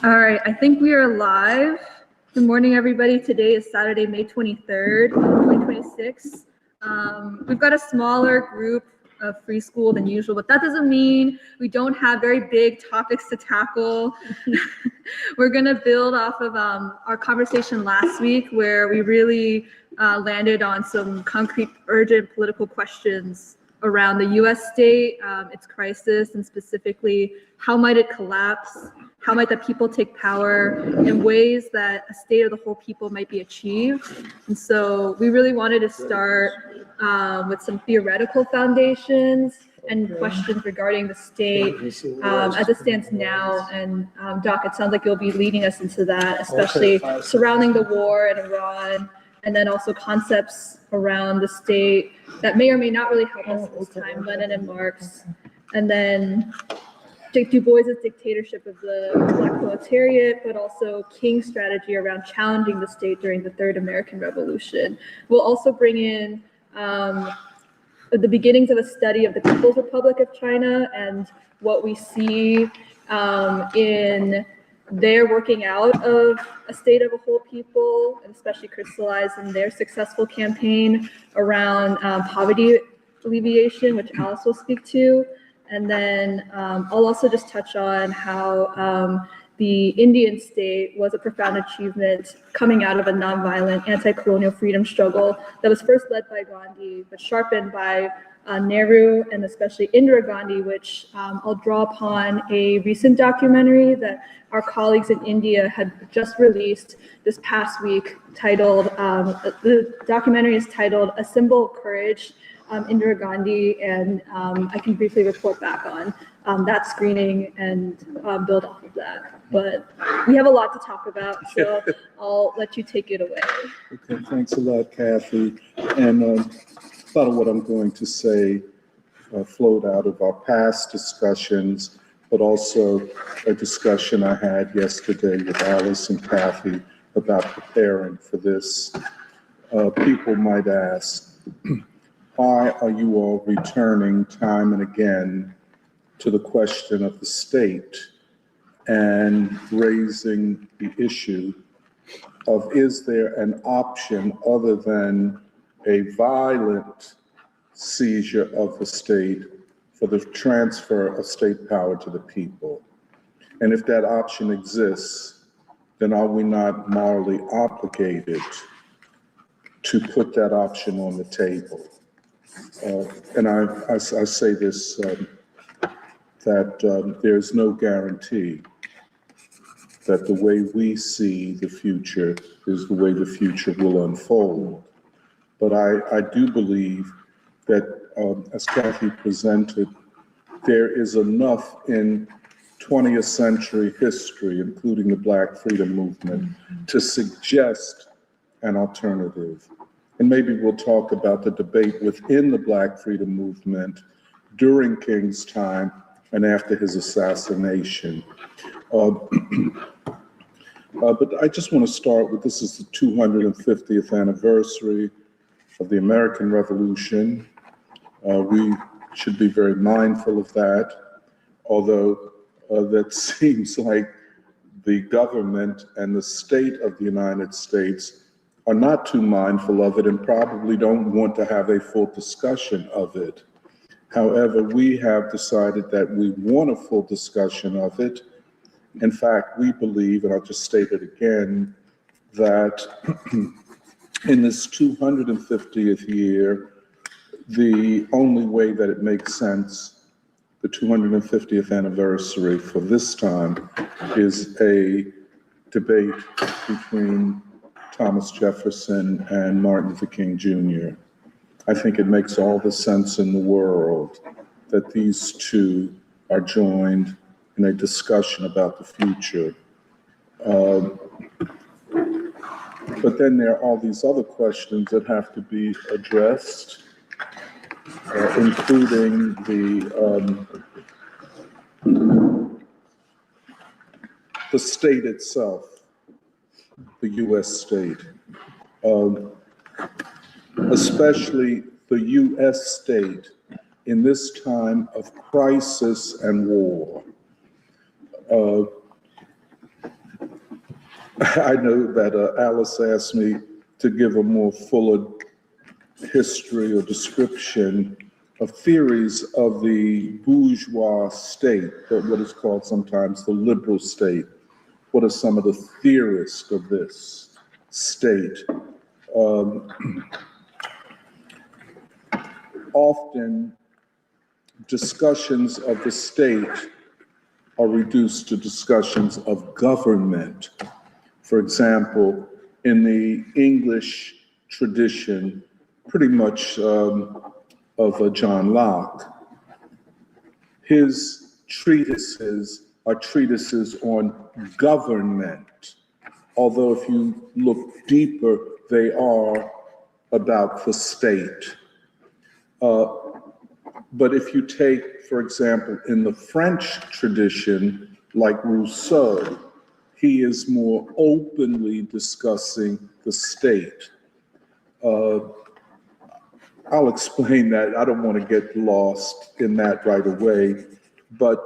All right, I think we are live. Good morning, everybody. Today is Saturday, May 23rd, 2026. We've got a smaller group of free school than usual, but that doesn't mean we don't have very big topics to tackle. We're gonna build off of our conversation last week where we really landed on some concrete, urgent political questions around the US state, its crisis, and specifically how might it collapse? How might the people take power in ways that a state of the whole people might be achieved? And so we really wanted to start with some theoretical foundations and questions regarding the state as it stands now. And Doc, it sounds like you'll be leading us into that, especially surrounding the war in Iran, and then also concepts around the state that may or may not really help us at this time, Lenin and Marx, and then Du Bois' dictatorship of the Black proletariat, but also King's strategy around challenging the state during the Third American Revolution. We'll also bring in the beginnings of a study of the People's Republic of China and what we see in their working out of a state of a whole people, and especially crystallized in their successful campaign around poverty alleviation, which Alice will speak to. And then I'll also just touch on how the Indian state was a profound achievement coming out of a nonviolent anti-colonial freedom struggle that was first led by Gandhi, but sharpened by Nehru and especially Indira Gandhi, which I'll draw upon a recent documentary that our colleagues in India had just released this past week titled, the documentary is titled A Symbol of Courage, Indira Gandhi, and I can briefly report back on that screening and build off of that. But we have a lot to talk about, so I'll let you take it away. Okay, thanks a lot, Kathy. And a lot of what I'm going to say flowed out of our past discussions, but also a discussion I had yesterday with Alice and Kathy about preparing for this. People might ask, why are you all returning time and again to the question of the state and raising the issue of, is there an option other than a violent seizure of the state for the transfer of state power to the people? And if that option exists, then are we not morally obligated to put that option on the table? And I say this, that there's no guarantee that the way we see the future is the way the future will unfold. But I do believe that, as Kathy presented, there is enough in 20th century history, including the Black freedom movement, to suggest an alternative. And maybe we'll talk about the debate within the Black freedom movement during King's time and after his assassination. But I just want to start with, this is the 250th anniversary of the American Revolution. We should be very mindful of that, although that seems like the government and the state of the United States are not too mindful of it and probably don't want to have a full discussion of it. However, we have decided that we want a full discussion of it. In fact, we believe, and I'll just state it again, that in this 250th year, the only way that it makes sense, the 250th anniversary for this time, is a debate between Thomas Jefferson and Martin Luther King Jr. I think it makes all the sense in the world that these two are joined in a discussion about the future. But then there are all these other questions that have to be addressed, including the state itself, the US state, especially the US state in this time of crisis and war. I know that Alice asked me to give a more fuller history or description of theories of the bourgeois state, or what is called sometimes the liberal state. What are some of the theorists of this state? Often discussions of the state are reduced to discussions of government. For example, in the English tradition, pretty much of John Locke, his treatises are treatises on government, although if you look deeper, they are about the state. But if you take, for example, in the French tradition, like Rousseau, he is more openly discussing the state. I'll explain that. I don't want to get lost in that right away. But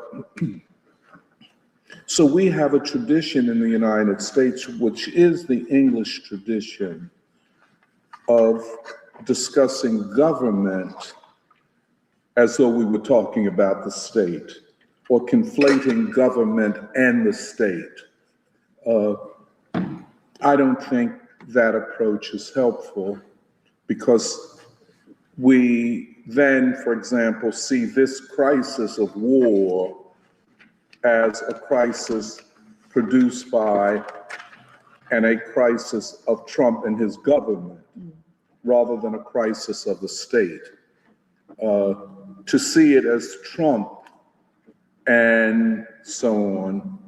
so we have a tradition in the United States, which is the English tradition, of discussing government as though we were talking about the state, or conflating government and the state. I don't think that approach is helpful, because we then, for example, see this crisis of war as a crisis produced by and a crisis of Trump and his government, rather than a crisis of the state. To see it as Trump and so on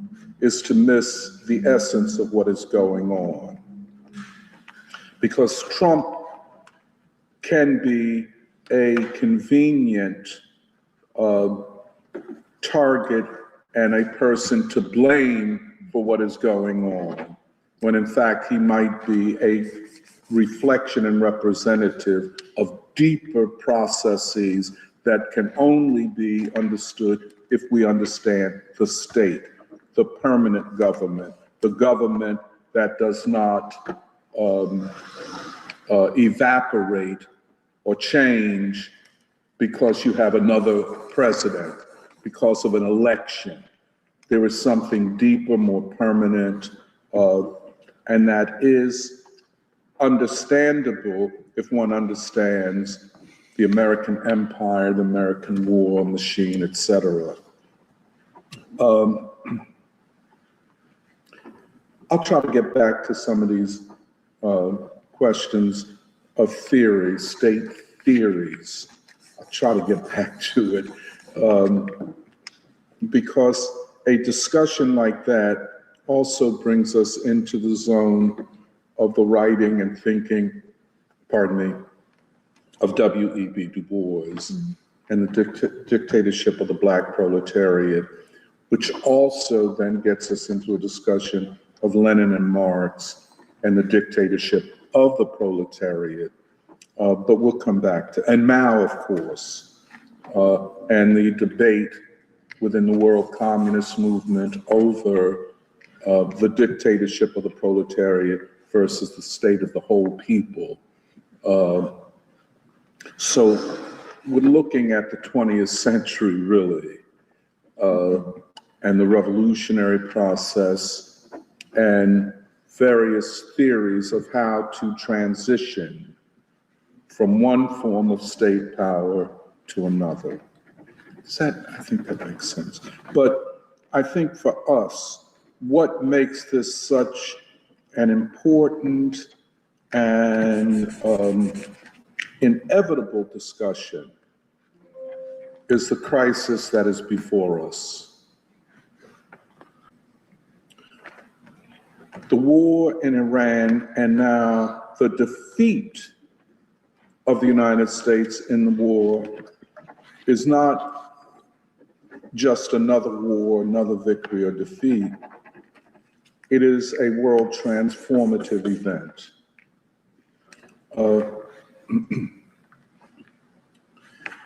is to miss the essence of what is going on. Because Trump can be a convenient target and a person to blame for what is going on, when in fact he might be a reflection and representative of deeper processes that can only be understood if we understand the state, the permanent government, the government that does not evaporate or change because you have another president, because of an election. There is something deeper, more permanent, and that is understandable if one understands the American empire, the American war machine, etc. I'll try to get back to some of these questions of theory, state theories. I'll try to get back to it because a discussion like that also brings us into the zone of the writing and thinking, of W.E.B. Du Bois and the dictatorship of the Black proletariat, which also then gets us into a discussion of Lenin and Marx and the dictatorship of the proletariat. But we'll come back to, and Mao, of course, and the debate within the world communist movement over the dictatorship of the proletariat versus the state of the whole people. So we're looking at the 20th century, really, and the revolutionary process and various theories of how to transition from one form of state power to another. I think that makes sense. But I think for us, what makes this such an important and inevitable discussion is the crisis that is before us. The war in Iran and now the defeat of the United States in the war is not just another war, another victory or defeat. It is a world transformative event.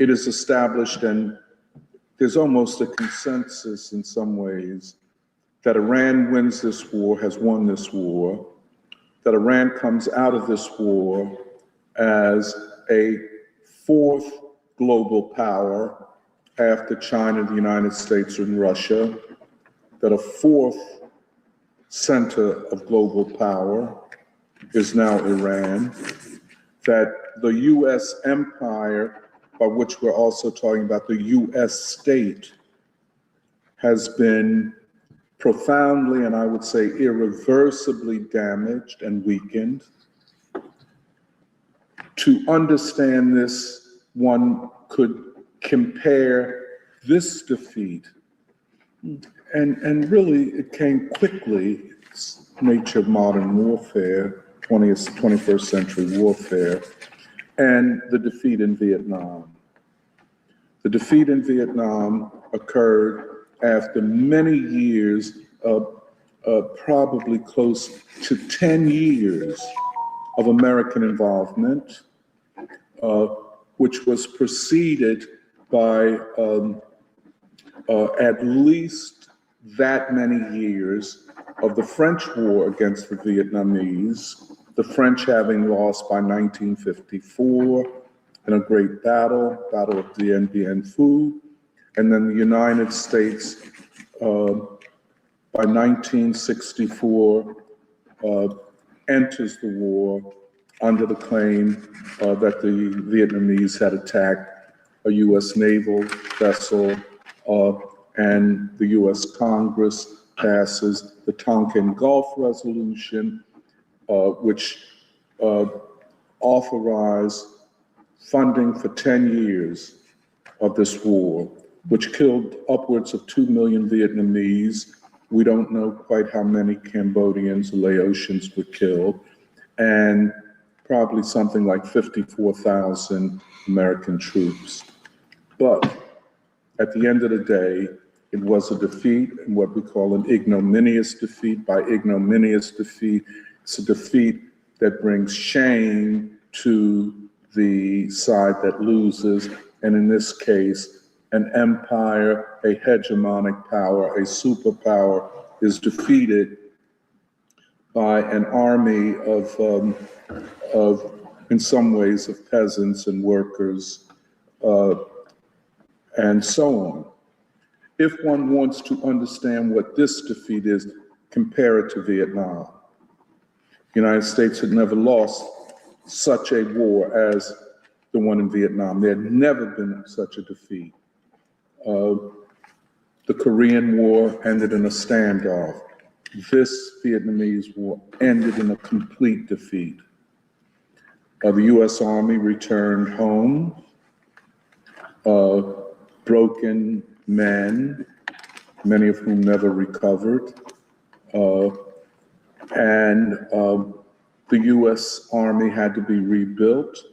It is established, and there's almost a consensus in some ways that Iran wins this war, has won this war, that Iran comes out of this war as a fourth global power after China, the United States, and Russia, that a fourth center of global power is now Iran, that the US empire, by which we're also talking about the US state, has been profoundly, and I would say irreversibly damaged and weakened. To understand this, one could compare this defeat, and really it came quickly, it's nature of modern warfare, 21st century warfare, and the defeat in Vietnam. The defeat in Vietnam occurred after many years of probably close to 10 years of American involvement, which was preceded by at least that many years of the French war against the Vietnamese, the French having lost by 1954 in a great battle, Battle of Dien Bien Phu, and then the United States by 1964 enters the war under the claim that the Vietnamese had attacked a US naval vessel, and the US Congress passes the Tonkin Gulf Resolution, which authorized funding for 10 years of this war, which killed upwards of 2 million Vietnamese. We don't know quite how many Cambodians or Laotians were killed, and probably something like 54,000 American troops. But at the end of the day, it was a defeat, and what we call an ignominious defeat. By ignominious defeat, it's a defeat that brings shame to the side that loses, and in this case, an empire, a hegemonic power, a superpower is defeated by an army of in some ways, of peasants and workers, and so on. If one wants to understand what this defeat is, compare it to Vietnam. The United States had never lost such a war as the one in Vietnam. There had never been such a defeat. The Korean War ended in a standoff. This Vietnamese war ended in a complete defeat. The US Army returned home, broken men, many of whom never recovered, and the US Army had to be rebuilt.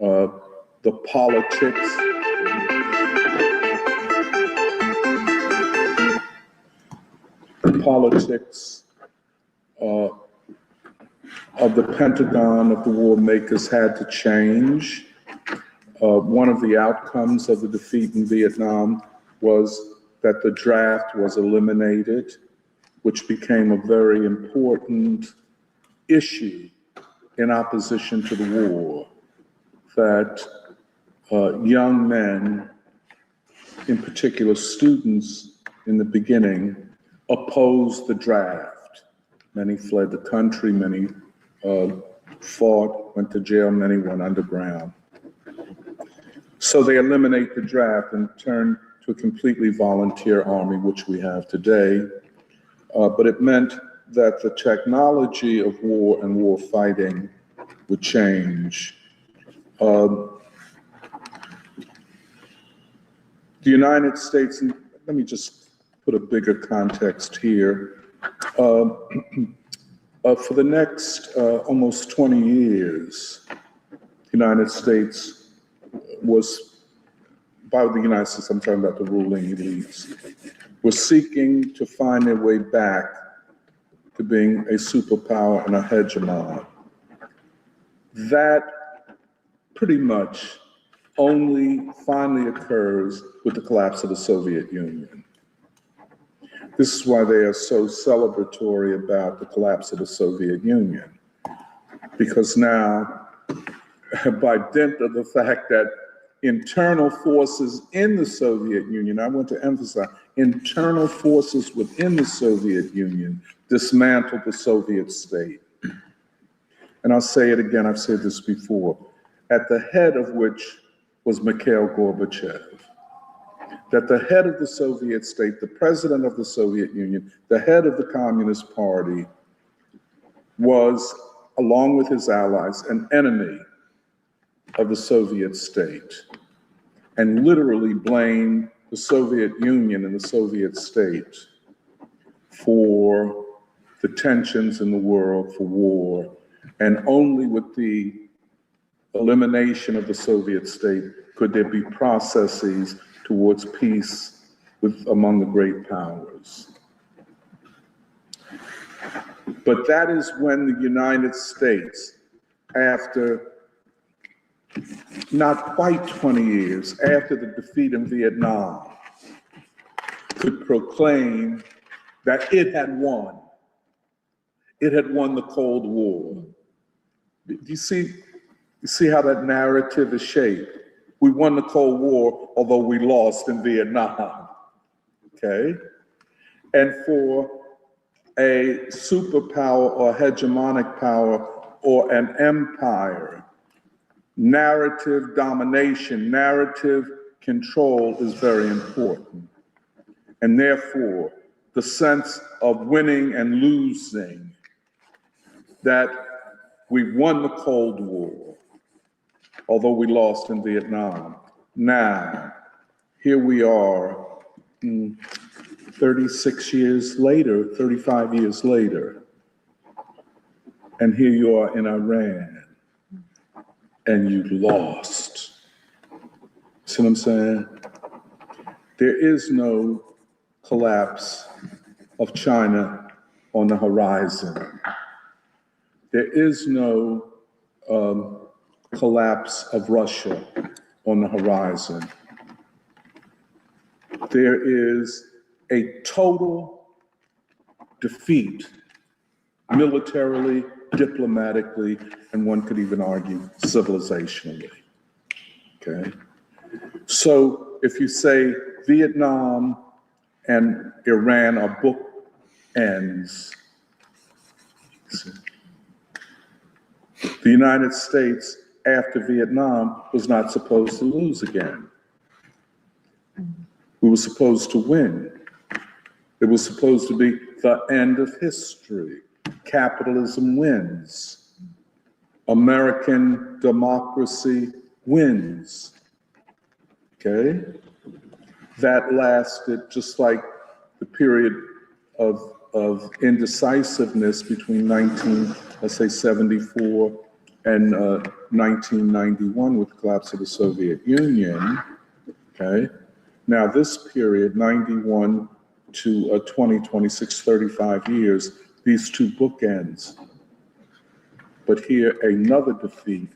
The politics of the Pentagon, of the war makers, had to change. One of the outcomes of the defeat in Vietnam was that the draft was eliminated, which became a very important issue in opposition to the war, that young men, in particular students in the beginning, opposed the draft. Many fled the country, many fought, went to jail, many went underground. So they eliminate the draft and turn to a completely volunteer army, which we have today. But it meant that the technology of war and war fighting would change. The United States, and let me just put a bigger context here. For the next almost 20 years, the United States was, by the United States, I'm talking about the ruling elites, was seeking to find their way back to being a superpower and a hegemon. That pretty much only finally occurs with the collapse of the Soviet Union. This is why they are so celebratory about the collapse of the Soviet Union. Because now, by dint of the fact that internal forces in the Soviet Union, I want to emphasize, internal forces within the Soviet Union dismantled the Soviet state. And I'll say it again, I've said this before, at the head of which was Mikhail Gorbachev. That the head of the Soviet state, the president of the Soviet Union, the head of the Communist Party, was, along with his allies, an enemy of the Soviet state, and literally blamed the Soviet Union and the Soviet state for the tensions in the world, for war, and only with the elimination of the Soviet state could there be processes towards peace among the great powers. But that is when the United States, after not quite 20 years, after the defeat in Vietnam, could proclaim that it had won. It had won the Cold War. Do you see how that narrative is shaped? We won the Cold War, although we lost in Vietnam, okay? And for a superpower or hegemonic power or an empire, narrative domination, narrative control is very important. And therefore, the sense of winning and losing, that we won the Cold War, although we lost in Vietnam. Now, here we are, 36 years later, 35 years later, and here you are in Iran, and you lost. See what I'm saying? There is no collapse of China on the horizon. There is no collapse of Russia on the horizon. There is a total defeat, militarily, diplomatically, and one could even argue civilizationally, okay? So if you say Vietnam and Iran are bookends, the United States after Vietnam was not supposed to lose again. We were supposed to win. It was supposed to be the end of history. Capitalism wins. American democracy wins. Okay? That lasted just like the period of indecisiveness between 1974 and 1991 with the collapse of the Soviet Union. Okay? Now this period, 91 to 2026, 35 years, these two bookends. But here another defeat,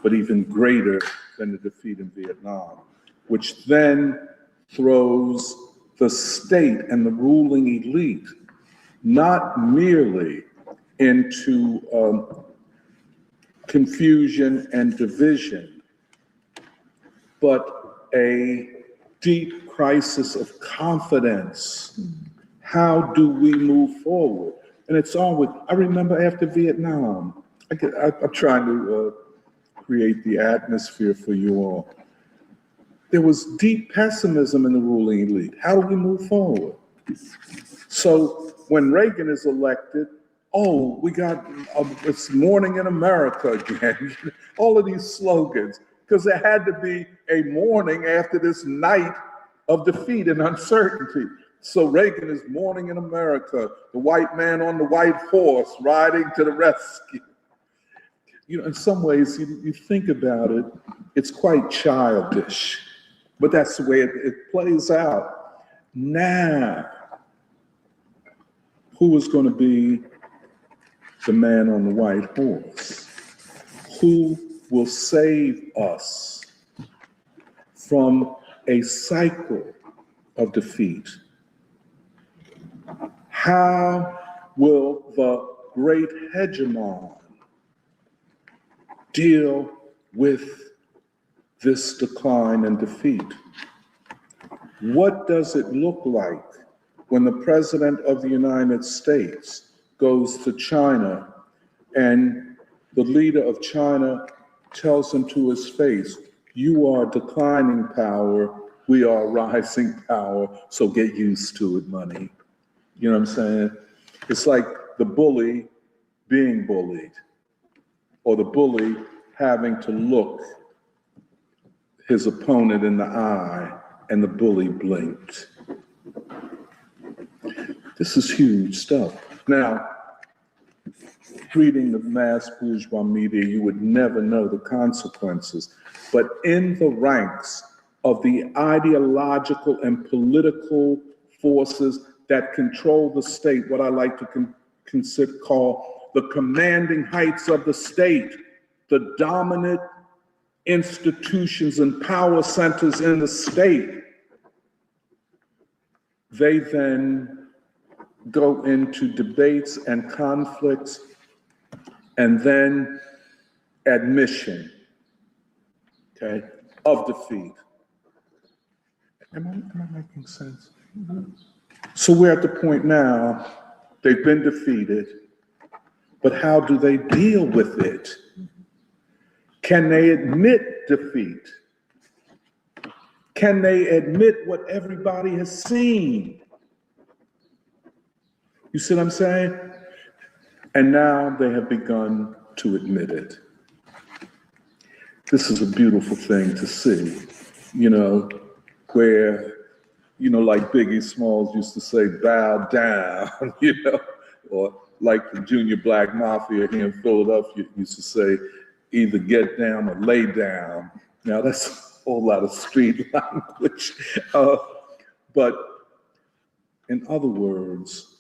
but even greater than the defeat in Vietnam, which then throws the state and the ruling elite not merely into confusion and division, but a deep crisis of confidence. How do we move forward? And it's always, I remember after Vietnam, I'm trying to create the atmosphere for you all. There was deep pessimism in the ruling elite. How do we move forward? So when Reagan is elected, oh, we got it's morning in America again. All of these slogans, because there had to be a morning after this night of defeat and uncertainty. So Reagan is morning in America, the white man on the white horse riding to the rescue. You know, in some ways, you think about it, it's quite childish, but that's the way it plays out. Now, who is going to be the man on the white horse? Who will save us from a cycle of defeat? How will the great hegemon deal with this decline and defeat? What does it look like when the President of the United States goes to China and the leader of China tells him to his face, "You are declining power, we are rising power, so get used to it, money." You know what I'm saying? It's like the bully being bullied, or the bully having to look his opponent in the eye, and the bully blinked. This is huge stuff. Now, reading the mass bourgeois media, you would never know the consequences. But in the ranks of the ideological and political forces that control the state, what I like to call the commanding heights of the state, the dominant institutions and power centers in the state, they then go into debates and conflicts, and then admission, okay, of defeat. Am I making sense? Mm-hmm. So we're at the point now, they've been defeated, but how do they deal with it? Can they admit defeat? Can they admit what everybody has seen? You see what I'm saying? And now they have begun to admit it. This is a beautiful thing to see, you know, where, you know, like Biggie Smalls used to say, bow down, you know, or like the Junior Black Mafia here in Philadelphia used to say, either get down or lay down. Now that's a whole lot of street language. But in other words,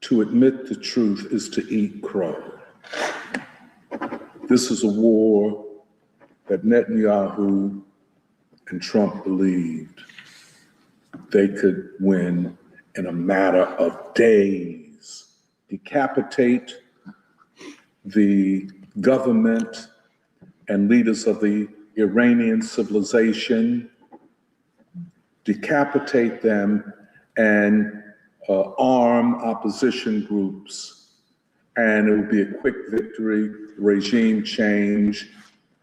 to admit the truth is to eat crow. This is a war that Netanyahu and Trump believed they could win in a matter of days. Decapitate the government and leaders of the Iranian civilization, decapitate them and arm opposition groups, and it would be a quick victory, regime change,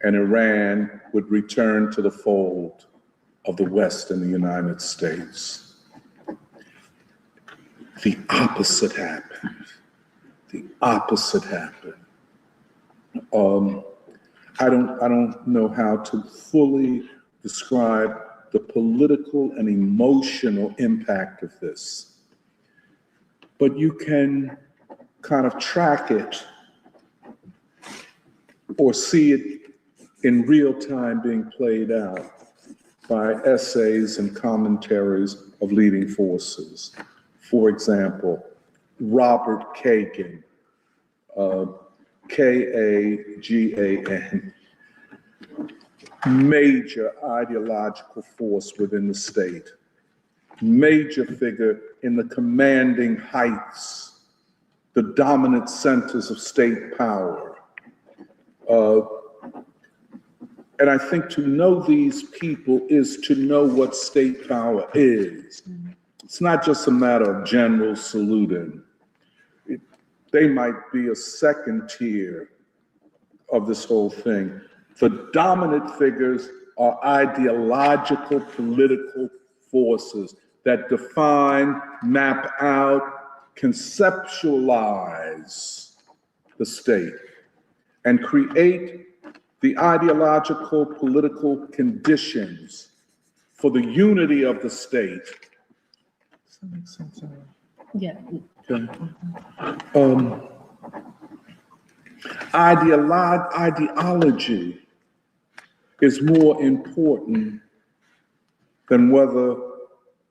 and Iran would return to the fold of the West and the United States. The opposite happened. The opposite happened. I don't know how to fully describe the political and emotional impact of this, but you can kind of track it or see it in real time being played out by essays and commentaries of leading forces. For example, Robert Kagan, Kagan, major ideological force within the state, major figure in the commanding heights, the dominant centers of state power. And I think to know these people is to know what state power is. It's not just a matter of general saluting. They might be a second tier of this whole thing. The dominant figures are ideological political forces that define, map out, conceptualize the state and create the ideological political conditions for the unity of the state. Does that make sense? Yeah. Okay. Ideology is more important than whether,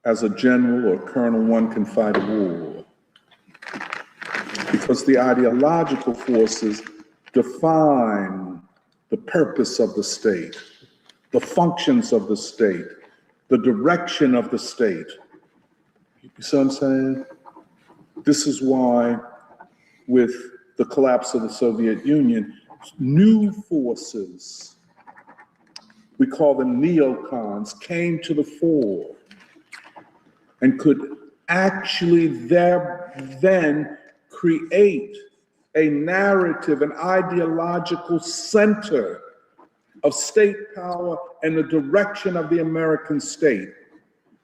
as a general or colonel, one can fight a war. Because the ideological forces define the purpose of the state, the functions of the state, the direction of the state. You see what I'm saying? This is why, with the collapse of the Soviet Union, new forces, we call them neocons, came to the fore and could actually then create a narrative, an ideological center of state power and the direction of the American state.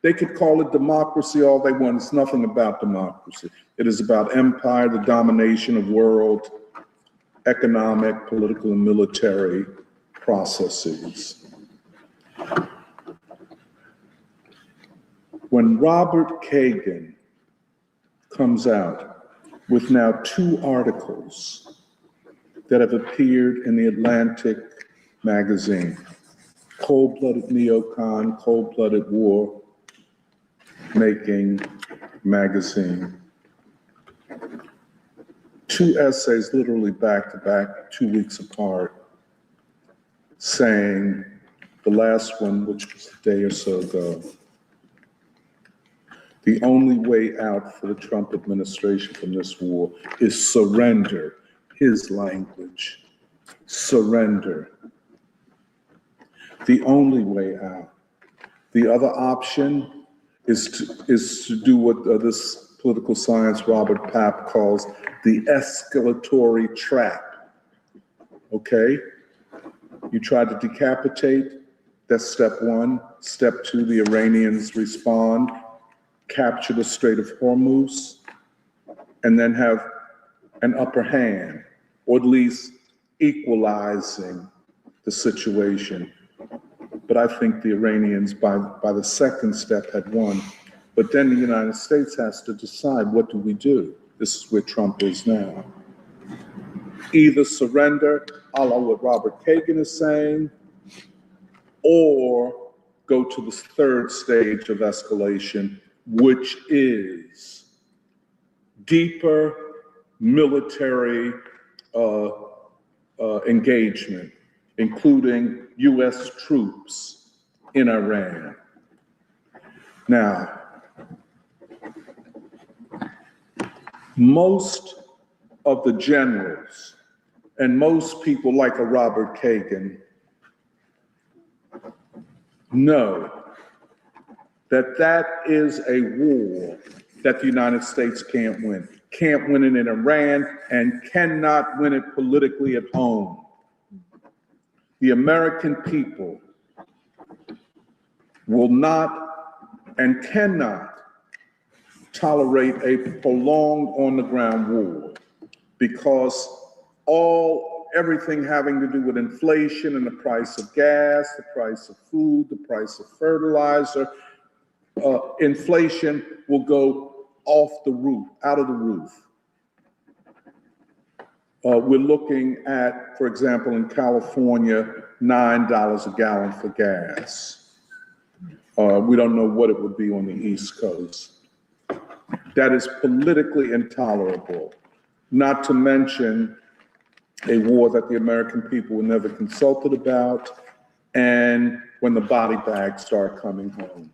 They could call it democracy all they want. It's nothing about democracy. It is about empire, the domination of world economic, political, and military processes. When Robert Kagan comes out with now 2 articles that have appeared in the Atlantic magazine, Cold-Blooded Neocon, Cold-Blooded War Making magazine, 2 essays literally back to back, 2 weeks apart, saying, the last one, which was a day or so ago, the only way out for the Trump administration from this war is surrender. His language, surrender. The only way out. The other option is to do what this political science Robert Papp calls the escalatory trap. Okay? You try to decapitate, that's step 1. Step 2, the Iranians respond, capture the Strait of Hormuz, and then have an upper hand, or at least equalizing the situation. But I think the Iranians, by the second step, had won. But then the United States has to decide, what do we do? This is where Trump is now. Either surrender, a la what Robert Kagan is saying, or go to the third stage of escalation, which is deeper military engagement, including US troops in Iran. Now, most of the generals and most people like a Robert Kagan know that that is a war that the United States can't win. Can't win it in Iran and cannot win it politically at home. The American people will not and cannot tolerate a prolonged on-the-ground war, because everything having to do with inflation and the price of gas, the price of food, the price of fertilizer, inflation will go off the roof, out of the roof. We're looking at, for example, in California, $9 a gallon for gas. We don't know what it would be on the East Coast. That is politically intolerable, not to mention a war that the American people were never consulted about, and when the body bags start coming home.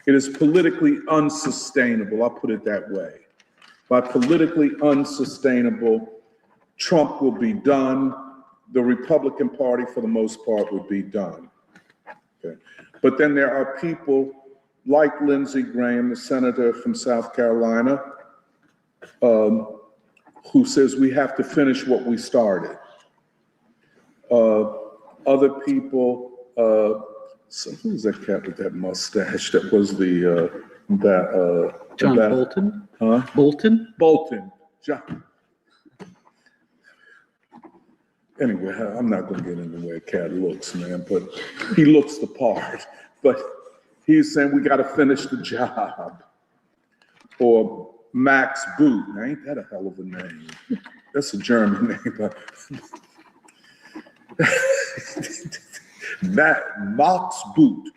It is politically unsustainable, I'll put it that way. By politically unsustainable, Trump will be done. The Republican Party, for the most part, would be done. Okay. But then there are people like Lindsey Graham, the senator from South Carolina, who says we have to finish what we started. Other people, so who's that cat with that mustache? That was John Bolton? Huh? Bolton? Bolton. John. Anyway, I'm not going to get into the way a cat looks, man, but he looks the part. But he's saying we got to finish the job. Or Max Boot. Now, ain't that a hell of a name? That's a German name, but Max Boot.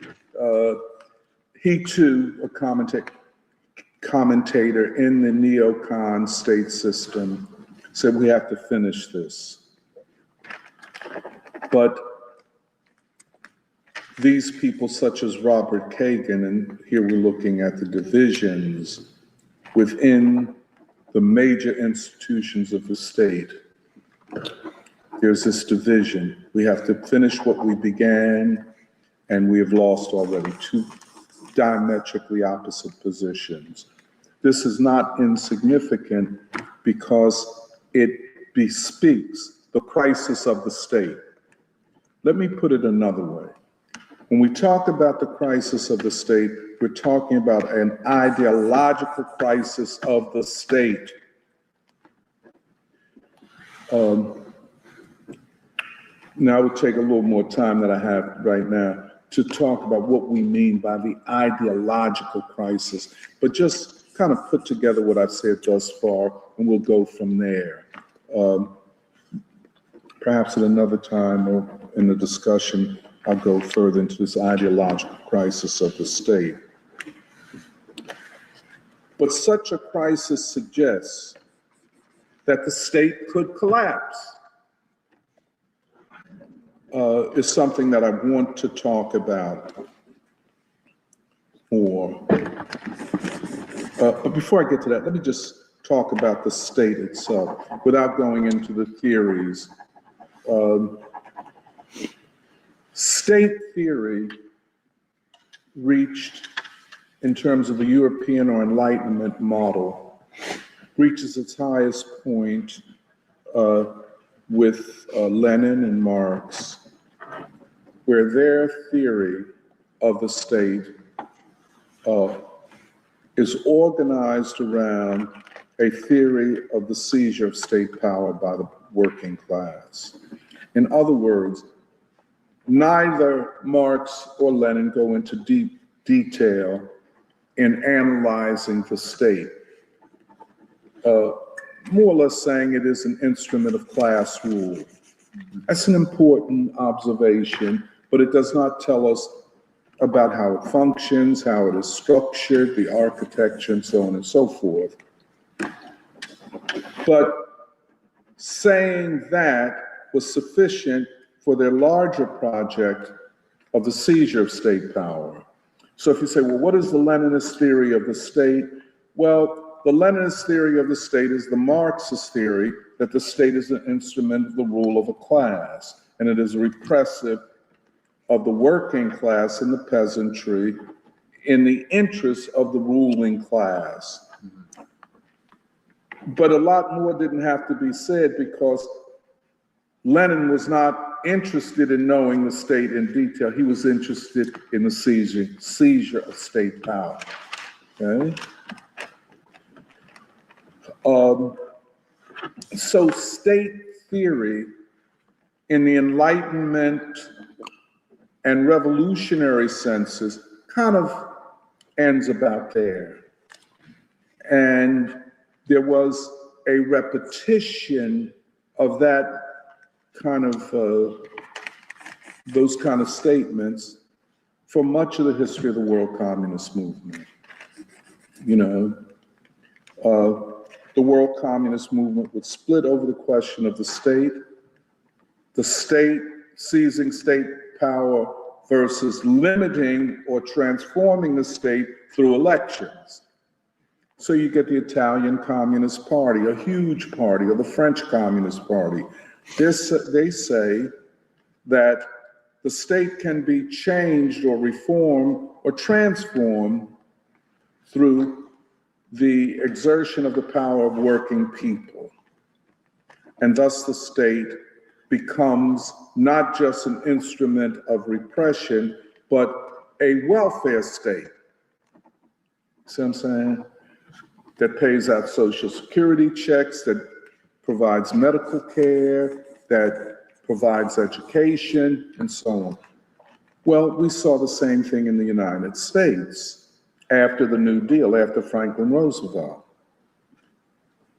He too, a commentator in the neocon state system, said we have to finish this. But these people such as Robert Kagan, and here we're looking at the divisions within the major institutions of the state. There's this division. We have to finish what we began, and we have lost already two diametrically opposite positions. This is not insignificant because it bespeaks the crisis of the state. Let me put it another way. When we talk about the crisis of the state, we're talking about an ideological crisis of the state. Now I would take a little more time than I have right now to talk about what we mean by the ideological crisis, but just kind of put together what I've said thus far, and we'll go from there. Perhaps at another time or in the discussion, I'll go further into this ideological crisis of the state. But such a crisis suggests that the state could collapse. Is something that I want to talk about more. But before I get to that, let me just talk about the state itself without going into the theories. State theory reached, in terms of the European or Enlightenment model, reaches its highest point with Lenin and Marx, where their theory of the state is organized around a theory of the seizure of state power by the working class. In other words, neither Marx or Lenin go into deep detail in analyzing the state, more or less saying it is an instrument of class rule. That's an important observation, but it does not tell us about how it functions, how it is structured, the architecture, and so on and so forth. But saying that was sufficient for their larger project of the seizure of state power. So if you say, well, what is the Leninist theory of the state? Well, the Leninist theory of the state is the Marxist theory that the state is an instrument of the rule of a class, and it is repressive of the working class and the peasantry in the interest of the ruling class. But a lot more didn't have to be said because Lenin was not interested in knowing the state in detail. He was interested in the seizure of state power. Okay? So state theory in the Enlightenment and revolutionary senses kind of ends about there. And there was a repetition of that kind of, those kind of statements for much of the history of the world communist movement. You know, the world communist movement would split over the question of the state seizing state power versus limiting or transforming the state through elections. So you get the Italian Communist Party, a huge party, or the French Communist Party. They say that the state can be changed or reformed or transformed through the exertion of the power of working people. And thus the state becomes not just an instrument of repression, but a welfare state. See what I'm saying? That pays out social security checks, that provides medical care, that provides education, and so on. Well, we saw the same thing in the United States after the New Deal, after Franklin Roosevelt.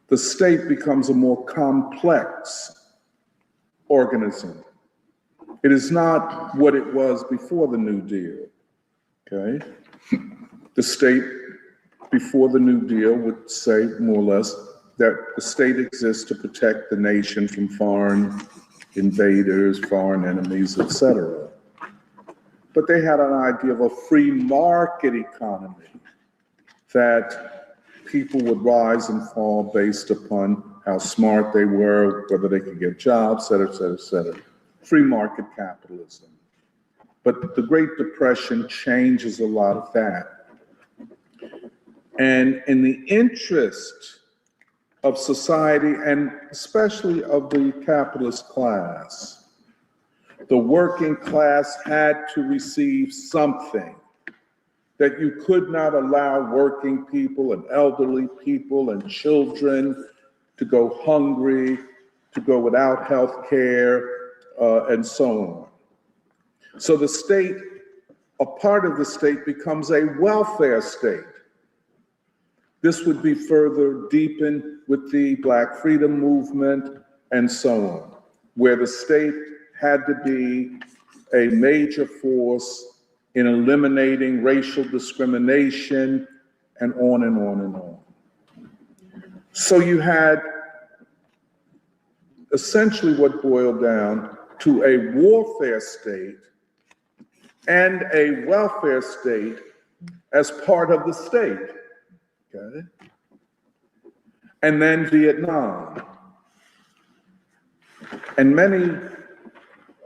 The state becomes a more complex organism. It is not what it was before the New Deal, okay? The state before the New Deal would say, more or less, that the state exists to protect the nation from foreign invaders, foreign enemies, etc. but they had an idea of a free market economy, that people would rise and fall based upon how smart they were, whether they could get jobs, et cetera, et cetera, et cetera. Free market capitalism. But the Great Depression changes a lot of that. And in the interest of society, and especially of the capitalist class, the working class had to receive something, that you could not allow working people and elderly people and children to go hungry, to go without health care, and so on. So the state, a part of the state, becomes a welfare state. This would be further deepened with the Black Freedom Movement and so on, where the state had to be a major force in eliminating racial discrimination and on and on and on. So you had essentially what boiled down to a warfare state and a welfare state as part of the state, okay? And then Vietnam. And many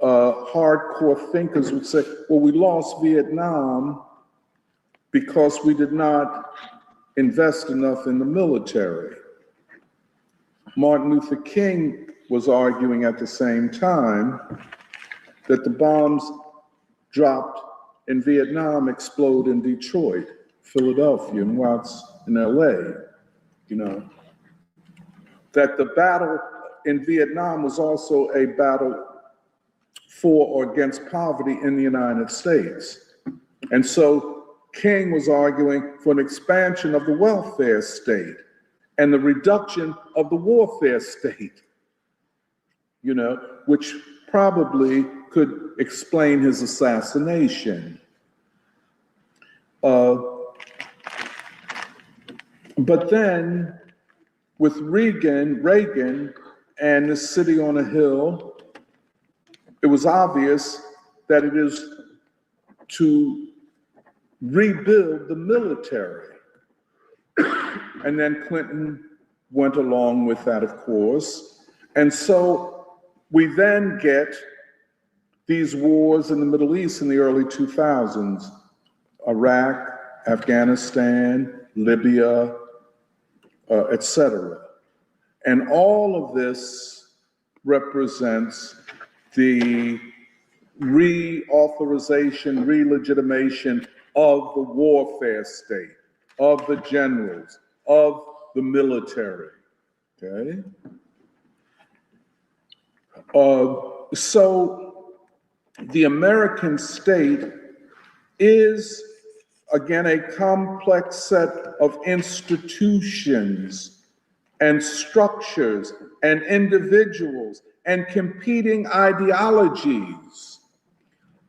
hardcore thinkers would say, well, we lost Vietnam because we did not invest enough in the military. Martin Luther King was arguing at the same time that the bombs dropped in Vietnam explode in Detroit, Philadelphia, and Watts in LA, you know. That the battle in Vietnam was also a battle for or against poverty in the United States. And so King was arguing for an expansion of the welfare state and the reduction of the warfare state, you know, which probably could explain his assassination. But then with Reagan and the city on a hill, it was obvious that it is to rebuild the military. And then Clinton went along with that, of course. And so we then get these wars in the Middle East in the early 2000s, Iraq, Afghanistan, Libya, etc. And all of this represents the reauthorization, relegitimation of the warfare state, of the generals, of the military, okay? So the American state is, again, a complex set of institutions and structures and individuals and competing ideologies.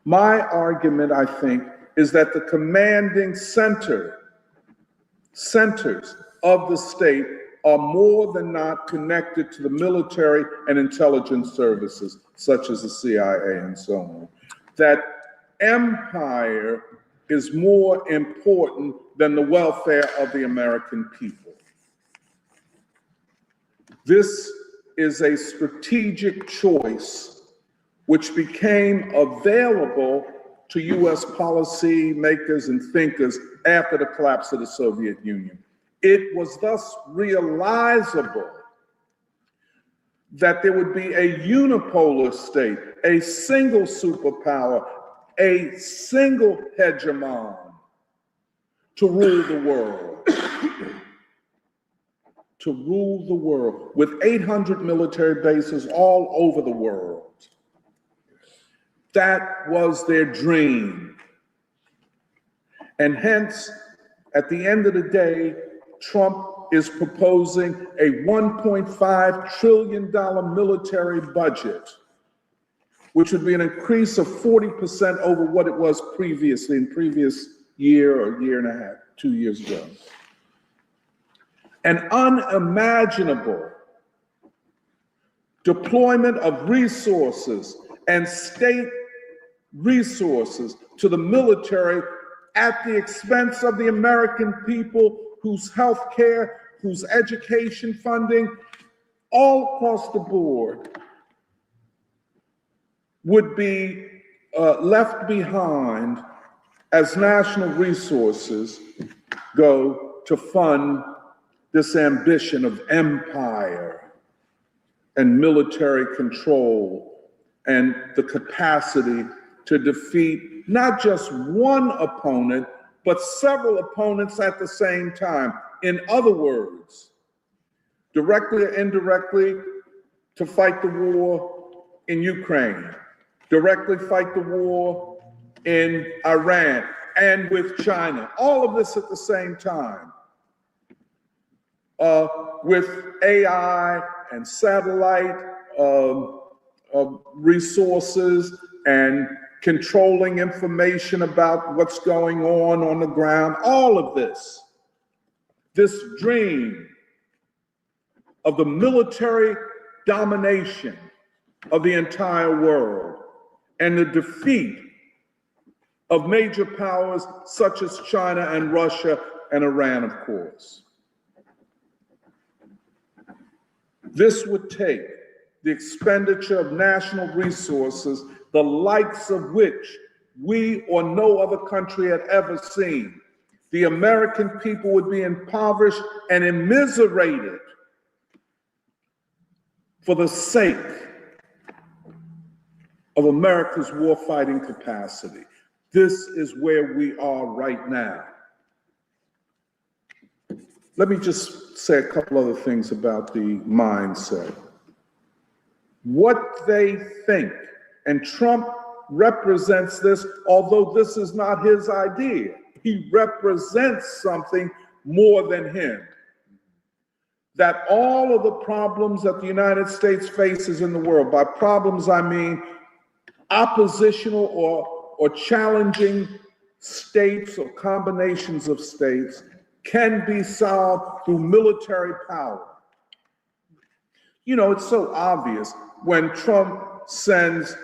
My argument, I think, is that the commanding centers of the state are more than not connected to the military and intelligence services, such as the CIA and so on. That empire is more important than the welfare of the American people. This is a strategic choice which became available to US policy makers and thinkers after the collapse of the Soviet Union. It was thus realizable that there would be a unipolar state, a single superpower, a single hegemon to rule the world. To rule the world with 800 military bases all over the world. That was their dream. And hence, at the end of the day, Trump is proposing a $1.5 trillion military budget, which would be an increase of 40% over what it was previously, in previous year or year and a half, 2 years ago. An unimaginable deployment of resources and state resources to the military at the expense of the American people, whose health care, whose education funding, all across the board, would be left behind as national resources go to fund this ambition of empire and military control and the capacity to defeat not just one opponent, but several opponents at the same time. In other words, directly or indirectly, to fight the war in Ukraine, directly fight the war in Iran and with China, all of this at the same time. With AI and satellite resources and controlling information about what's going on the ground, all of this dream of the military domination of the entire world and the defeat of major powers such as China and Russia and Iran, of course. This would take the expenditure of national resources, the likes of which we or no other country had ever seen. The American people would be impoverished and immiserated for the sake of America's warfighting capacity. This is where we are right now. Let me just say a couple other things about the mindset. What they think, and Trump represents this, although this is not his idea. He represents something more than him. That all of the problems that the United States faces in the world, by problems I mean oppositional or challenging states or combinations of states, can be solved through military power. You know, it's so obvious when Trump sends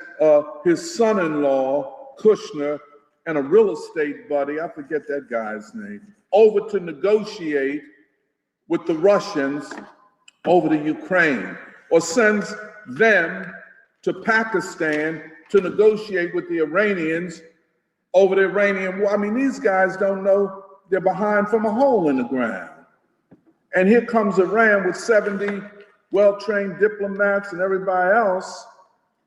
his son-in-law, Kushner, and a real estate buddy, I forget that guy's name, over to negotiate with the Russians over the Ukraine, or sends them to Pakistan to negotiate with the Iranians over the Iranian war. I mean, these guys don't know they're behind from a hole in the ground. And here comes Iran with 70 well-trained diplomats and everybody else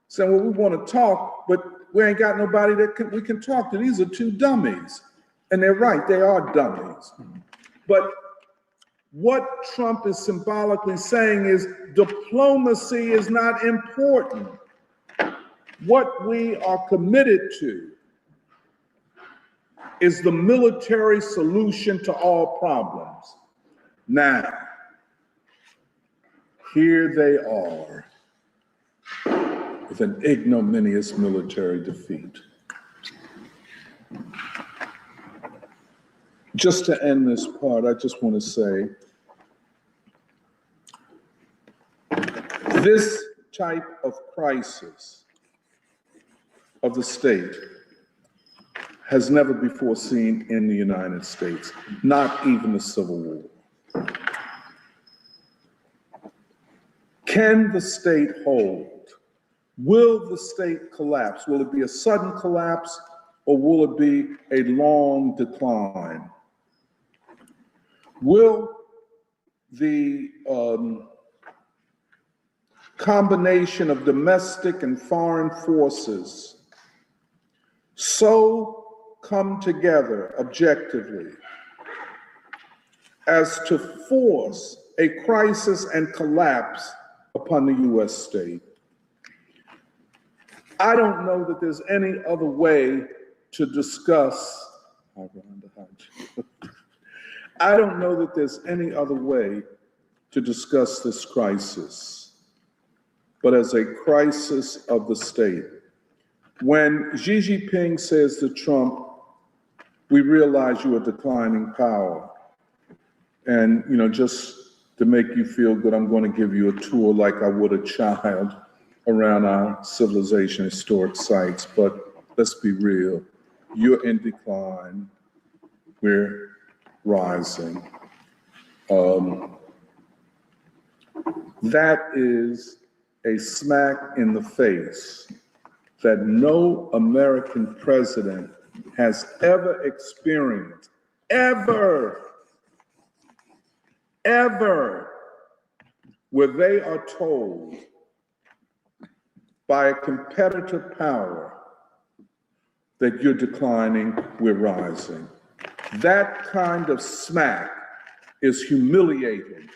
saying, well, we want to talk, but we ain't got nobody that we can talk to. These are two dummies. And they're right, they are dummies. But what Trump is symbolically saying is diplomacy is not important. What we are committed to is the military solution to all problems. Now, here they are with an ignominious military defeat. Just to end this part, I just want to say, this type of crisis of the state has never before seen in the United States, not even the Civil War. Can the state hold? Will the state collapse? Will it be a sudden collapse, or will it be a long decline? Will the combination of domestic and foreign forces so come together objectively as to force a crisis and collapse upon the U.S. state? I don't know that there's any other way to discuss, I don't know that there's any other way to discuss this crisis, but as a crisis of the state. When Xi Jinping says to Trump, we realize you are declining power, and just to make you feel good, I'm going to give you a tour like I would a child around our civilization historic sites, but let's be real. You're in decline. We're rising. That is a smack in the face that no American president has ever experienced, ever, where they are told by a competitive power that you're declining, we're rising. That kind of smack is humiliating.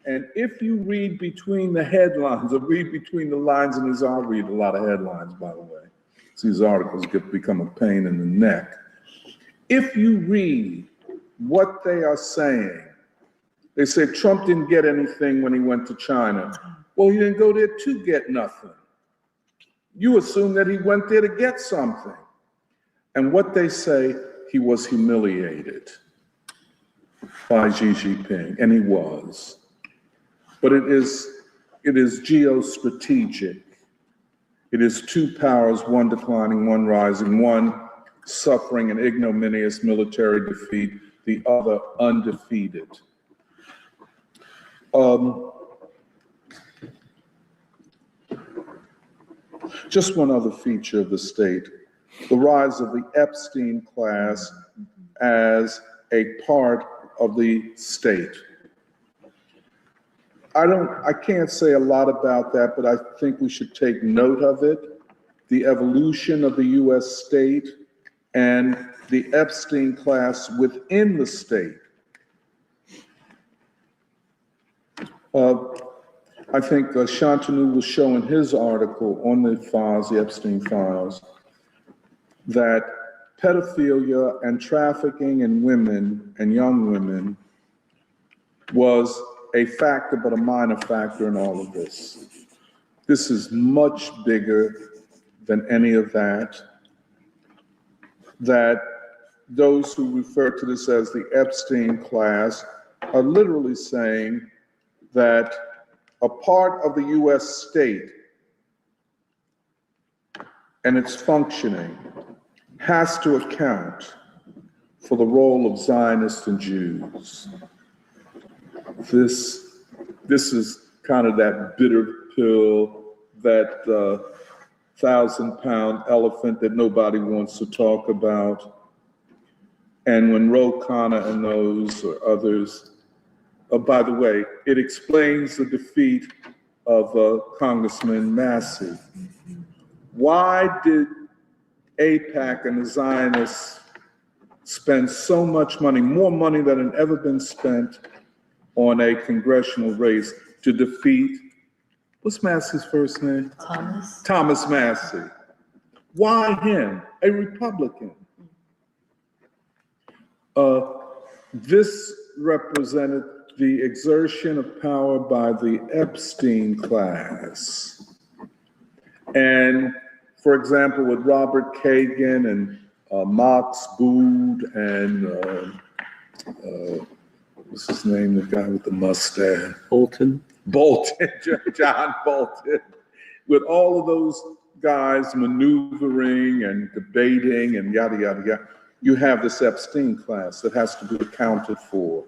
And if you read between the headlines or read between the lines, and I'll read a lot of headlines, by the way, so these articles become a pain in the neck. If you read what they are saying, they say Trump didn't get anything when he went to China. Well, he didn't go there to get nothing. You assume that he went there to get something. And what they say, he was humiliated by Xi Jinping, and he was. But it is geostrategic. It is two powers, one declining, one rising, one suffering an ignominious military defeat, the other undefeated. Just one other feature of the state, the rise of the Epstein class as a part of the state. I can't say a lot about that, but I think we should take note of it. The evolution of the US state and the Epstein class within the state. I think Shantanu was showing his article on the files, the Epstein files, that pedophilia and trafficking in women and young women was a factor, but a minor factor in all of this. This is much bigger than any of that. That those who refer to this as the Epstein class are literally saying that a part of the US state and its functioning has to account for the role of Zionists and Jews. This is kind of that bitter pill, that 1,000-pound elephant that nobody wants to talk about. And when Ro Khanna and those or others, by the way, it explains the defeat of Congressman Massey. Why did AIPAC and the Zionists spend so much money, more money than had ever been spent on a congressional race to defeat, what's Massey's first name? Thomas Massey. Why him, a Republican? This represented the exertion of power by the Epstein class. And for example, with Robert Kagan and Max Boot and what's his name, the guy with the mustache? Bolton, John Bolton. With all of those guys maneuvering and debating and yada, yada, yada, you have this Epstein class that has to be accounted for,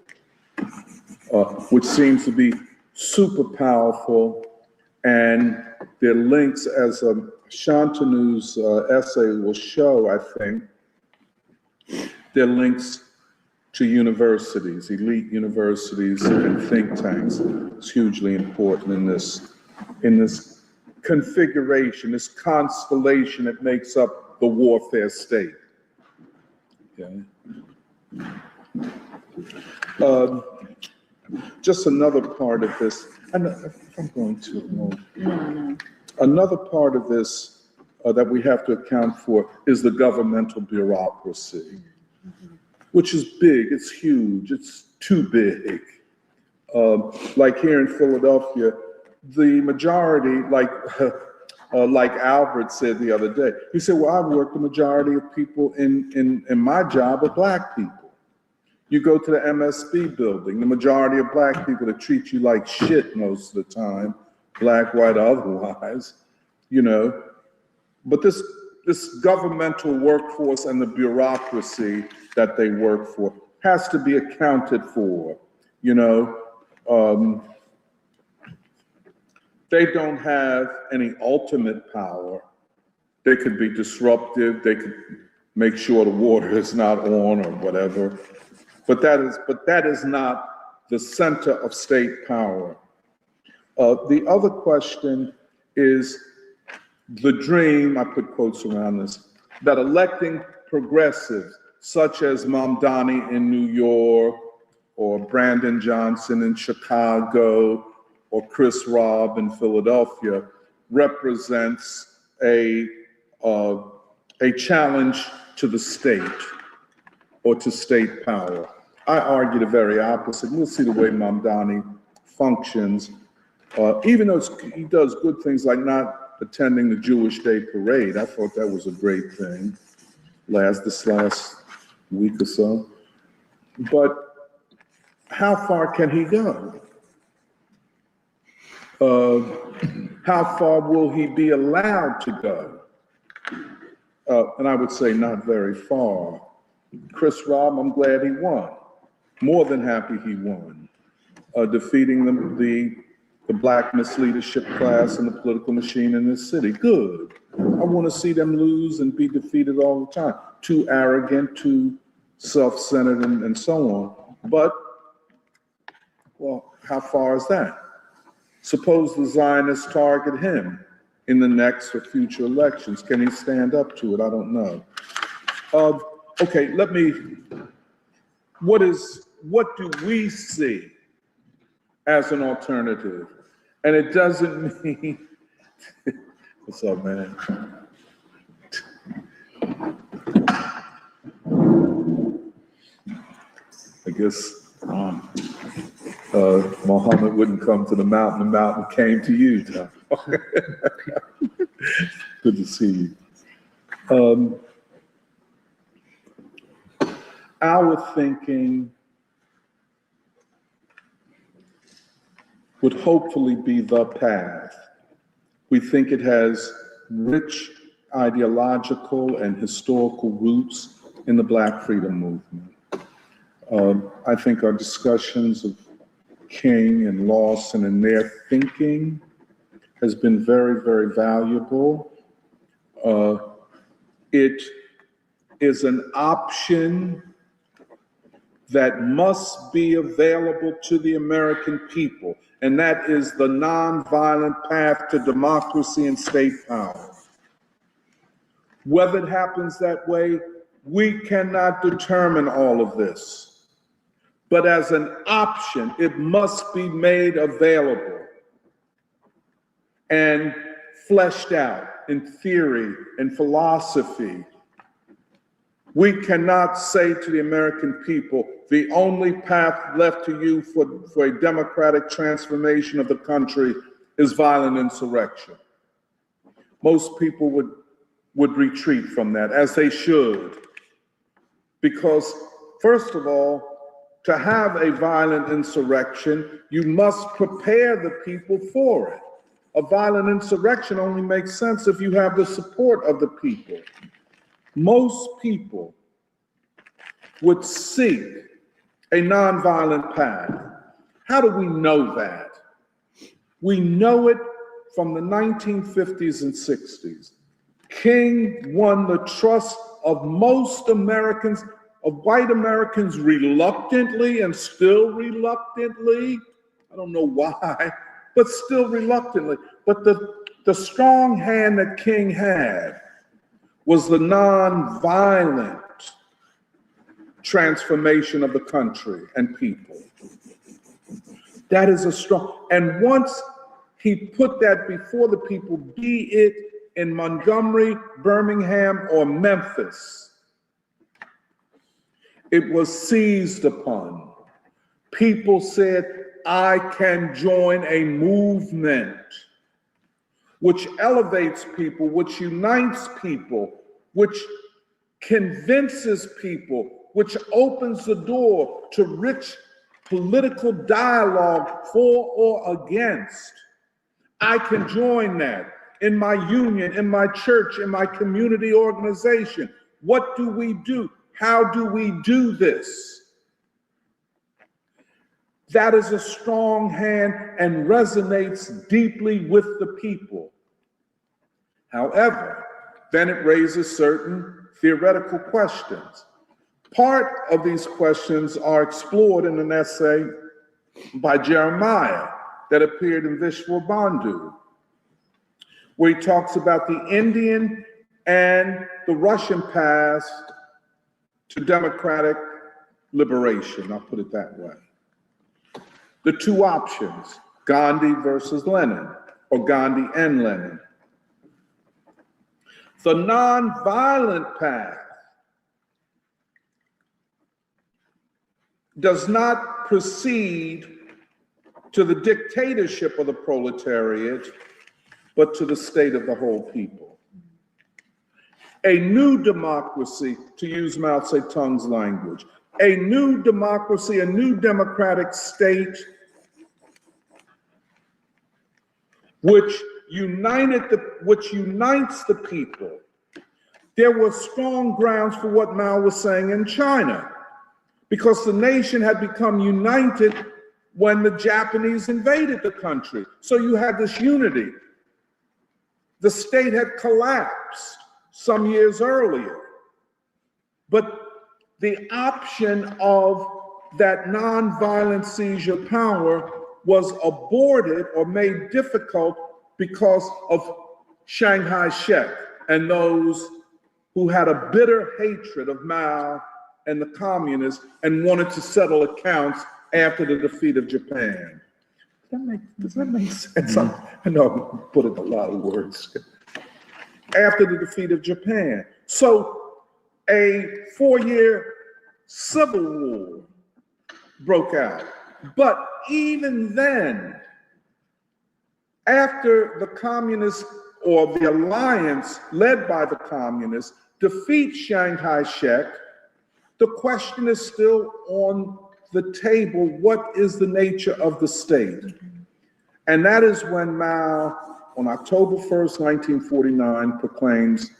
which seems to be super powerful. And their links, as Shantanu's essay will show, I think, their links to universities, elite universities and think tanks is hugely important in this configuration, this constellation that makes up the warfare state. Okay. Just another part of this, and if I'm going too long. No. Another part of this that we have to account for is the governmental bureaucracy, which is big, it's huge, it's too big. Like here in Philadelphia, the majority, like Albert said the other day, he said, well, I've worked the majority of people in my job are Black people. You go to the MSB building, the majority of Black people that treat you like shit most of the time, Black, white, otherwise, you know. But this this governmental workforce and the bureaucracy that they work for has to be accounted for, you know. They don't have any ultimate power. They could be disruptive, they could make sure the water is not on or whatever, but that is not the center of state power. The other question is the dream, I put quotes around this, that electing progressives such as Mamdani in New York or Brandon Johnson in Chicago or Chris Robb in Philadelphia represents a challenge to the state or to state power. I argue the very opposite. We'll see the way Mamdani functions, even though he does good things like not attending the Jewish Day Parade. I thought that was a great thing this last week or so. But how far can he go? How far will he be allowed to go? And I would say not very far. Chris Robb, I'm glad he won. More than happy he won. Defeating the black misleadership class and the political machine in this city. Good. I want to see them lose and be defeated all the time. Too arrogant, too self-centered, and so on. But, well, how far is that? Suppose the Zionists target him in the next or future elections. Can he stand up to it? I don't know. Okay, what do we see as an alternative? And it doesn't mean, what's up, man? I guess Muhammad wouldn't come to the mountain came to you, Tom. Good to see you. Our thinking would hopefully be the path. We think it has rich ideological and historical roots in the Black freedom movement. I think our discussions of King and Lawson and their thinking has been very, very valuable. It is an option that must be available to the American people, and that is the nonviolent path to democracy and state power. Whether it happens that way, we cannot determine all of this. But as an option, it must be made available and fleshed out in theory and philosophy. We cannot say to the American people, the only path left to you for a democratic transformation of the country is violent insurrection. Most people would retreat from that, as they should. Because, first of all, to have a violent insurrection, you must prepare the people for it. A violent insurrection only makes sense if you have the support of the people. Most people would seek a nonviolent path. How do we know that? We know it from the 1950s and 60s. King won the trust of most Americans, of white Americans, reluctantly and still reluctantly. I don't know why, but still reluctantly. But the strong hand that King had was the nonviolent transformation of the country and people. That is a strong, and once he put that before the people, be it in Montgomery, Birmingham, or Memphis, it was seized upon. People said, I can join a movement which elevates people, which unites people, which convinces people, which opens the door to rich political dialogue for or against. I can join that. in my union, in my church, in my community organization. What do we do? How do we do this? That is a strong hand and resonates deeply with the people. However, then it raises certain theoretical questions. Part of these questions are explored in an essay by Jeremiah that appeared in Vishwa Bandhu, where he talks about the Indian and the Russian path to democratic liberation. I'll put it that way. The two options, Gandhi versus Lenin, or Gandhi and Lenin. The nonviolent path does not proceed to the dictatorship of the proletariat, but to the state of the whole people. A new democracy, to use Mao Zedong's language, a new democracy, a new democratic state, which unites the people. There were strong grounds for what Mao was saying in China, because the nation had become united when the Japanese invaded the country. So you had this unity. The state had collapsed some years earlier, but the option of that nonviolent seizure power was aborted or made difficult because of Chiang Kai-shek and those who had a bitter hatred of Mao and the communists and wanted to settle accounts after the defeat of Japan. Does that make sense? I know I put in a lot of words. After the defeat of Japan. So a 4-year civil war broke out. But even then, after the communists or the alliance led by the communists defeat Chiang Kai-shek, the question is still on the table: what is the nature of the state? And that is when Mao, on October 1st, 1949, proclaims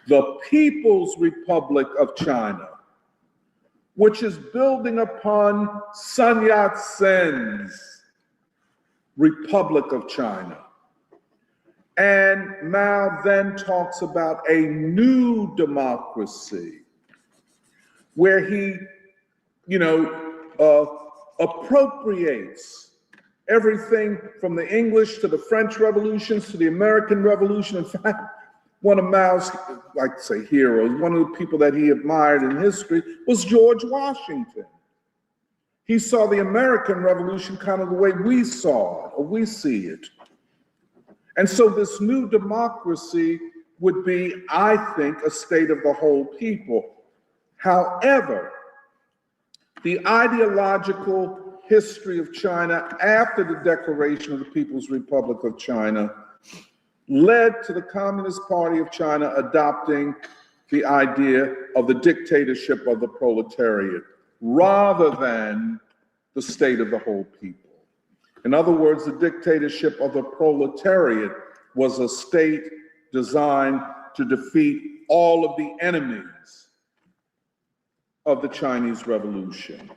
the People's Republic of China, which is building upon Sun Yat-sen's Republic of China. And Mao then talks about a new democracy where he, appropriates everything from the English to the French revolutions to the American Revolution. In fact, one of Mao's, like say, heroes, one of the people that he admired in history was George Washington. He saw the American Revolution kind of the way we saw it, or we see it. And so this new democracy would be, I think, a state of the whole people. However, the ideological history of China after the declaration of the People's Republic of China led to the Communist Party of China adopting the idea of the dictatorship of the proletariat rather than the state of the whole people. In other words, the dictatorship of the proletariat was a state designed to defeat all of the enemies of the Chinese Revolution.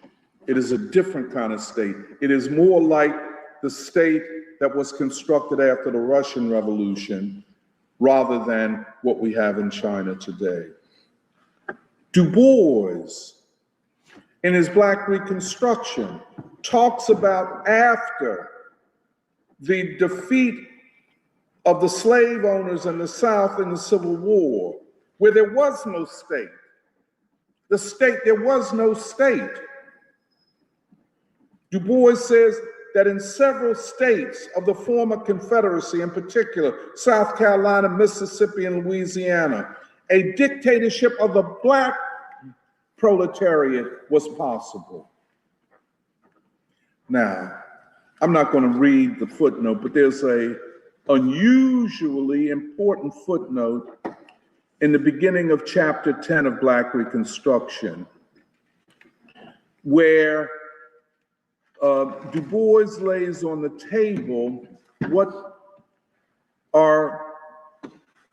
It is a different kind of state. It is more like the state that was constructed after the Russian Revolution rather than what we have in China today. Du Bois, in his Black Reconstruction, talks about after the defeat of the slave owners in the South in the Civil War, where there was no state. There was no state. Du Bois says that in several states of the former Confederacy, in particular, South Carolina, Mississippi, and Louisiana, a dictatorship of the Black proletariat was possible. Now, I'm not going to read the footnote, but there's an unusually important footnote in the beginning of chapter 10 of Black Reconstruction, where Du Bois lays on the table what are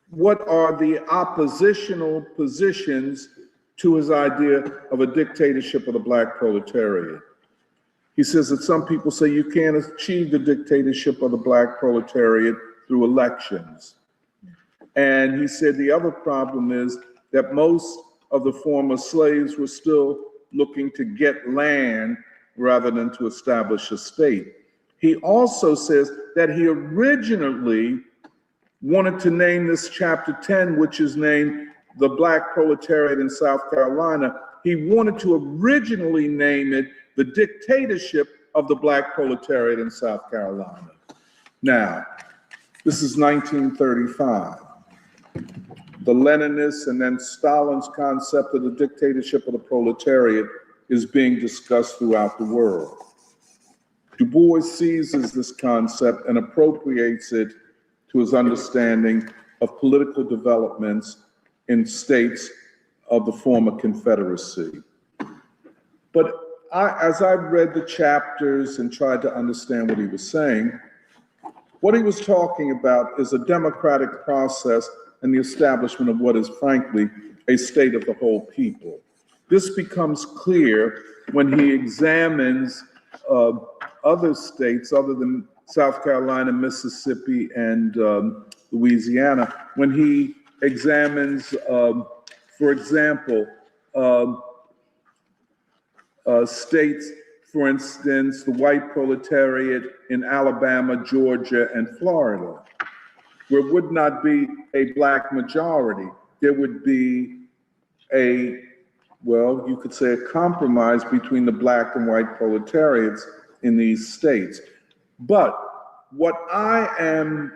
what are the oppositional positions to his idea of a dictatorship of the black proletariat. He says that some people say you can't achieve the dictatorship of the black proletariat through elections. And he said the other problem is that most of the former slaves were still looking to get land rather than to establish a state. He also says that he originally wanted to name this chapter 10, which is named The Black Proletariat in South Carolina. He wanted to originally name it The Dictatorship of the Black Proletariat in South Carolina. Now, this is 1935. The Leninists and then Stalin's concept of the dictatorship of the proletariat is being discussed throughout the world. Du Bois seizes this concept and appropriates it to his understanding of political developments in states of the former Confederacy. But as I read the chapters and tried to understand what he was saying, what he was talking about is a democratic process and the establishment of what is frankly a state of the whole people. This becomes clear when he examines other states other than South Carolina, Mississippi, and Louisiana, when he examines, for example, states, for instance, the white proletariat in Alabama, Georgia, and Florida, where would not be a black majority. There would be a, well, you could say a compromise between the black and white proletariats in these states. But what I am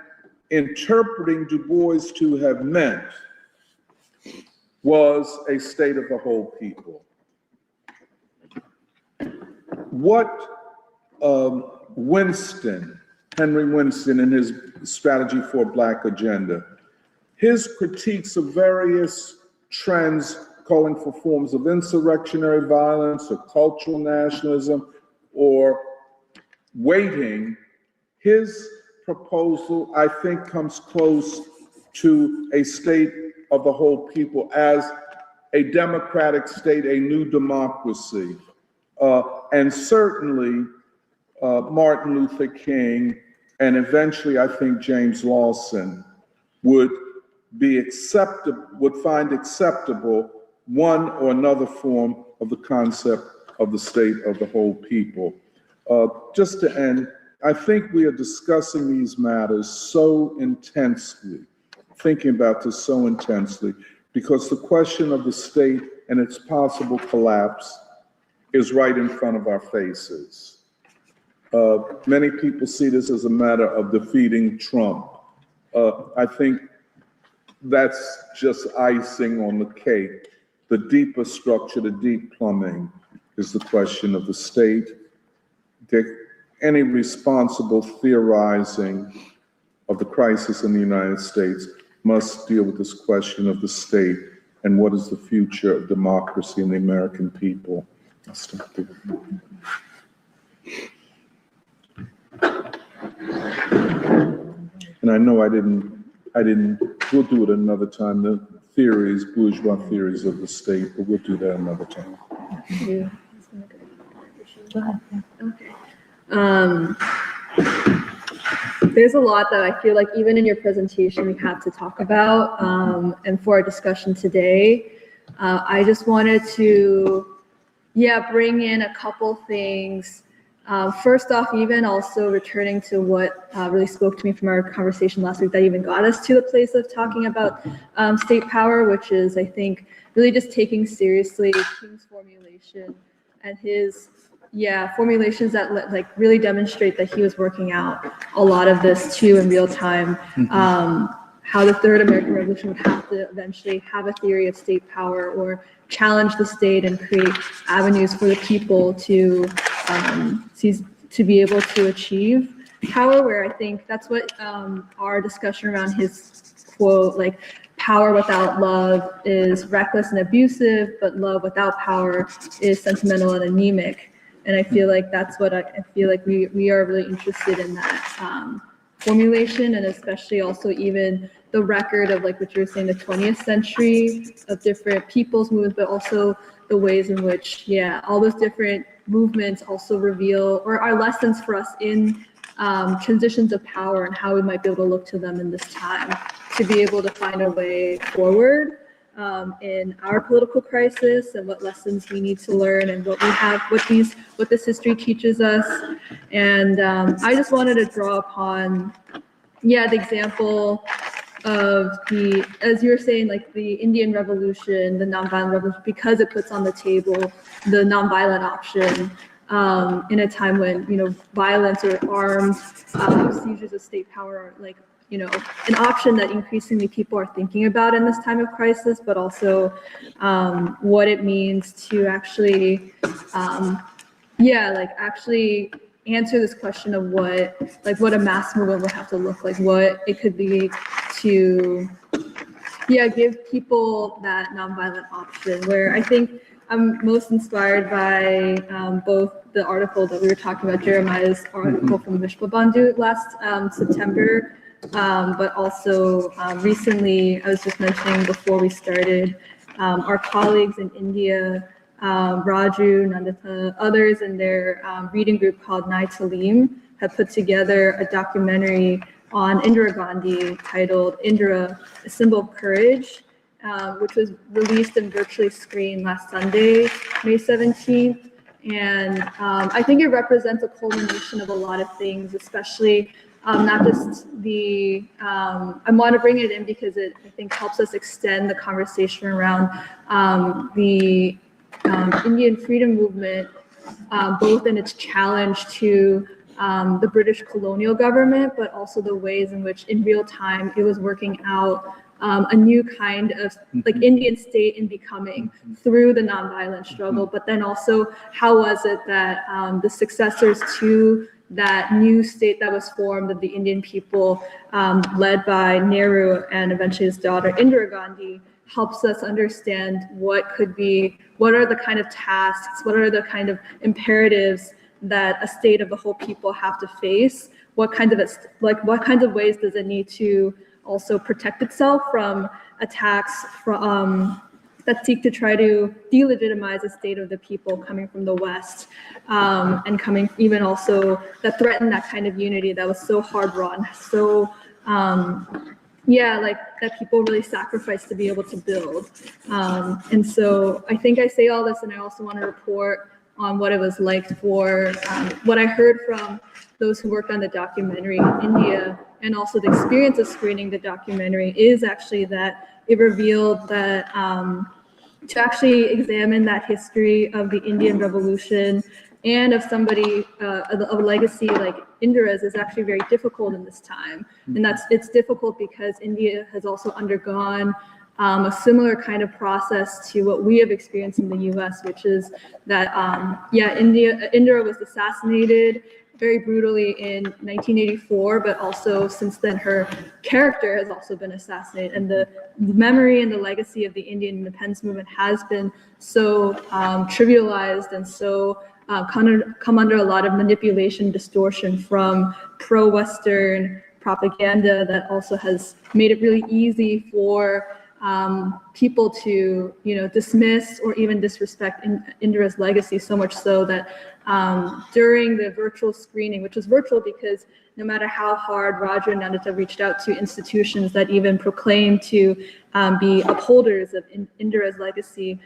interpreting Du Bois to have meant was a state of the whole people. What Henry Winston, in his Strategy for a Black Agenda, his critiques of various trends calling for forms of insurrectionary violence or cultural nationalism or waiting, his proposal, I think, comes close to a state of the whole people as a democratic state, a new democracy. And certainly Martin Luther King and eventually I think James Lawson would find acceptable one or another form of the concept of the state of the whole people. Just to end, I think we are discussing these matters so intensely, thinking about this so intensely, because the question of the state and its possible collapse is right in front of our faces. Many people see this as a matter of defeating Trump. I think that's just icing on the cake. The deeper structure, the deep plumbing is the question of the state. Any responsible theorizing of the crisis in the United States must deal with this question of the state and what is the future of democracy and the American people. I'll stop there. And I know I didn't, we'll do it another time, the theories, bourgeois theories of the state, but we'll do that another time. Yeah. Go ahead. Okay. There's a lot that I feel like even in your presentation we have to talk about, and for our discussion today, I just wanted to, bring in a couple things. First off, even also returning to what really spoke to me from our conversation last week that even got us to the place of talking about state power, which is, I think, really just taking seriously King's formulation and his formulations that like really demonstrate that he was working out a lot of this too in real time. How the Third American Revolution would have to eventually have a theory of state power or challenge the state and create avenues for the people to be able to achieve power, where I think that's what our discussion around his quote, like, power without love is reckless and abusive, but love without power is sentimental and anemic. And I feel like that's what I feel like we are really interested in, that formulation, and especially also even the record of like what you were saying, the 20th century of different people's movements, but also the ways in which, all those different movements also reveal or are lessons for us in transitions of power and how we might be able to look to them in this time to be able to find a way forward in our political crisis and what lessons we need to learn and what we have, what this history teaches us. And I just wanted to draw upon, the example of the, as you were saying, like the Indian Revolution, the nonviolent revolution, because it puts on the table the nonviolent option in a time when, violence or armed seizures of state power are like, an option that increasingly people are thinking about in this time of crisis, but also what it means to actually, actually answer this question of what a mass movement would have to look like, what it could be to, give people that nonviolent option, where I think I'm most inspired by both the article that we were talking about, Jeremiah's article from Vishwa Bandhu last September, but also recently, I was just mentioning before we started, our colleagues in India, Raju, Nandita, others in their reading group called Nai Talim have put together a documentary on Indira Gandhi titled Indira, a Symbol of Courage, which was released and virtually screened last Sunday, May 17th. And I think it represents a culmination of a lot of things, especially not just the, I want to bring it in because it, I think, helps us extend the conversation around the Indian freedom movement, both in its challenge to the British colonial government, but also the ways in which in real time it was working out a new kind of like Indian state in becoming through the nonviolent struggle. But then also, how was it that the successors to that new state that was formed of the Indian people, led by Nehru and eventually his daughter Indira Gandhi, helps us understand what are the kind of tasks, what are the kind of imperatives that a state of the whole people have to face, what kinds of ways does it need to also protect itself from attacks from that seek to try to delegitimize the state of the people coming from the West, and coming even also that threaten that kind of unity that was so hard wrought and so like that people really sacrificed to be able to build. And so I think I say all this, and I also want to report on what it was like for what I heard from those who worked on the documentary in India, and also the experience of screening the documentary is actually that it revealed that to actually examine that history of the Indian Revolution and of somebody of a legacy like Indira's is actually very difficult in this time. And it's difficult because India has also undergone a similar kind of process to what we have experienced in the US, which is that, Indira was assassinated very brutally in 1984, but also since then her character has also been assassinated. And the memory and the legacy of the Indian independence movement has been so trivialized and so come under a lot of manipulation, distortion from pro-Western propaganda that also has made it really easy for people to, dismiss or even disrespect Indira's legacy, so much so that during the virtual screening, which was virtual because no matter how hard Raju and Nandita reached out to institutions that even proclaimed to be upholders of Indira's legacy,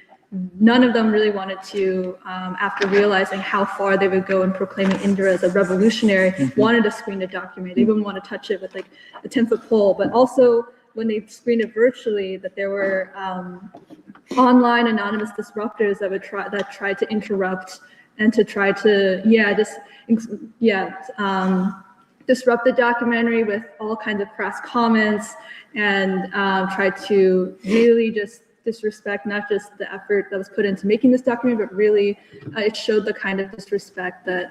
none of them really wanted to, after realizing how far they would go in proclaiming Indira as a revolutionary, wanted to screen the documentary. They wouldn't want to touch it with like a 10-foot pole, but also when they screened it virtually, that there were online anonymous disruptors that tried to interrupt and to try to disrupt the documentary with all kinds of crass comments and try to really just disrespect not just the effort that was put into making this documentary, but really it showed the kind of disrespect that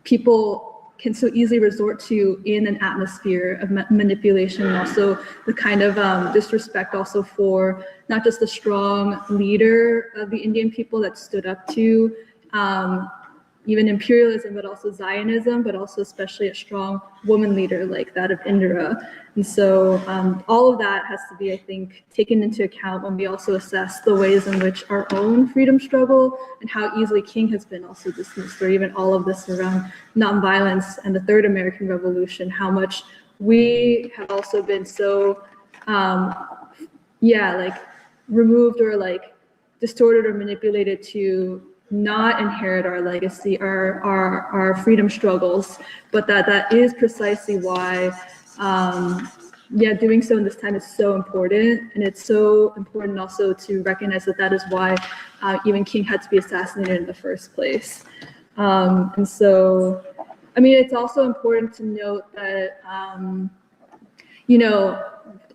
people can so easily resort to in an atmosphere of manipulation, and also the kind of disrespect also for not just the strong leader of the Indian people that stood up to even imperialism, but also Zionism, but also especially a strong woman leader like that of Indira. And so all of that has to be, I think, taken into account when we also assess the ways in which our own freedom struggle and how easily King has been also dismissed, or even all of this around nonviolence and the Third American Revolution, how much we have also been so, removed or like distorted or manipulated to not inherit our legacy, our freedom struggles, but that is precisely why doing so in this time is so important. And it's so important also to recognize that is why even King had to be assassinated in the first place. And so, I mean, it's also important to note that,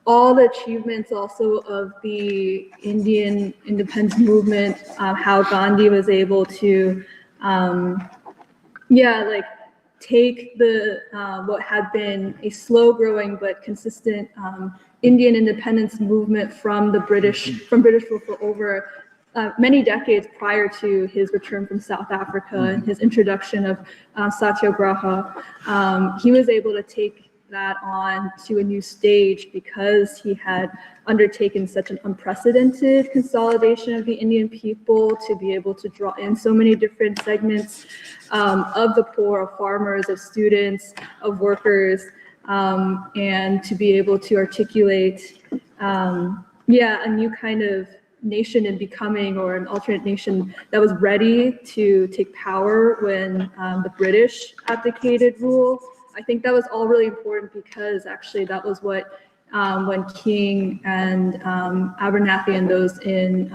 all the achievements also of the Indian independence movement, how Gandhi was able to, take the what had been a slow-growing but consistent Indian independence movement from British rule for over many decades prior to his return from South Africa and his introduction of Satyagraha. He was able to take that on to a new stage because he had undertaken such an unprecedented consolidation of the Indian people, to be able to draw in so many different segments of the poor, of farmers, of students, of workers, and to be able to articulate a new kind of nation in becoming, or an alternate nation that was ready to take power when the British abdicated rule. I think that was all really important because actually that was what when King and Abernathy and those in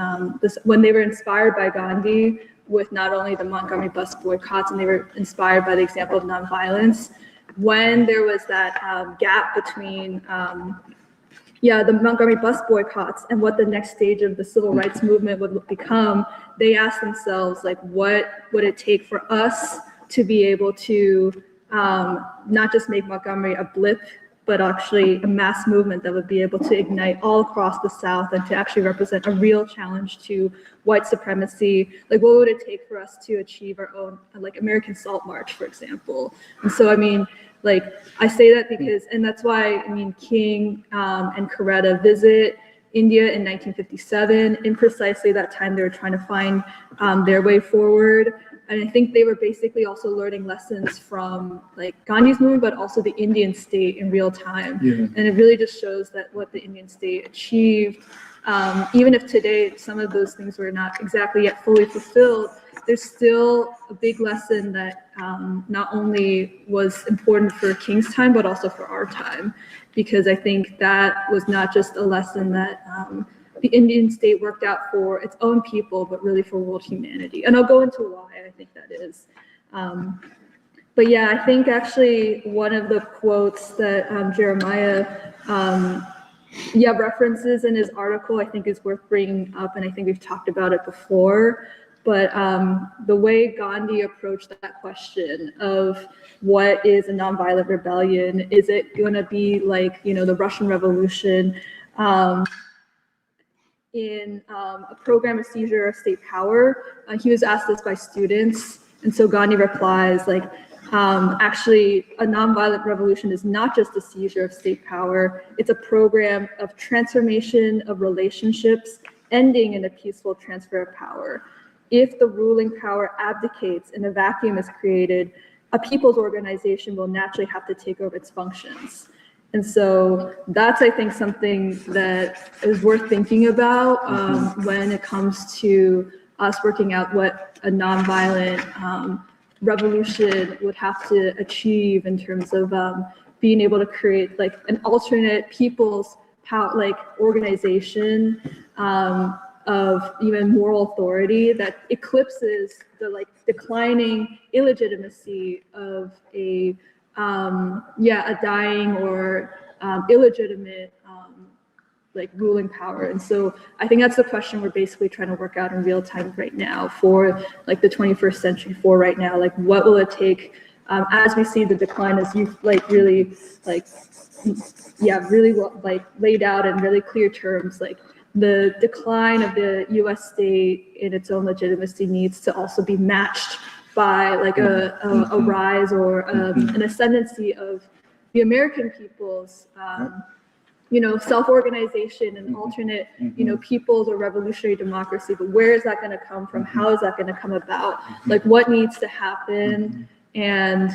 when they were inspired by Gandhi with not only the Montgomery bus boycotts, and they were inspired by the example of nonviolence, when there was that gap between the Montgomery bus boycotts and what the next stage of the civil rights movement would become, they asked themselves, like, what would it take for us to be able to not just make Montgomery a blip, but actually a mass movement that would be able to ignite all across the South and to actually represent a real challenge to white supremacy. Like, what would it take for us to achieve our own, like, American Salt March, for example? And so, I mean, like, I say that because, and that's why, I mean, King and Coretta visit India in 1957. In precisely that time, they were trying to find their way forward. And I think they were basically also learning lessons from, like, Gandhi's movement, but also the Indian state in real time. Yeah. And it really just shows that what the Indian state achieved, even if today some of those things were not exactly yet fully fulfilled, there's still a big lesson that not only was important for King's time, but also for our time. Because I think that was not just a lesson that the Indian state worked out for its own people, but really for world humanity. And I'll go into why I think that is. But yeah, I think actually one of the quotes that Jeremiah references in his article, I think is worth bringing up, and I think we've talked about it before. But the way Gandhi approached that question of what is a nonviolent rebellion, is it going to be like, the Russian Revolution, in a program of seizure of state power? He was asked this by students, and so Gandhi replies, like, actually, a nonviolent revolution is not just a seizure of state power, it's a program of transformation of relationships, ending in a peaceful transfer of power. If the ruling power abdicates and a vacuum is created, a people's organization will naturally have to take over its functions. And so that's, I think, something that is worth thinking about when it comes to us working out what a nonviolent revolution would have to achieve in terms of being able to create, like, an alternate people's power, like, organization of even moral authority that eclipses the, like, declining illegitimacy of a dying or illegitimate like ruling power. And so I think that's the question we're basically trying to work out in real time right now for, like, the 21st century, for right now, like, what will it take as we see the decline, as you've, like, really, like, really, like, laid out in really clear terms, like, the decline of the US state in its own legitimacy needs to also be matched by like a rise or an ascendancy of the American people's self-organization and alternate, peoples or revolutionary democracy. But where is that going to come from? How is that going to come about? Like, what needs to happen? And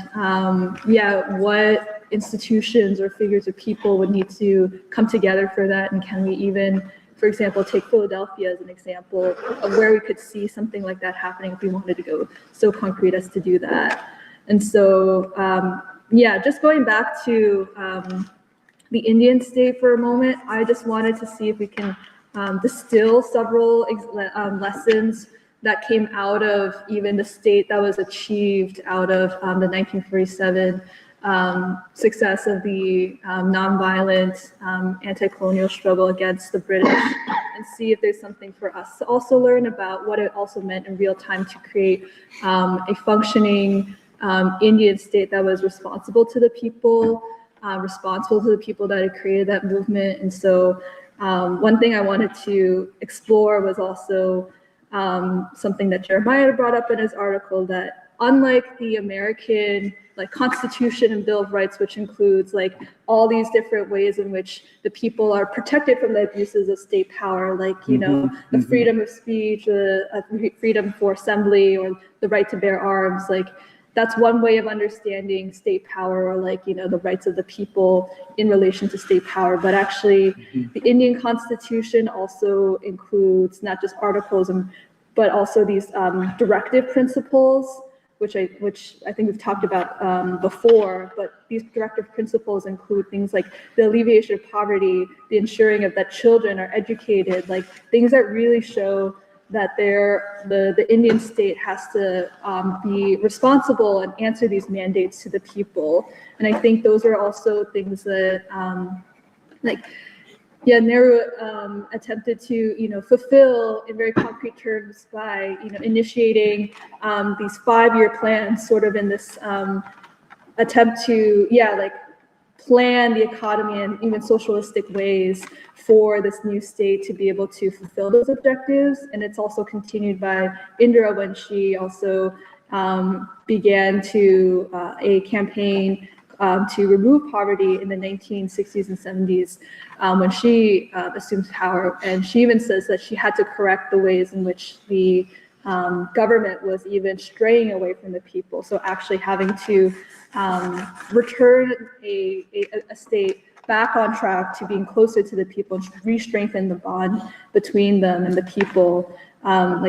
what institutions or figures or people would need to come together for that? And can we even, for example, take Philadelphia as an example of where we could see something like that happening if we wanted to go so concrete as to do that? And so, just going back to the Indian state for a moment, I just wanted to see if we can distill several lessons that came out of even the state that was achieved out of the 1947 success of the nonviolent anti-colonial struggle against the British, and see if there's something for us to also learn about what it also meant in real time to create a functioning Indian state that was responsible to the people that had created that movement. And so one thing I wanted to explore was also something that Jeremiah brought up in his article, that unlike the American Constitution and Bill of Rights, which includes all these different ways in which the people are protected from the abuses of state power, the freedom of speech, freedom for assembly, or the right to bear arms, that's one way of understanding state power, or the rights of the people in relation to state power. But actually, the Indian Constitution also includes not just articles, but also these directive principles, which I think we've talked about before. But these directive principles include things like the alleviation of poverty, the ensuring of that children are educated, things that really show that the Indian state has to be responsible and answer these mandates to the people. And I think those are also things that Nehru attempted to fulfill in very concrete terms by initiating these 5-year plans, sort of in this attempt to plan the economy in even socialistic ways for this new state to be able to fulfill those objectives. And it's also continued by Indira when she also began a campaign to remove poverty in the 1960s and 70s when she assumed power. And she even says that she had to correct the ways in which the government was even straying away from the people. So actually having to return a state back on track to being closer to the people and re-strengthen the bond between them and the people.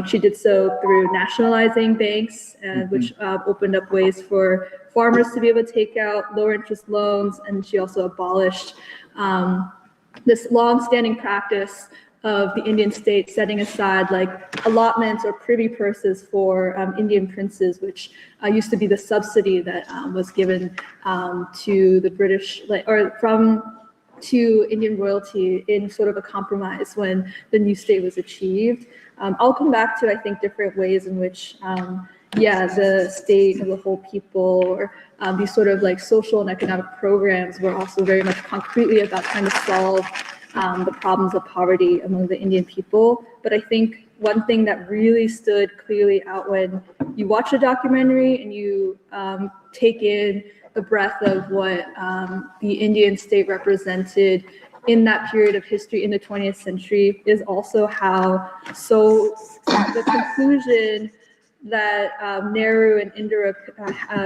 She did so through nationalizing banks, which opened up ways for farmers to be able to take out lower interest loans. And she also abolished this long-standing practice of the Indian state setting aside allotments or privy purses for Indian princes, which used to be the subsidy that was given to the British to Indian royalty in sort of a compromise when the new state was achieved. I'll come back to, I think, different ways in which the state and the whole people, or these sort of social and economic programs, were also very much concretely about trying to solve the problems of poverty among the Indian people. But I think one thing that really stood clearly out when you watch a documentary and you take in the breadth of what the Indian state represented in that period of history in the 20th century is also how the conclusion that Nehru and Indira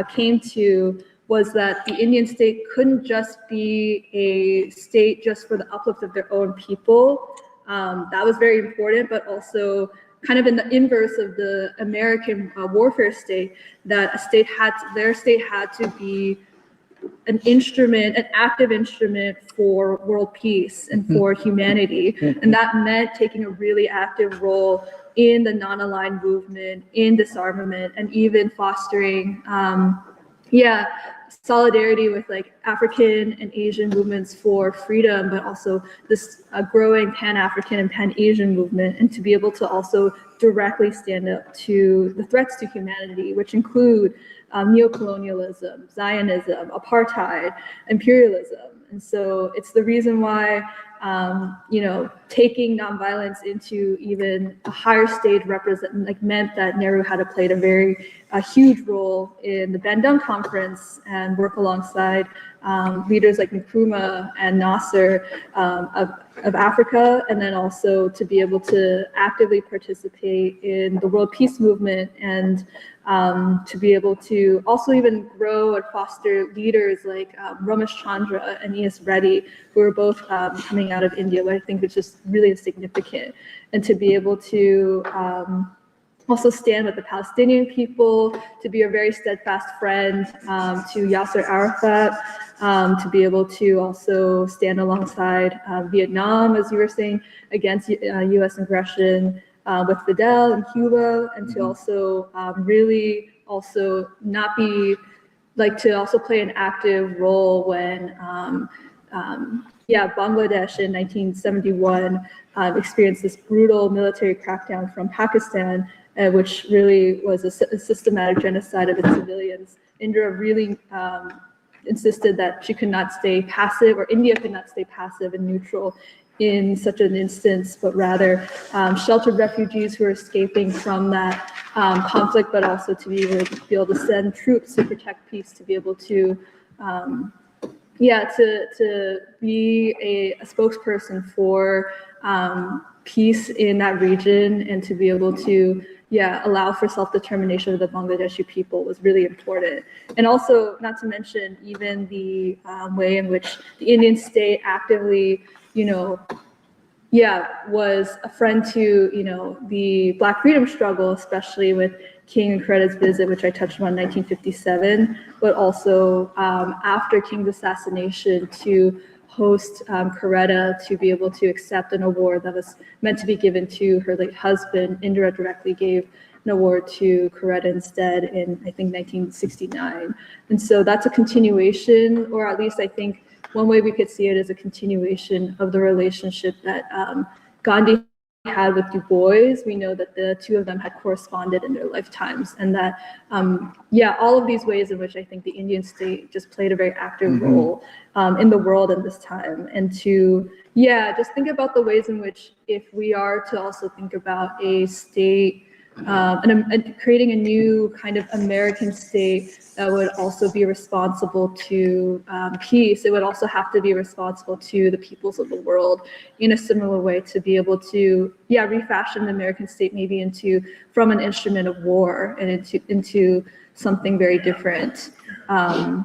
came to was that the Indian state couldn't just be a state just for the uplift of their own people. That was very important, but also kind of in the inverse of the American warfare state, that their state had to be an active instrument for world peace and for humanity. And that meant taking a really active role in the non-aligned movement, in disarmament, and even fostering solidarity with African and Asian movements for freedom, but also this growing Pan-African and Pan-Asian movement, and to be able to also directly stand up to the threats to humanity, which include neocolonialism, Zionism, apartheid, imperialism. And so it's the reason why taking nonviolence into even a higher stage meant that Nehru had to play a huge role in the Bandung Conference and work alongside leaders like Nkrumah and Nasser of Africa, and then also to be able to actively participate in the world peace movement and to be able to also even grow and foster leaders like Ramesh Chandra and E.S. Reddy, who are both coming out of India, what I think is just really significant. And to be able to also stand with the Palestinian people, to be a very steadfast friend to Yasser Arafat, to be able to also stand alongside Vietnam, as you were saying, against U.S. aggression, with Fidel in Cuba, and to also really also not be to also play an active role when Bangladesh in 1971 experienced this brutal military crackdown from Pakistan, which really was a systematic genocide of its civilians. Indira really insisted that she could not stay passive, or India could not stay passive and neutral in such an instance, but rather sheltered refugees who are escaping from that conflict, but also to be able to send troops to protect peace, to be able to to be a spokesperson for peace in that region, and to be able to allow for self-determination of the Bangladeshi people was really important. And also, not to mention even the way in which the Indian state actively was a friend to, the Black freedom struggle, especially with King and Coretta's visit, which I touched on in 1957, but also after King's assassination, to host Coretta to be able to accept an award that was meant to be given to her late husband. Indira directly gave an award to Coretta instead in, I think, 1969. And so that's a continuation, or at least I think one way we could see it is a continuation of the relationship that Gandhi had with Du Bois. We know that the two of them had corresponded in their lifetimes, and that, all of these ways in which I think the Indian state just played a very active role in the world at this time. And to, just think about the ways in which, if we are to also think about a state, and creating a new kind of American state that would also be responsible to peace, it would also have to be responsible to the peoples of the world in a similar way, to be able to refashion the American state maybe from an instrument of war and into something very different. And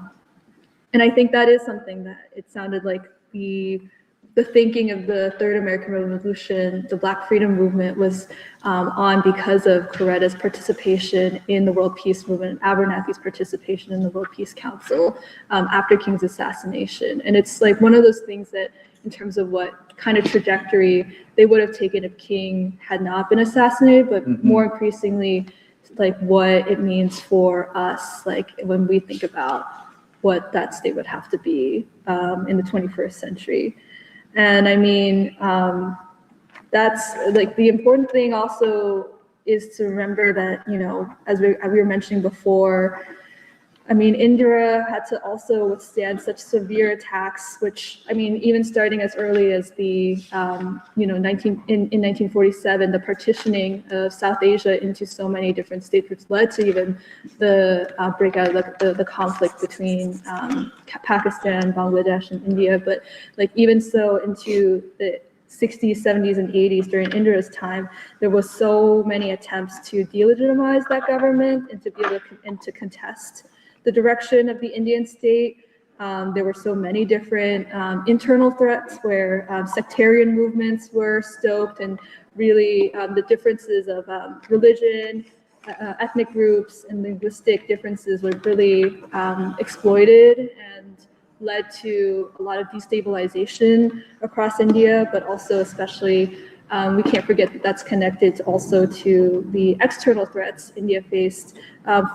I think that is something that it sounded like the thinking of the Third American Revolution, the Black Freedom Movement, was on because of Coretta's participation in the World Peace Movement, and Abernathy's participation in the World Peace Council after King's assassination. And it's like one of those things that, in terms of what kind of trajectory they would have taken if King had not been assassinated, but more increasingly, like what it means for us, like when we think about what that state would have to be in the 21st century. And I mean, that's like the important thing also is to remember that, as we were mentioning before, I mean, Indira had to also withstand such severe attacks, which, I mean, even starting as early as the, in 1947, the partitioning of South Asia into so many different states, which led to even the breakout of the conflict between Pakistan, Bangladesh, and India. But like even so, into the 60s, 70s, and 80s, during Indira's time, there was so many attempts to delegitimize that government and to be able to contest the direction of the Indian state. There were so many different internal threats where sectarian movements were stoked, and really the differences of religion, ethnic groups, and linguistic differences were really exploited and led to a lot of destabilization across India, but also especially we can't forget that that's connected also to the external threats India faced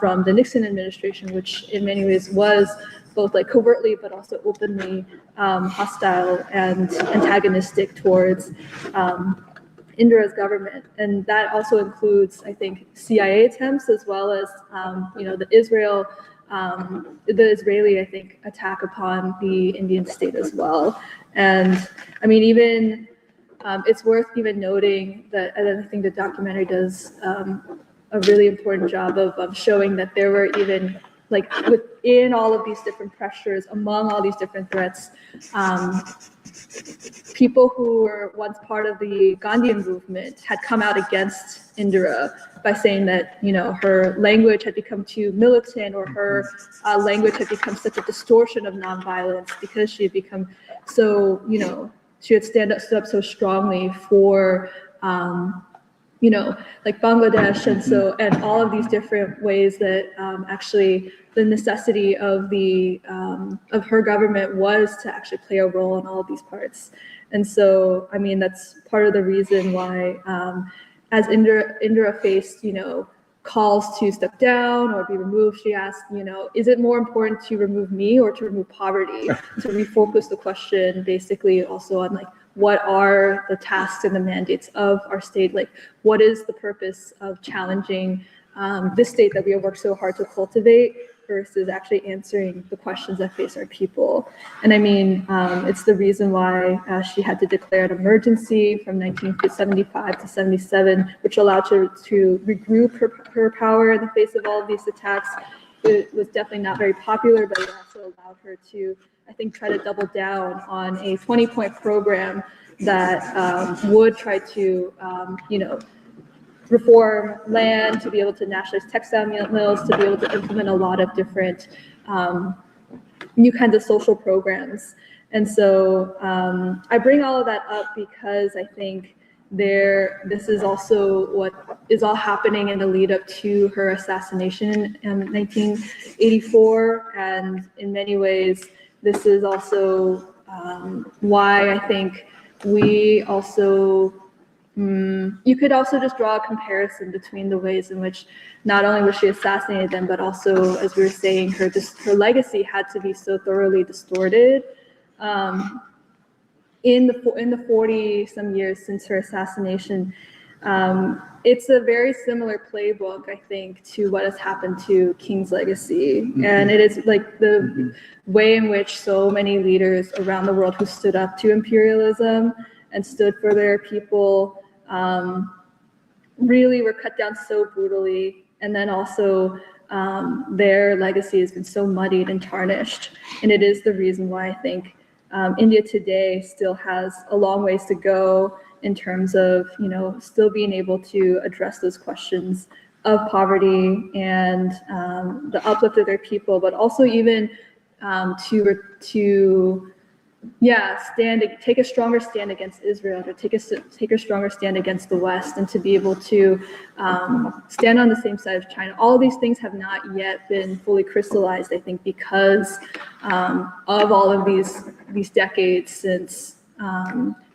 from the Nixon administration, which in many ways was both like covertly but also openly hostile and antagonistic towards Indira's government. And that also includes, I think, CIA attempts, as well as the Israel the Israeli, I think, attack upon the Indian state as well. And I mean, even it's worth even noting that, and I think the documentary does a really important job of showing that there were even, like, within all of these different pressures, among all these different threats, people who were once part of the Gandhian movement had come out against Indira by saying that, you know, her language had become too militant, or her language had become such a distortion of nonviolence because she had become so, you know, she had stood up so strongly for, you know, like Bangladesh, and so, and all of these different ways that actually the necessity of the of her government was to actually play a role in all of these parts. And so, I mean, that's part of the reason why, as Indira faced, you know, calls to step down or be removed, she asked, you know, is it more important to remove me or to remove poverty? To refocus the question basically also on, like, what are the tasks and the mandates of our state? Like, what is the purpose of challenging this state that we have worked so hard to cultivate versus actually answering the questions that face our people? And I mean, it's the reason why she had to declare an emergency from 1975 to 77, which allowed her to regroup her power in the face of all of these attacks. It was definitely not very popular, but it also allowed her to, I think, try to double down on a 20-point program that would try to, you know, reform land, to be able to nationalize textile mills, to be able to implement a lot of different new kinds of social programs. And so I bring all of that up because I think this is also what is all happening in the lead up to her assassination in 1984. And in many ways, this is also why I think we also, you could also just draw a comparison between the ways in which not only was she assassinated then, but also, as we were saying, her legacy had to be so thoroughly distorted in the 40 some years since her assassination. It's a very similar playbook, I think, to what has happened to King's legacy. And it is like the way in which so many leaders around the world who stood up to imperialism and stood for their people really were cut down so brutally. And then also their legacy has been so muddied and tarnished. And it is the reason why I think India today still has a long ways to go in terms of, you know, still being able to address those questions of poverty and the uplift of their people, but also even take a stronger stand against Israel, to take a stronger stand against the West, and to be able to stand on the same side of China. All of these things have not yet been fully crystallized, I think, because of all of these decades since,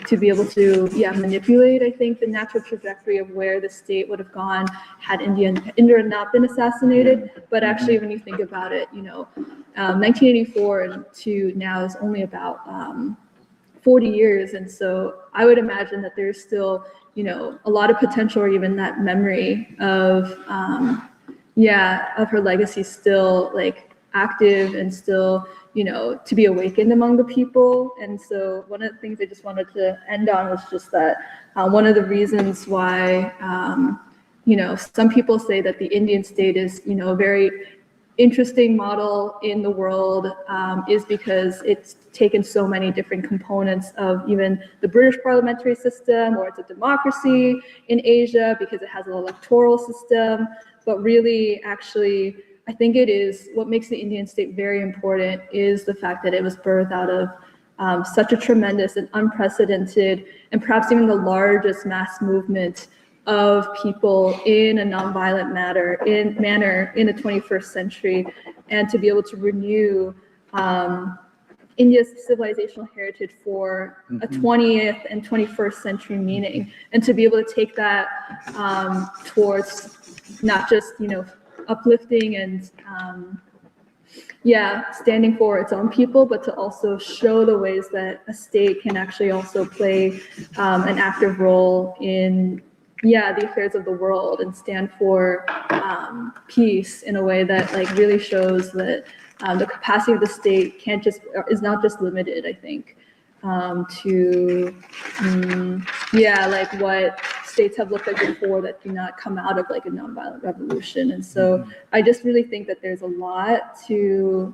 to be able to manipulate, I think, the natural trajectory of where the state would have gone had Indira not been assassinated. But actually, when you think about it, you know, 1984 to now is only about 40 years. And so I would imagine that there's still, you know, a lot of potential, or even that memory of her legacy still, like, active and still, you know, to be awakened among the people. And so one of the things I just wanted to end on was just that one of the reasons why, you know, some people say that the Indian state is, you know, a very interesting model in the world is because it's taken so many different components of even the British parliamentary system, or it's a democracy in Asia because it has an electoral system. But really, actually, I think it is what makes the Indian state very important is the fact that it was birthed out of such a tremendous and unprecedented, and perhaps even the largest mass movement of people in a nonviolent manner in the 21st century, and to be able to renew India's civilizational heritage for a 20th and 21st century meaning, and to be able to take that towards not just, you know, uplifting and standing for its own people, but to also show the ways that a state can actually also play an active role in the affairs of the world and stand for peace in a way that like really shows that the capacity of the state is not just limited, I think, to like what states have looked like before that do not come out of like a nonviolent revolution. And so I just really think that there's a lot to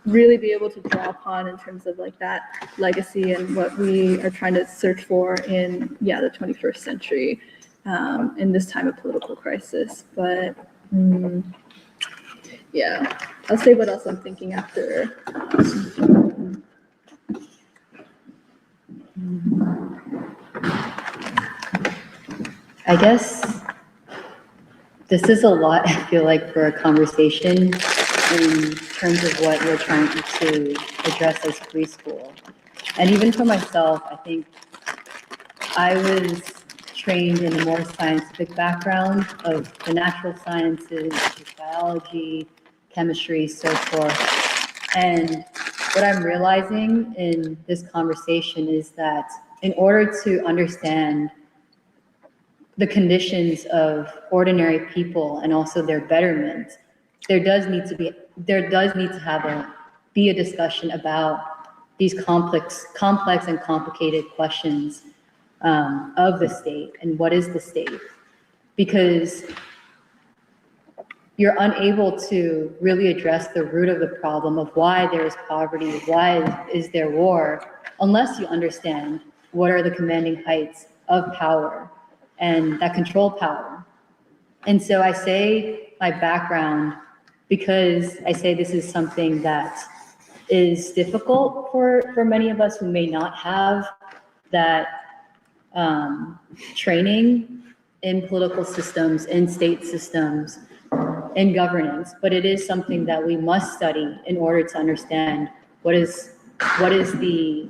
really be able to draw upon in terms of like that legacy and what we are trying to search for in the 21st century in this time of political crisis. But I'll say what else I'm thinking after. I guess this is a lot, I feel like, for a conversation in terms of what we're trying to address as free school. And even for myself, I think I was trained in a more scientific background of the natural sciences, biology, chemistry, so forth. And what I'm realizing in this conversation is that in order to understand the conditions of ordinary people and also their betterment, there does need to be a discussion about these complex and complicated questions of the state and what is the state, because you're unable to really address the root of the problem of why there is poverty, why is there war, unless you understand what are the commanding heights of power and that control power. And so I say my background because I say this is something that is difficult for many of us who may not have that training in political systems, in state systems, in governance, but it is something that we must study in order to understand to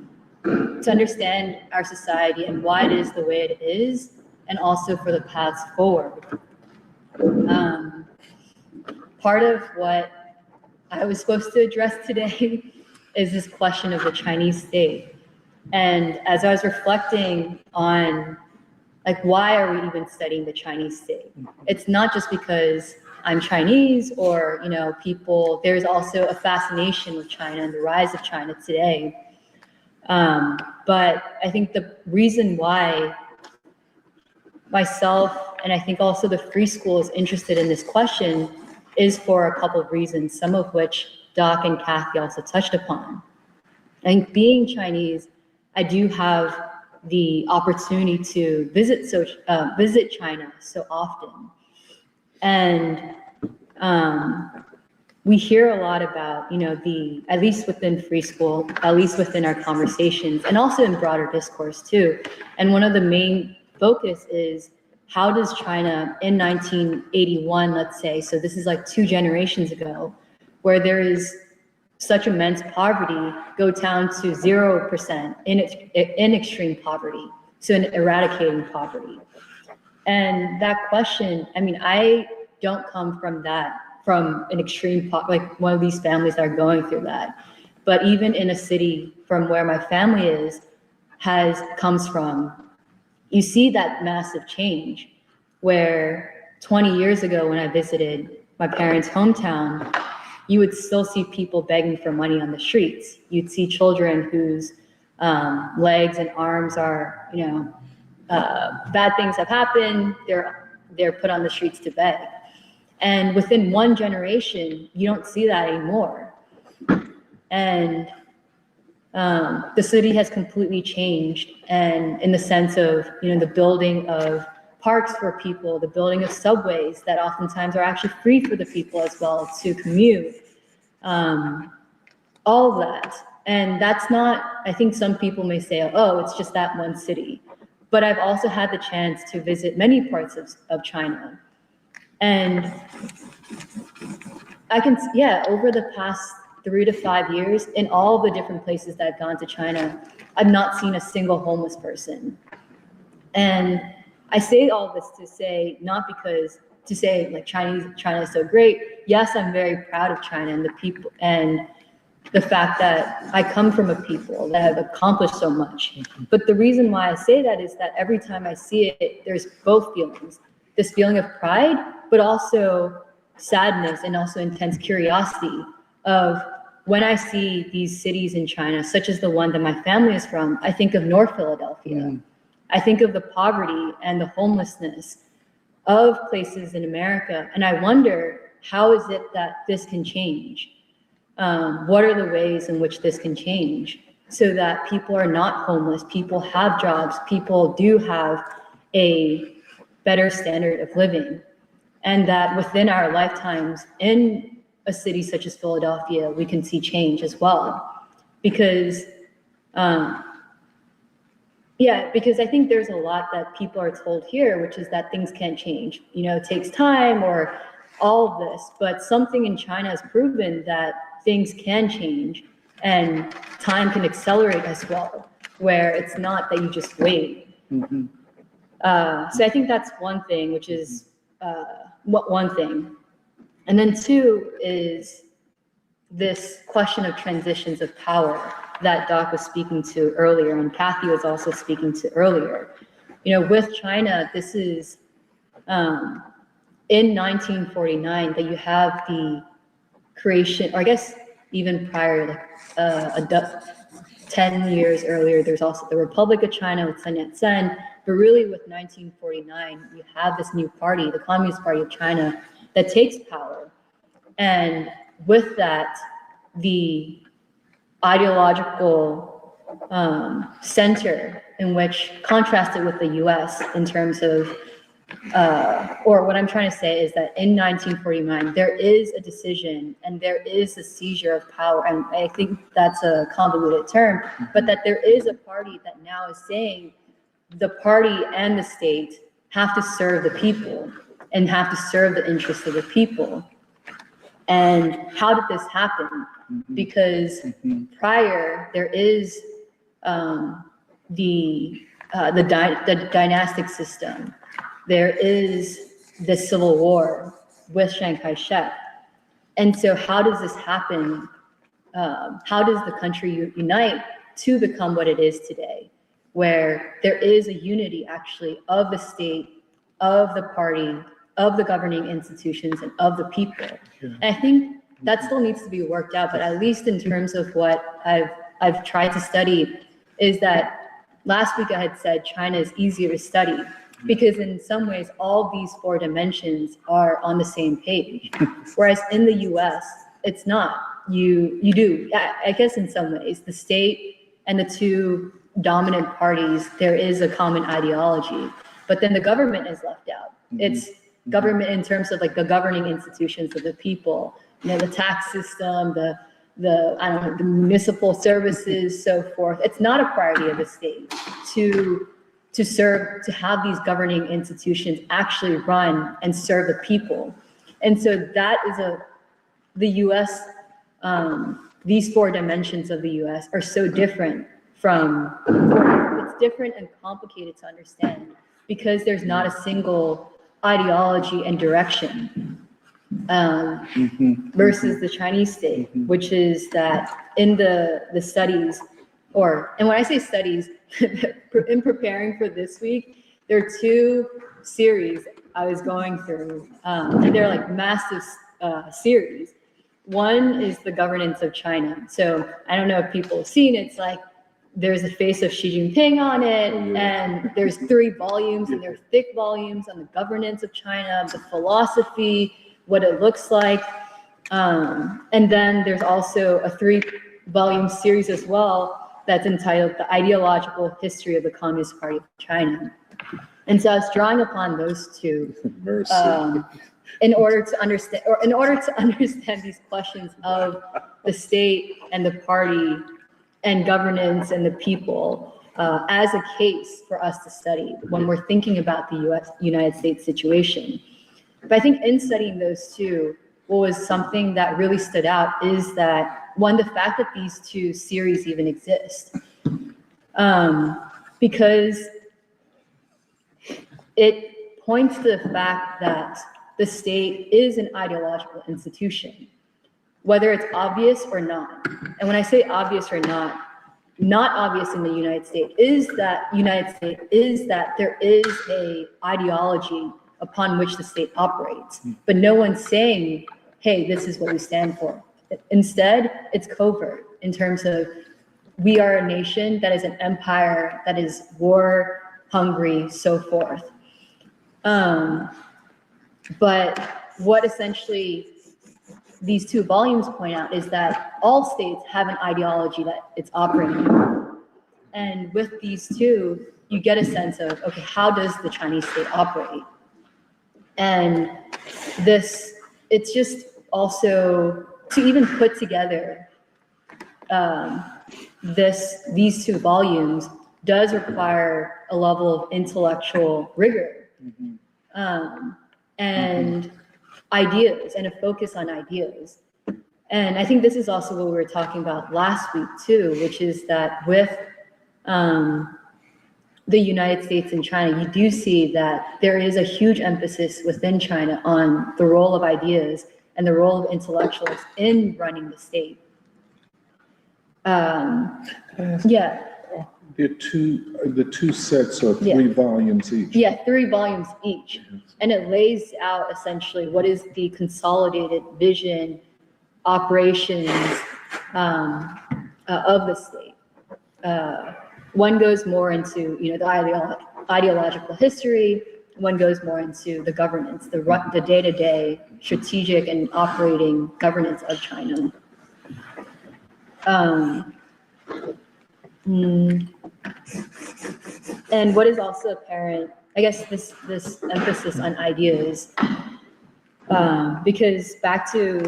understand our society and why it is the way it is, and also for the paths forward. Part of what I was supposed to address today is this question of the Chinese state. And as I was reflecting on, like, why are we even studying the Chinese state? It's not just because I'm Chinese or, people, there's also a fascination with China and the rise of China today. But I think the reason why myself, and I think also the free school, is interested in this question is for a couple of reasons, some of which Doc and Kathy also touched upon. I think being Chinese, I do have the opportunity to visit China so often. And we hear a lot about, at least within free school, at least within our conversations, and also in broader discourse too. And one of the main focus is, how does China in 1981, let's say, so this is like 2 generations ago, where there is such immense poverty, go down to 0% in extreme poverty, so in eradicating poverty. And that question, I don't come from an extreme, like one of these families that are going through that. But even in a city from where my family comes from, you see that massive change, where 20 years ago when I visited my parents' hometown, you would still see people begging for money on the streets. You'd see children whose legs and arms are, bad things have happened. They're put on the streets to beg. And within 1 generation, you don't see that anymore. And the city has completely changed, and in the sense of, the building of parks for people, the building of subways that oftentimes are actually free for the people as well to commute, all of that. And that's not, I think some people may say, oh, it's just that one city. But I've also had the chance to visit many parts of China. And I can, over the past 3 to 5 years, in all the different places that I've gone to China, I've not seen a single homeless person. And I say all this to say, not because to say like China is so great. Yes, I'm very proud of China and the people and the fact that I come from a people that have accomplished so much. But the reason why I say that is that every time I see it, there's both feelings. This feeling of pride, but also sadness and also intense curiosity of when I see these cities in China, such as the one that my family is from, I think of North Philadelphia. I think of the poverty and the homelessness of places in America. And I wonder, how is it that this can change? What are the ways in which this can change so that people are not homeless, people have jobs, people do have a better standard of living, and that within our lifetimes in a city such as Philadelphia, we can see change as well. Because, because I think there's a lot that people are told here, which is that things can't change. You know, it takes time or all of this, but something in China has proven that things can change and time can accelerate as well, where it's not that you just wait. So I think that's one thing, which is one thing. And then two is this question of transitions of power that Doc was speaking to earlier, and Kathy was also speaking to earlier. You know, with China, this is in 1949 that you have the creation, or I guess even prior, like 10 years earlier, there's also the Republic of China with Sun Yat-sen. But really with 1949, you have this new party, the Communist Party of China, that takes power. And with that, the ideological center in which contrasted with the US in terms of, or what I'm trying to say is that in 1949, there is a decision and there is a seizure of power. And I think that's a convoluted term, but that there is a party that now is saying the party and the state have to serve the people and have to serve the interests of the people. And how did this happen? Because prior, there is the dynastic system. There is the civil war with Chiang Kai-shek. And so how does this happen? How does the country unite to become what it is today, where there is a unity actually of the state, of the party, of the governing institutions, and of the people? And I think that still needs to be worked out, but at least in terms of what I've tried to study is that last week I had said China is easier to study because in some ways all these four dimensions are on the same page, whereas in the US it's not. You do, I guess in some ways, the state and the two dominant parties, there is a common ideology, but then the government is left out. It's government in terms of like the governing institutions of the people, you know, the tax system, the I don't know, the municipal services, so forth. It's not a priority of the state to serve, to have these governing institutions actually run and serve the people. And so that is the US, these four dimensions of the US are so different from, it's different and complicated to understand because there's not a single ideology and direction versus the Chinese state, which is that in the studies, and when I say studies, in preparing for this week, there are two series I was going through, and they're like massive series. One is the governance of China. So I don't know if people have seen it. It's like there's a face of Xi Jinping on it, and there's 3 volumes, and they're thick volumes on the governance of China, the philosophy, what it looks like. And then there's also a 3-volume series as well that's entitled The Ideological History of the Communist Party of China. And so I was drawing upon those two in order to understand these questions of the state and the party and governance and the people as a case for us to study when we're thinking about the United States situation. But I think in studying those two, what was something that really stood out is that, one, the fact that these two series even exist, because it points to the fact that the state is an ideological institution. whether it's obvious or not. And when I say obvious or not obvious in the United States is that there is a ideology upon which the state operates, but no one's saying, hey, this is what we stand for. Instead, it's covert in terms of we are a nation that is an empire, that is war hungry, so forth. But what essentially these two volumes point out is that all states have an ideology that it's operating in. And with these two, you get a sense of, okay, how does the Chinese state operate? And it's just also to even put together these two volumes does require a level of intellectual rigor. And ideas and a focus on ideas. And I think this is also what we were talking about last week too, which is that with the United States and China, you do see that there is a huge emphasis within China on the role of ideas and the role of intellectuals in running the state. Yeah. The two sets are 3 volumes each. Yeah, 3 volumes each. And it lays out essentially what is the consolidated vision, operations of the state. One goes more into, the ideological history. One goes more into the governance, the day-to-day strategic and operating governance of China. And what is also apparent, I guess this emphasis on ideas, because back to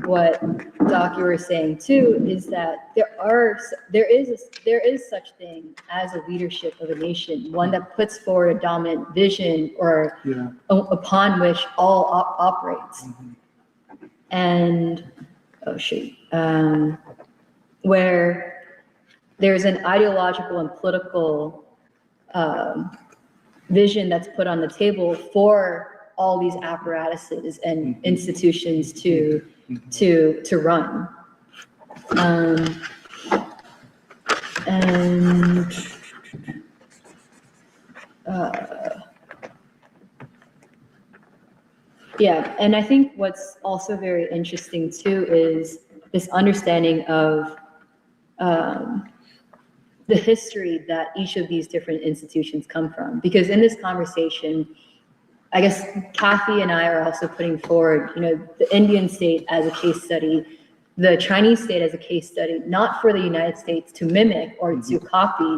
what Doc, you were saying too, is that there is such thing as a leadership of a nation, one that puts forward a dominant vision or upon which all operates. And where there's an ideological and political vision that's put on the table for all these apparatuses and institutions to run. And I think what's also very interesting too is this understanding of the history that each of these different institutions come from. Because in this conversation, I guess Kathy and I are also putting forward, the Indian state as a case study, the Chinese state as a case study, not for the United States to mimic or to copy,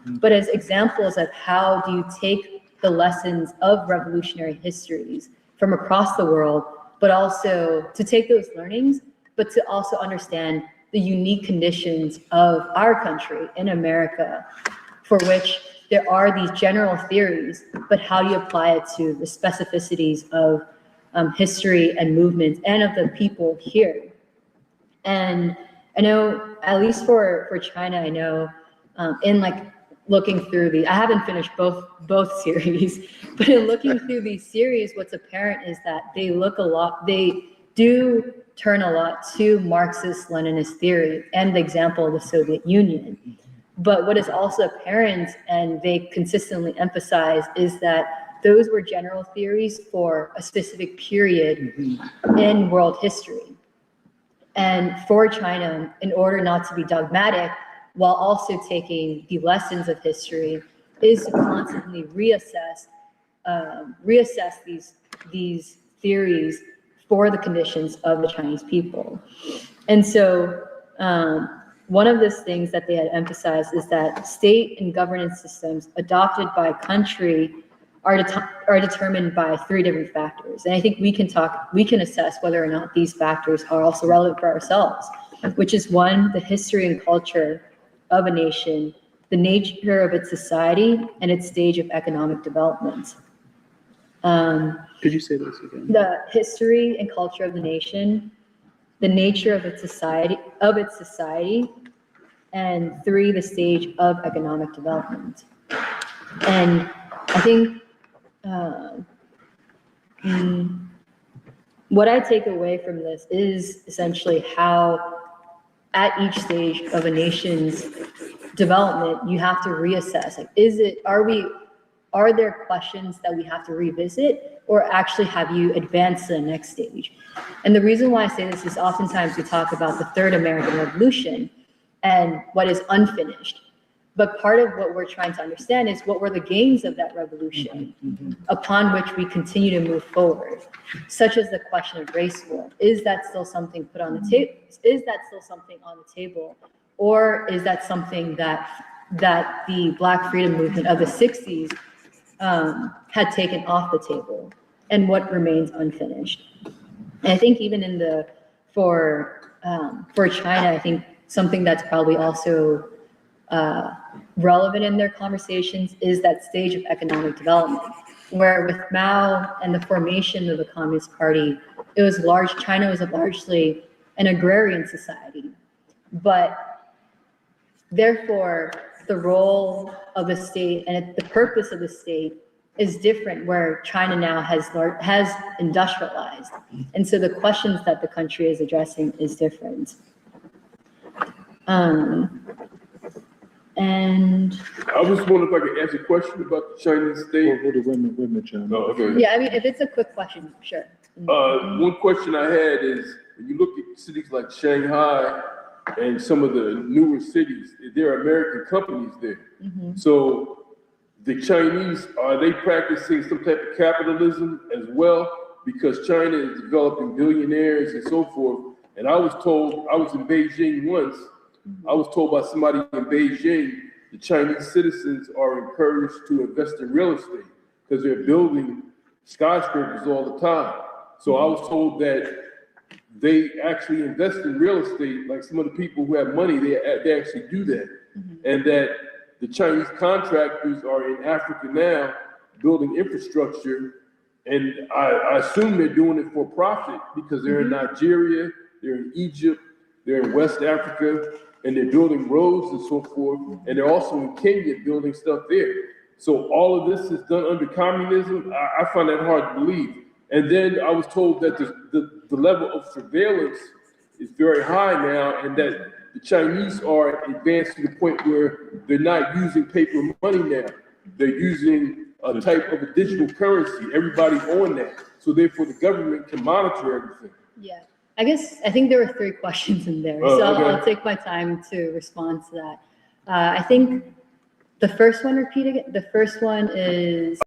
but as examples of how do you take the lessons of revolutionary histories from across the world, but also to take those learnings, but to also understand the unique conditions of our country in America, for which there are these general theories, but how do you apply it to the specificities of history and movements and of the people here? And I know, at least for China, I know in looking through I haven't finished both series, but in looking through these series, what's apparent is that they do turn a lot to Marxist-Leninist theory and the example of the Soviet Union. But what is also apparent, and they consistently emphasize, is that those were general theories for a specific period in world history. And for China, in order not to be dogmatic, while also taking the lessons of history, is to constantly reassess these theories for the conditions of the Chinese people. And so one of those things that they had emphasized is that state and governance systems adopted by country are determined by 3 different factors. And I think we can assess whether or not these factors are also relevant for ourselves, which is 1, the history and culture of a nation, the nature of its society, and its stage of economic development. Could you say those again? The history and culture of the nation, the nature of its society, and 3, the stage of economic development. And I think what I take away from this is essentially how at each stage of a nation's development, you have to reassess, like, are there questions that we have to revisit, or actually have you advanced to the next stage? And the reason why I say this is oftentimes we talk about the third American Revolution and what is unfinished. But part of what we're trying to understand is what were the gains of that revolution upon which we continue to move forward, such as the question of race war. Is that still something put on the table? Is that still something on the table? Or is that something that the Black freedom movement of the 60s had taken off the table, and what remains unfinished? And I think even for China, I think something that's probably also relevant in their conversations is that stage of economic development, where with Mao and the formation of the Communist Party, China was largely an agrarian society, but therefore the role of the state and the purpose of the state is different, where China now has industrialized. And so the questions that the country is addressing is different. And I was wondering if I could ask a question about the Chinese state. Wait a minute, John. No, okay. yeah, I mean, if it's a quick question, sure. One question I had is, when you look at cities like Shanghai and some of the newer cities, there are American companies there. So the Chinese, are they practicing some type of capitalism as well? Because China is developing billionaires and so forth. And I was told, I was in Beijing once, I was told by somebody in Beijing, the Chinese citizens are encouraged to invest in real estate because they're building skyscrapers all the time. So I was told that they actually invest in real estate, like some of the people who have money, they actually do that. And that the Chinese contractors are in Africa now building infrastructure. And I assume they're doing it for profit because they're in Nigeria, they're in Egypt, they're in West Africa, and they're building roads and so forth. And they're also in Kenya building stuff there. So all of this is done under communism. I find that hard to believe. And then I was told that the level of surveillance is very high now, and that the Chinese are advanced to the point where they're not using paper money now. They're using a type of a digital currency. Everybody's on that. So therefore the government can monitor everything. Yeah, I think there were 3 questions in there, Oh, so okay. I'll take my time to respond to that. I think the first one, repeat again. The first one is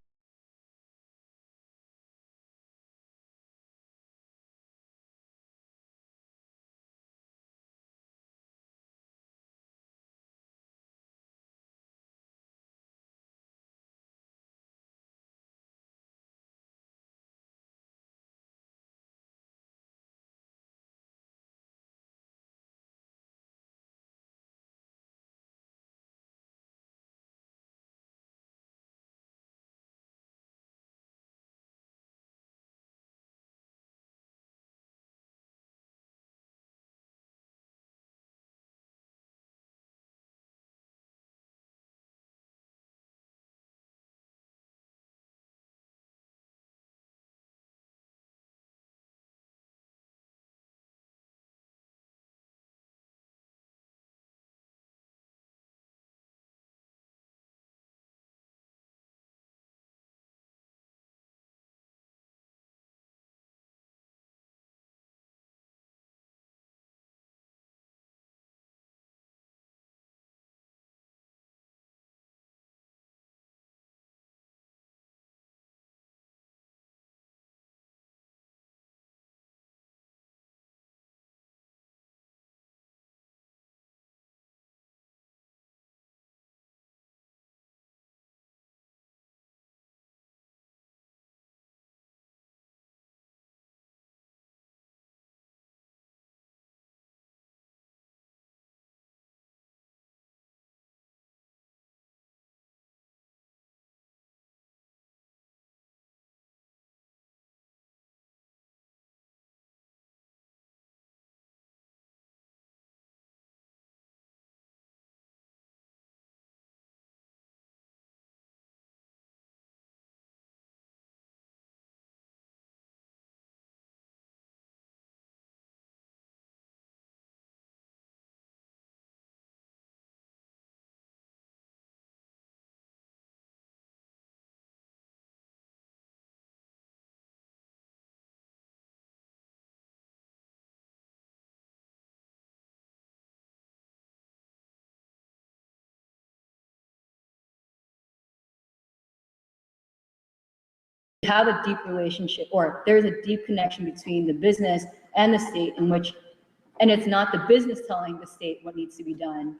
have a deep relationship, or there's a deep connection between the business and the state, and it's not the business telling the state what needs to be done,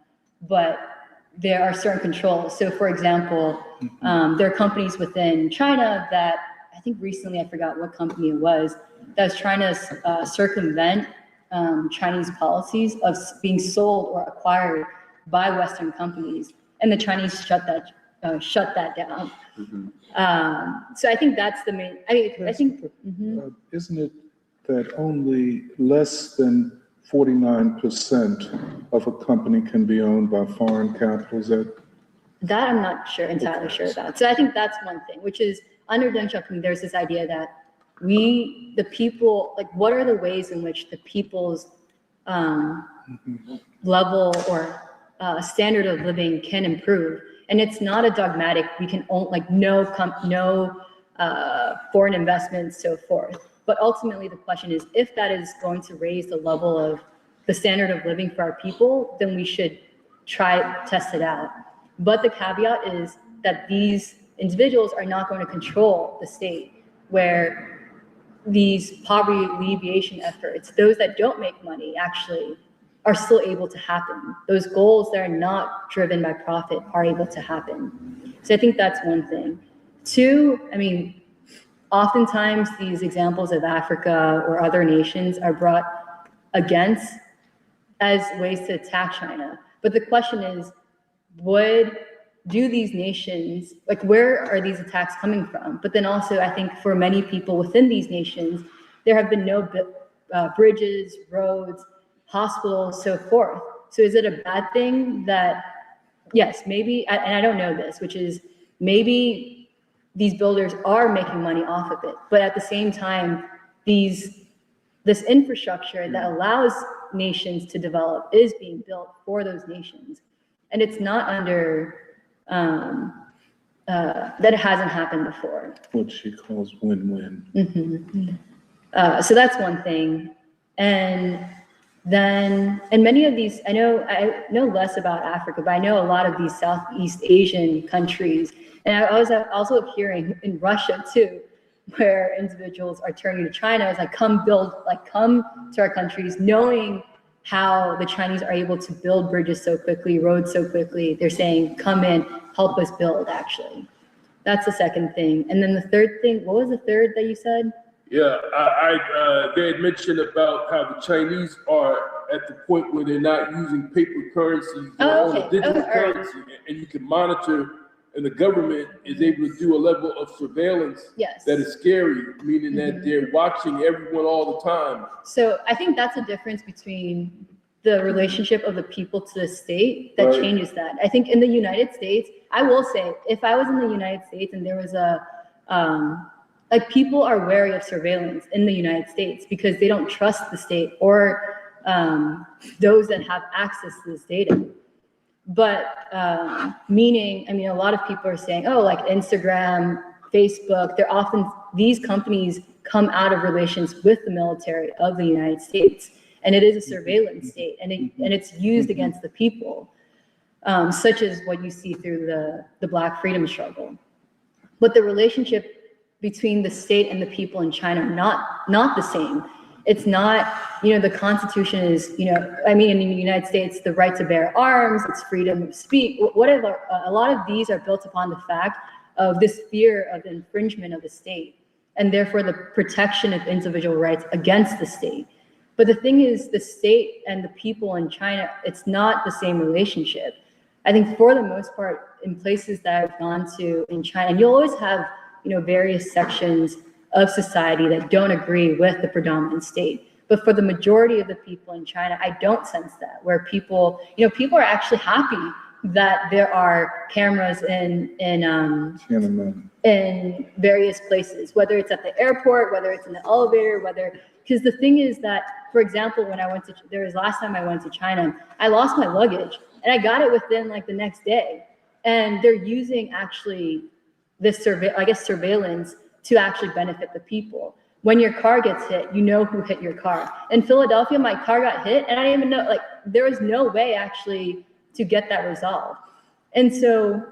but there are certain controls. So for example, there are companies within China that, I think recently, I forgot what company it was, that was trying to circumvent Chinese policies of being sold or acquired by Western companies, and the Chinese shut that down. So I think that's the main. I think. Isn't it that only less than 49% of a company can be owned by foreign capitals? That I'm not entirely sure about. So I think that's one thing, which is under deng Xiaoping, there's this idea that the people, like, what are the ways in which the people's level or standard of living can improve? And it's not a dogmatic, we can own, like, no foreign investments, so forth. But ultimately the question is, if that is going to raise the level of the standard of living for our people, then we should test it out. But the caveat is that these individuals are not going to control the state, where these poverty alleviation efforts, those that don't make money actually are still able to happen. Those goals that are not driven by profit are able to happen. So I think that's one thing. Two, I mean, oftentimes these examples of Africa or other nations are brought against as ways to attack China. But the question is, do these nations, like, where are these attacks coming from? But then also, I think for many people within these nations, there have been no bridges, roads, hospitals, so forth. So is it a bad thing that, yes, maybe, and I don't know this, which is maybe these builders are making money off of it, but at the same time, this infrastructure that allows nations to develop is being built for those nations. And it's not under, that it hasn't happened before. What she calls win-win. So that's one thing. And then, and many of these, I know less about Africa, but I know a lot of these Southeast Asian countries. And I was also hearing in Russia too, where individuals are turning to China as like, come to our countries, knowing how the Chinese are able to build bridges so quickly, roads so quickly. They're saying, come in, help us build, actually. That's the second thing. And then the third thing, what was the third that you said? Yeah, they had mentioned about how the Chinese are at the point where they're not using paper currencies, they're on a digital currency, and you can monitor, and the government is able to do a level of surveillance that is scary, meaning that they're watching everyone all the time. So I think that's a difference between the relationship of the people to the state that changes that. I think in the United States, I will say, if I was in the United States and there was like, people are wary of surveillance in the United States because they don't trust the state or those that have access to this data. But meaning, I mean, a lot of people are saying, oh, like Instagram, Facebook, these companies come out of relations with the military of the United States. And it is a surveillance state, and it's used against the people, such as what you see through the Black freedom struggle. But the relationship between the state and the people in China are not the same. It's not, the Constitution is, I mean, in the United States, the right to bear arms, it's freedom of speech, whatever. A lot of these are built upon the fact of this fear of infringement of the state, and therefore the protection of individual rights against the state. But the thing is, the state and the people in China, it's not the same relationship. I think for the most part, in places that I've gone to in China, and you'll always have, various sections of society that don't agree with the predominant state. But for the majority of the people in China, I don't sense that, where people are actually happy that there are cameras in various places, whether it's at the airport, whether it's in the elevator, because the thing is that, for example, last time I went to China, I lost my luggage and I got it within like the next day. And they're using actually this surveillance to actually benefit the people. When your car gets hit, you know who hit your car. In Philadelphia, my car got hit and I didn't even know, like, there was no way actually to get that resolved. And so,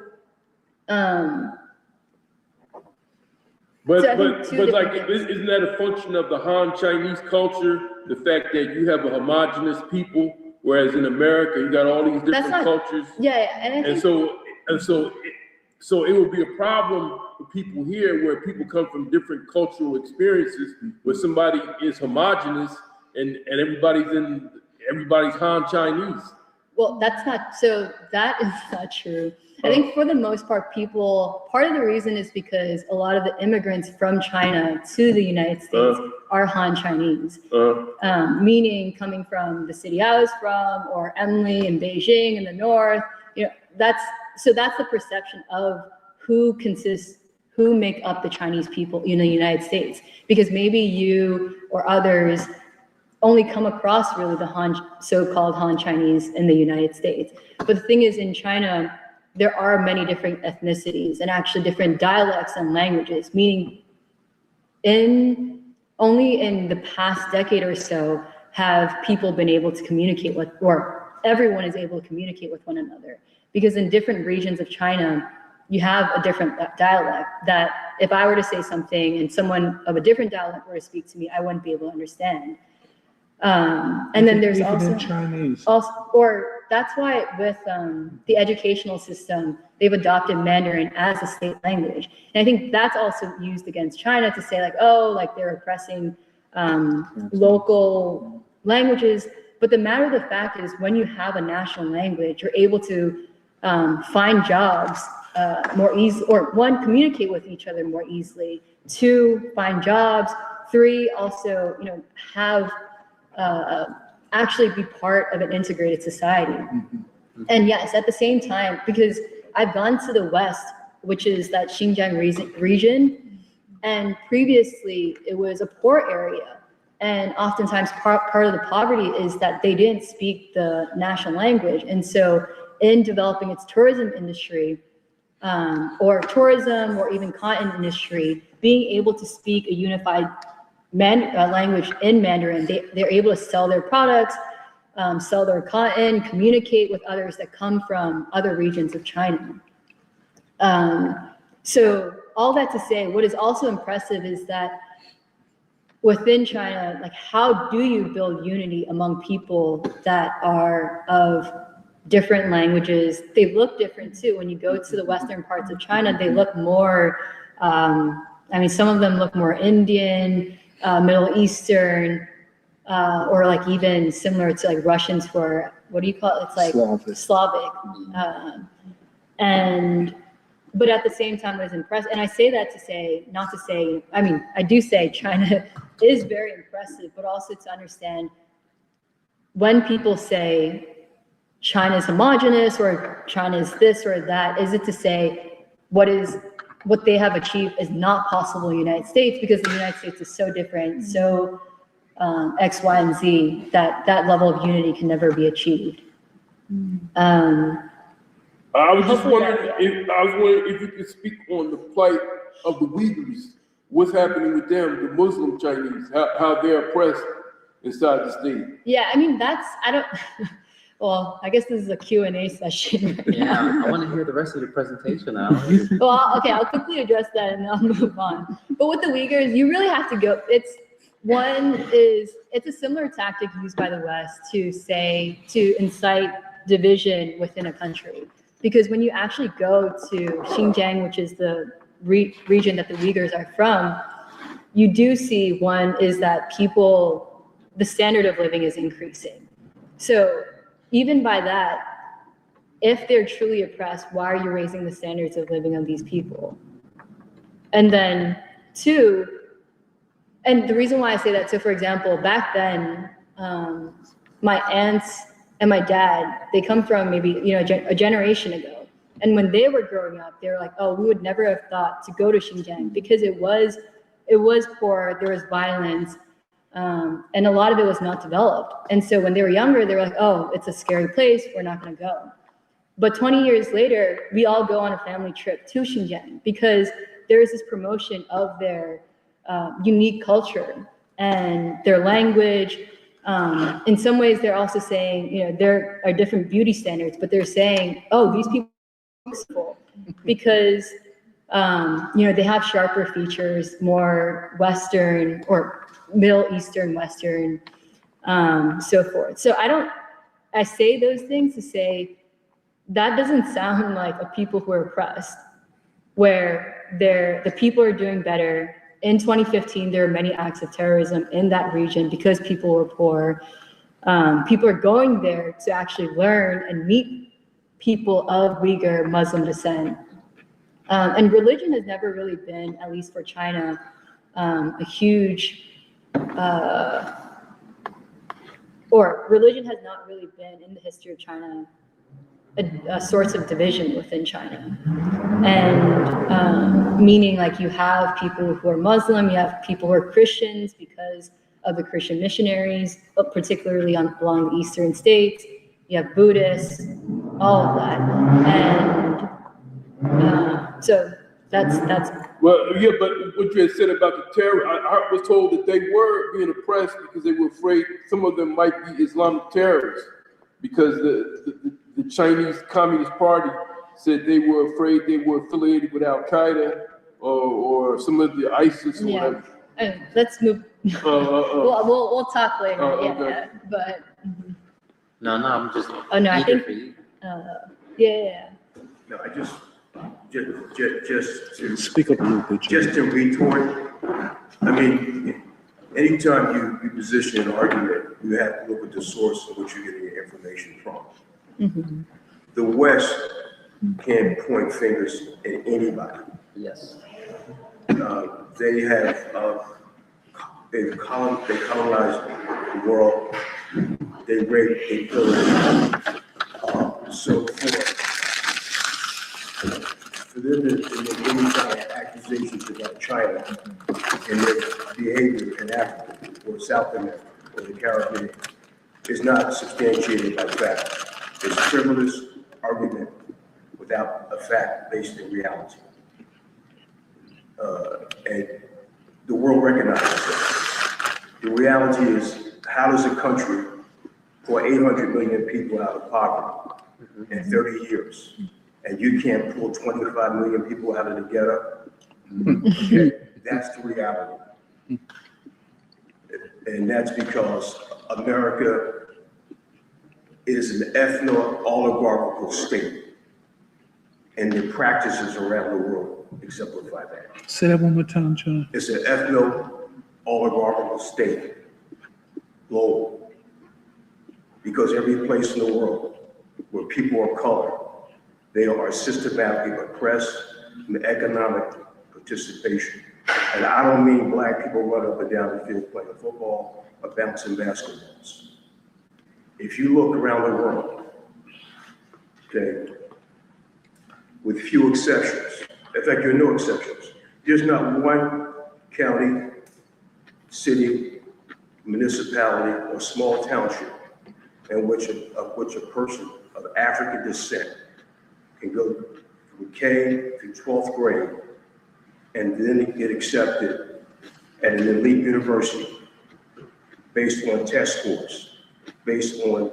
But, So I think two like, different things. isn't that a function of the Han Chinese culture? The fact that you have a homogenous people, whereas in America, you got all these different not- cultures. Yeah, and I think, So it would be a problem for people here where people come from different cultural experiences, where somebody is homogenous and everybody's Han Chinese. well, that is not true. I think for the most part, part of the reason is because a lot of the immigrants from China to the United States are Han Chinese, meaning coming from the city I was from, or Emily in Beijing in the north. That's the perception of who make up the Chinese people in the United States, because maybe you or others only come across really the so-called Han Chinese in the United States. But the thing is, in China, there are many different ethnicities and actually different dialects and languages, meaning only in the past decade or so have people been able to communicate with, or everyone is able to communicate with one another. Because in different regions of China, you have a different dialect that if I were to say something and someone of a different dialect were to speak to me, I wouldn't be able to understand. And then there's also Chinese. That's why with the educational system, they've adopted Mandarin as a state language. And I think that's also used against China to say like, oh, like they're oppressing local languages. But the matter of the fact is, when you have a national language, you're able to find jobs more easily, or one, communicate with each other more easily, two, find jobs, three, also, have actually be part of an integrated society. And yes, at the same time, because I've gone to the West, which is that Xinjiang region, and previously it was a poor area. And oftentimes part of the poverty is that they didn't speak the national language. And so in developing its tourism industry, or tourism, or even cotton industry, being able to speak a unified language in Mandarin, they're able to sell their products, sell their cotton, communicate with others that come from other regions of China. So all that to say, what is also impressive is that within China, like, how do you build unity among people that are of different languages? They look different too. When you go to the western parts of China, they look more, some of them look more Indian, Middle Eastern, or like even similar to like Russians for, what do you call it? It's like Slavic. But at the same time, it was impressive. And I say that to say, not to say, I do say China is very impressive, but also to understand when people say China is homogenous or China is this or that, is it to say what they have achieved is not possible in the United States, because the United States is so different, so X, Y, and Z, that level of unity can never be achieved. I was just wondering if you could speak on the plight of the Uyghurs. What's happening with them, the Muslim Chinese, how they're oppressed inside the state? Yeah, well, I guess this is a Q&A session right now. Yeah, I want to hear the rest of the presentation now. Well, okay, I'll quickly address that and then I'll move on. But with the Uyghurs, you really have to go, it's a similar tactic used by the West to incite division within a country. Because when you actually go to Xinjiang, which is the region that the Uyghurs are from, you do see, one is that the standard of living is increasing. So even by that, if they're truly oppressed, why are you raising the standards of living of these people? And then two, and the reason why I say that, so for example, back then, my aunts and my dad, they come from maybe, a generation ago. And when they were growing up, they were like, oh, we would never have thought to go to Xinjiang, because it was poor, there was violence, and a lot of it was not developed. And so when they were younger, they were like, oh, it's a scary place, we're not gonna go. But 20 years later, we all go on a family trip to Xinjiang, because there is this promotion of their unique culture and their language. In some ways, they're also saying, there are different beauty standards, but they're saying, oh, these people are beautiful, because They have sharper features, more Western or Middle Eastern, Western, so forth. So I say those things to say that doesn't sound like a people who are oppressed, where the people are doing better. In 2015, there were many acts of terrorism in that region because people were poor. People are going there to actually learn and meet people of Uyghur Muslim descent. And religion has never really been, at least for China, a huge, or religion has not really been in the history of China a source of division within China. And meaning like you have people who are Muslim, you have people who are Christians because of the Christian missionaries, but particularly along the eastern states, you have Buddhists, all of that. And so that's. Well, yeah, but what you had said about the terror, I was told that they were being oppressed because they were afraid some of them might be Islamic terrorists because the Chinese Communist Party said they were afraid they were affiliated with Al Qaeda or some of the ISIS or whatever. Let's move. We'll talk later. Okay. Yeah, but. No, I'm just. Oh no, I think. For you. Yeah. No, I just to Speak up a little bit, Jim. just to retort. I mean, anytime you position an argument, you have to look at the source in which you're getting your information from. Mm-hmm. The West can't point fingers at anybody. Yes. They have they colonized the world. They rape, they pillage, so forth. For them to make any kind of accusations about China and their behavior in Africa or South America or the Caribbean is not substantiated by fact. It's a frivolous argument without a fact based in reality. And the world recognizes that. The reality is, how does a country pull 800 million people out of poverty in 30 years, and you can't pull 25 million people out of the ghetto? Okay, that's the reality. And that's because America is an ethno-oligarchical state, and the practices around the world exemplify that. Say that one more time, John. It's an ethno-oligarchical state, global, because every place in the world where people of color, they are systematically oppressed from economic participation. And I don't mean black people run up and down the field playing football or bouncing basketballs. If you look around the world, okay, with few exceptions, in fact, there are no exceptions. There's not one county, city, municipality, or small township in which a person of African descent can go from K to 12th grade and then get accepted at an elite university based on test scores, based on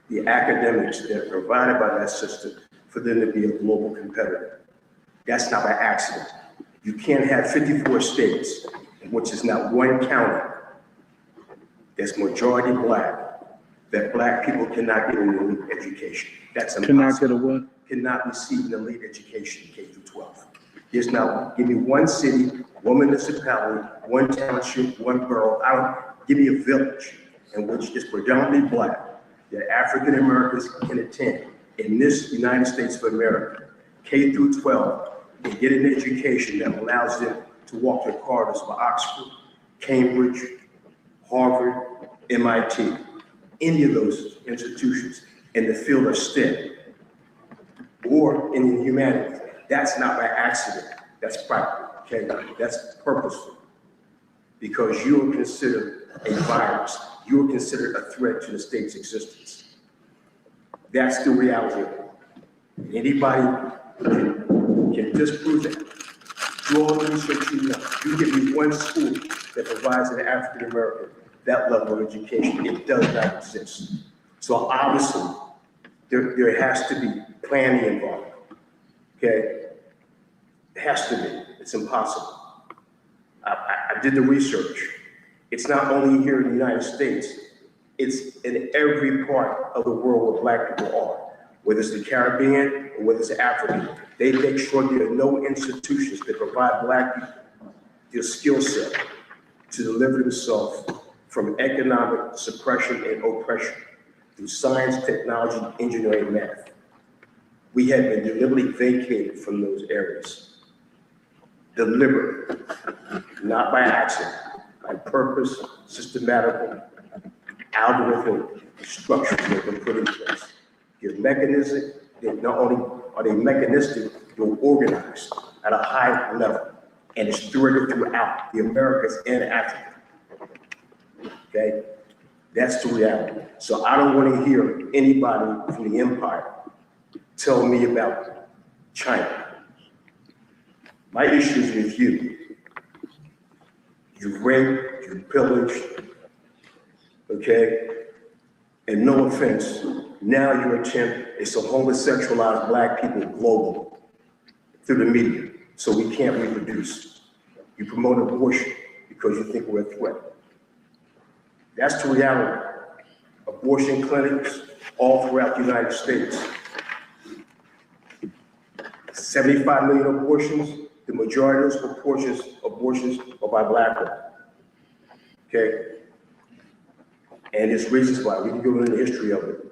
the academics that are provided by that system for them to be a global competitor. That's not by accident. You can't have 54 states, which is not one county that's majority black, that black people cannot get an elite education. That's impossible. Cannot get a what? Cannot receive an elite education K through 12. There's not, give me one city, one municipality, one township, one borough, give me a village in which is predominantly black, that African Americans can attend in this United States of America, K through 12, and get an education that allows them to walk the corridors of Oxford, Cambridge, Harvard, MIT, any of those institutions in the field of STEM or in the humanities. That's not by accident, that's practical, okay? That's purposeful. Because you are considered a virus, you are considered a threat to the state's existence. That's the reality of it. Anybody can disprove that. Do all the research you know. You give me one school that provides an African American that level of education. It does not exist. So obviously, there has to be planning involved. Okay? It has to be. It's impossible. I did the research. It's not only here in the United States, it's in every part of the world where Black people are, whether it's the Caribbean or whether it's Africa. They make sure there are no institutions that provide Black people their skill set to deliver themselves from economic suppression and oppression through science, technology, engineering, math. We have been deliberately vacated from those areas. Deliberate, not by accident, by purpose, systematical, algorithmic structures that have been put in place. They're mechanistic, not only are they mechanistic, they're organized at a high level, and it's threaded throughout the Americas and Africa. Okay? That's the reality. So I don't want to hear anybody from the empire tell me about China. My issue is with you. You've raped, you've pillaged, okay? And no offense, now your attempt is to homosexualize Black people globally through the media, so we can't reproduce. You promote abortion because you think we're a threat. That's the reality. Abortion clinics all throughout the United States. 75 million abortions. The majority of those abortions are by Black women, okay? And there's reasons why. We can go into the history of it.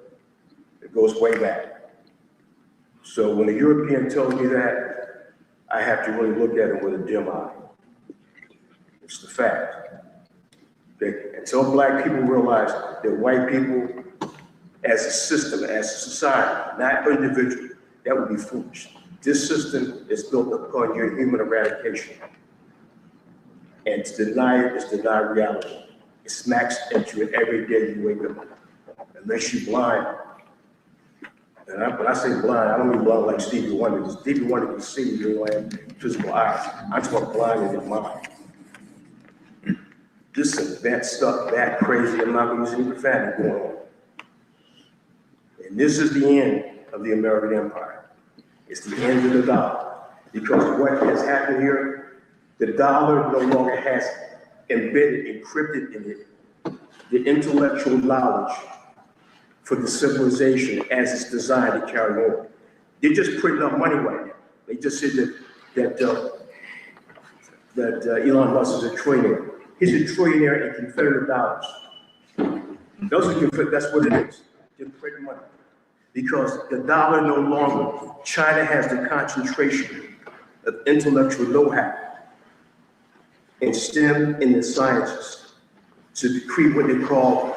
It goes way back. So when a European tells me that, I have to really look at it with a dim eye. It's the fact. Okay? Until Black people realize that white people, as a system, as a society, not individual, that would be foolish. This system is built upon your human eradication. And to deny it is deny reality. It smacks at you every day you wake up. Unless you're blind. And when I say blind, I don't mean blind like Stevie Wonder, because Stevie Wonder can see with your physical eyes. I'm talking blind in your mind. This is that stuff, that crazy, I'm not going to use any profanity going on. And this is the end of the American Empire. It's the end of the dollar. Because what has happened here, the dollar no longer has embedded, encrypted in it, the intellectual knowledge for the civilization as it's designed to carry on. They're just printing up money right now. They just said that Elon Musk is a trillionaire. He's a trillionaire in Confederate dollars. That's what it is. They're printing money. Because the dollar no longer, China has the concentration of intellectual know-how in STEM and the sciences to create what they call,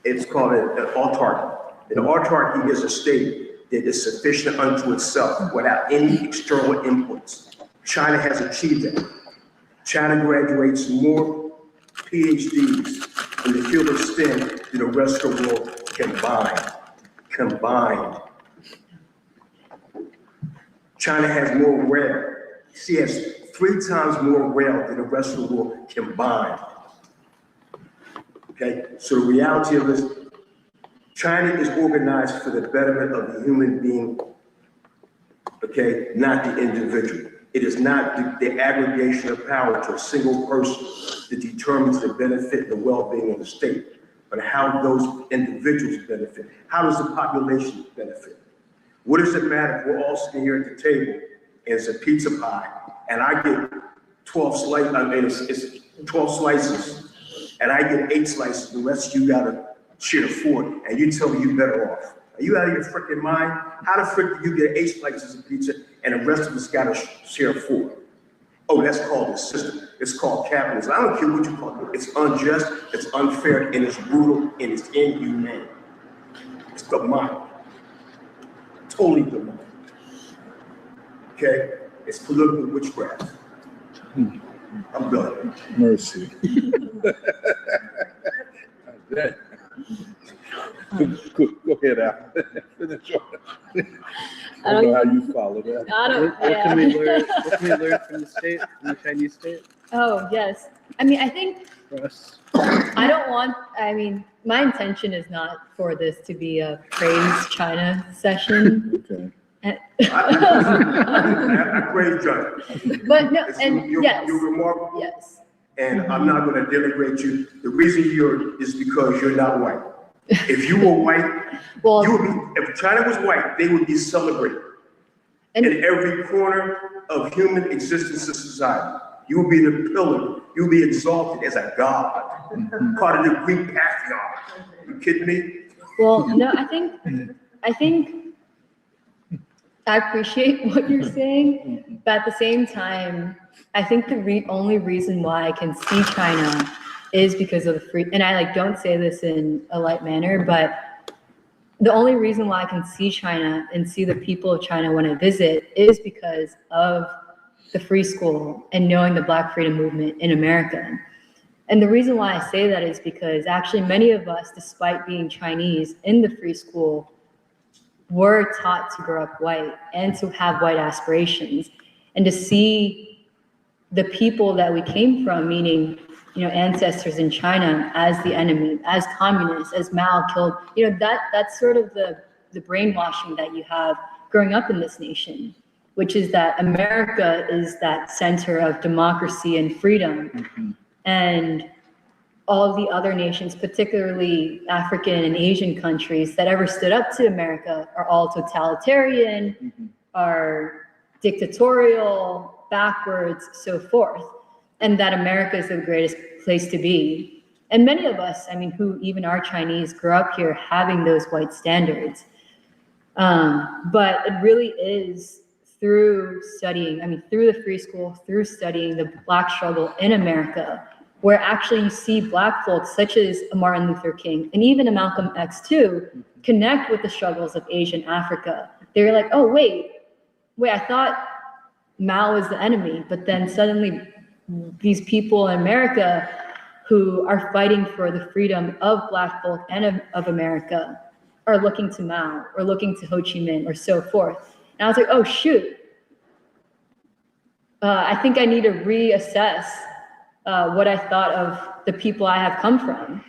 it's called an autarky. An autarky is a state that is sufficient unto itself without any external inputs. China has achieved that. China graduates more PhDs in the field of STEM than the rest of the world combined. China has more rail. She has 3 times more rail than the rest of the world combined. Okay, so the reality of this, China is organized for the betterment of the human being, okay, not the individual. It is not the aggregation of power to a single person that determines the benefit and the well-being of the state, but how those individuals benefit. How does the population benefit? What does it matter if we're all sitting here at the table and it's a pizza pie and I get 12 slices, I mean, it's 12 slices and I get 8 slices, the rest of you gotta share 4, and you tell me you're better off. Are you out of your freaking mind? How the frick do you get 8 slices of pizza and the rest of us gotta share 4? Oh, that's called the system. It's called capitalism. I don't care what you call it. It's unjust, it's unfair, and it's brutal, and it's inhumane. It's demonic. Totally demonic. Okay? It's political witchcraft. I'm done. Mercy. Go ahead, Al. Finish on. I don't know how you follow that. Yeah. What can we learn from the state, from the Chinese state? Oh, yes. I mean, I think For us? my intention is not for this to be a praise China session. Okay. I praise John. But no, It's- and you're, yes, You're remarkable, yes. and I'm not gonna denigrate you. The reason is because you're not white. If you were white, Well, you would be, if China was white, they would be celebrated and in every corner of human existence in society. You would be the pillar, you would be exalted as a god, part of the Greek pantheon. You kidding me? well, no, I think I appreciate what you're saying, but at the same time, I think the only reason why I can see China is because of the free, and I like don't say this in a light manner, but the only reason why I can see China and see the people of China when I visit is because of the free school and knowing the Black freedom movement in America. And the reason why I say that is because actually many of us, despite being Chinese in the free school, were taught to grow up white and to have white aspirations, and to see the people that we came from, meaning, ancestors in China, as the enemy, as communists, as Mao killed, that's sort of the brainwashing that you have growing up in this nation, which is that America is that center of democracy and freedom. And all the other nations, particularly African and Asian countries that ever stood up to America, are all totalitarian, are dictatorial, backwards, so forth. And that America is the greatest place to be. And many of us, who even are Chinese, grew up here having those white standards. But it really is through studying, through the free school, through studying the Black struggle in America, where actually you see Black folks such as a Martin Luther King and even a Malcolm X too, connect with the struggles of Asian Africa. They're like, oh, wait, I thought Mao was the enemy, but then suddenly these people in America who are fighting for the freedom of Black folk and of America are looking to Mao or looking to Ho Chi Minh or so forth. And I was like, oh, shoot. I think I need to reassess what I thought of the people I have come from.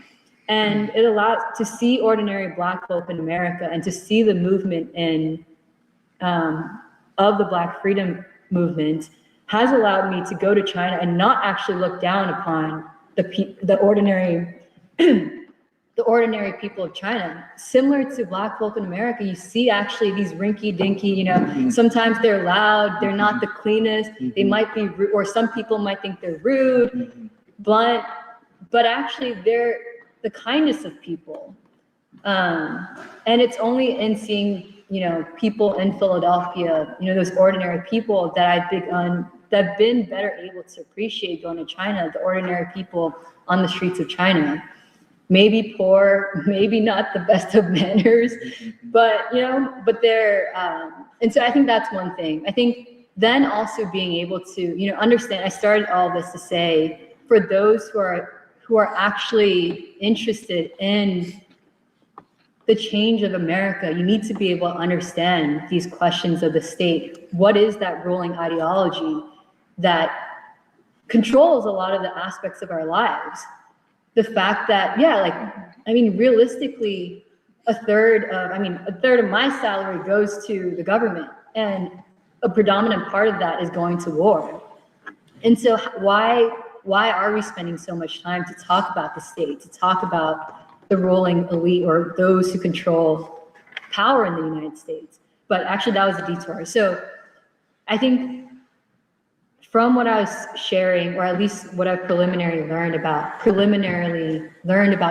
And it allowed to see ordinary Black folk in America and to see the movement of the Black freedom movement has allowed me to go to China and not actually look down upon the ordinary the ordinary people of China. Similar to Black folk in America, you see actually these rinky-dinky, sometimes they're loud, they're not the cleanest, they might be rude, or some people might think they're rude, blunt, but actually they're the kindest of people. And it's only in seeing, people in Philadelphia, those ordinary people that I've been better able to appreciate going to China, the ordinary people on the streets of China. Maybe poor, maybe not the best of manners, but they're, and so I think that's one thing. I think then also being able to, understand, I started all this to say, for those who are actually interested in the change of America, you need to be able to understand these questions of the state. What is that ruling ideology that controls a lot of the aspects of our lives? The fact that, realistically, a third of my salary goes to the government, and a predominant part of that is going to war. And so why are we spending so much time to talk about the state, to talk about the ruling elite or those who control power in the United States? But actually that was a detour. So I think from what I was sharing, or at least what I've preliminarily learned about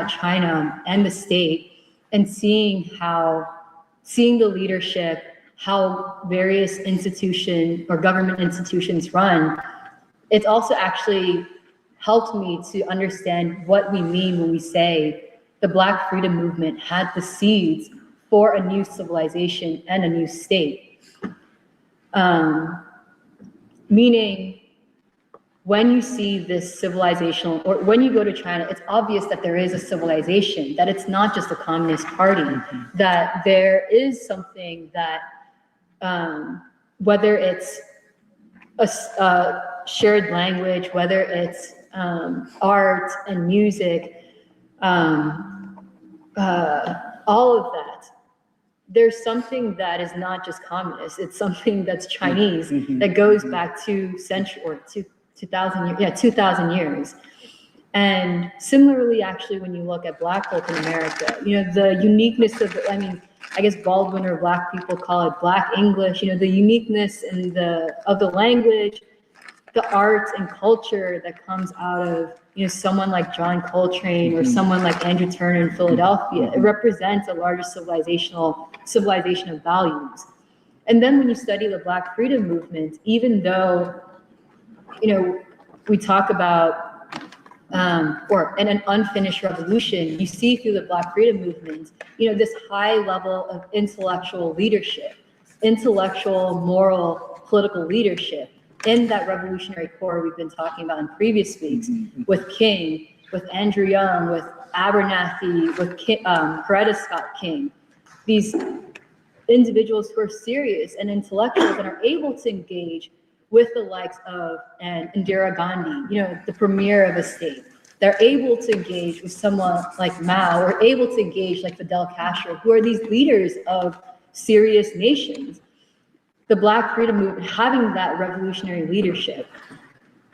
China and the state, and seeing the leadership, how various institutions or government institutions run, it's also actually helped me to understand what we mean when we say the Black freedom movement had the seeds for a new civilization and a new state. Meaning, when you see this civilizational, or when you go to China, it's obvious that there is a civilization, that it's not just a communist party, that there is something that, whether it's a shared language, whether it's art and music, all of that there's something that is not just communist, it's something that's Chinese, that goes back 2,000 years, 2,000 years. And similarly, actually, when you look at Black folk in America, the uniqueness of, I guess Baldwin or Black people call it Black English, the uniqueness of the language, the arts and culture that comes out of, someone like John Coltrane or someone like Andrew Turner in Philadelphia. It represents a larger civilization of values. And then when you study the Black freedom movement, even though, we talk about in an unfinished revolution, you see through the Black freedom movement, this high level of intellectual leadership, intellectual, moral, political leadership in that revolutionary core we've been talking about in previous speaks, with King, with Andrew Young, with Abernathy, with Coretta Scott King, these individuals who are serious and intellectuals and are able to engage with the likes of Indira Gandhi, the premier of a state. They're able to engage with someone like Mao, or able to engage like Fidel Castro, who are these leaders of serious nations. The Black freedom movement having that revolutionary leadership,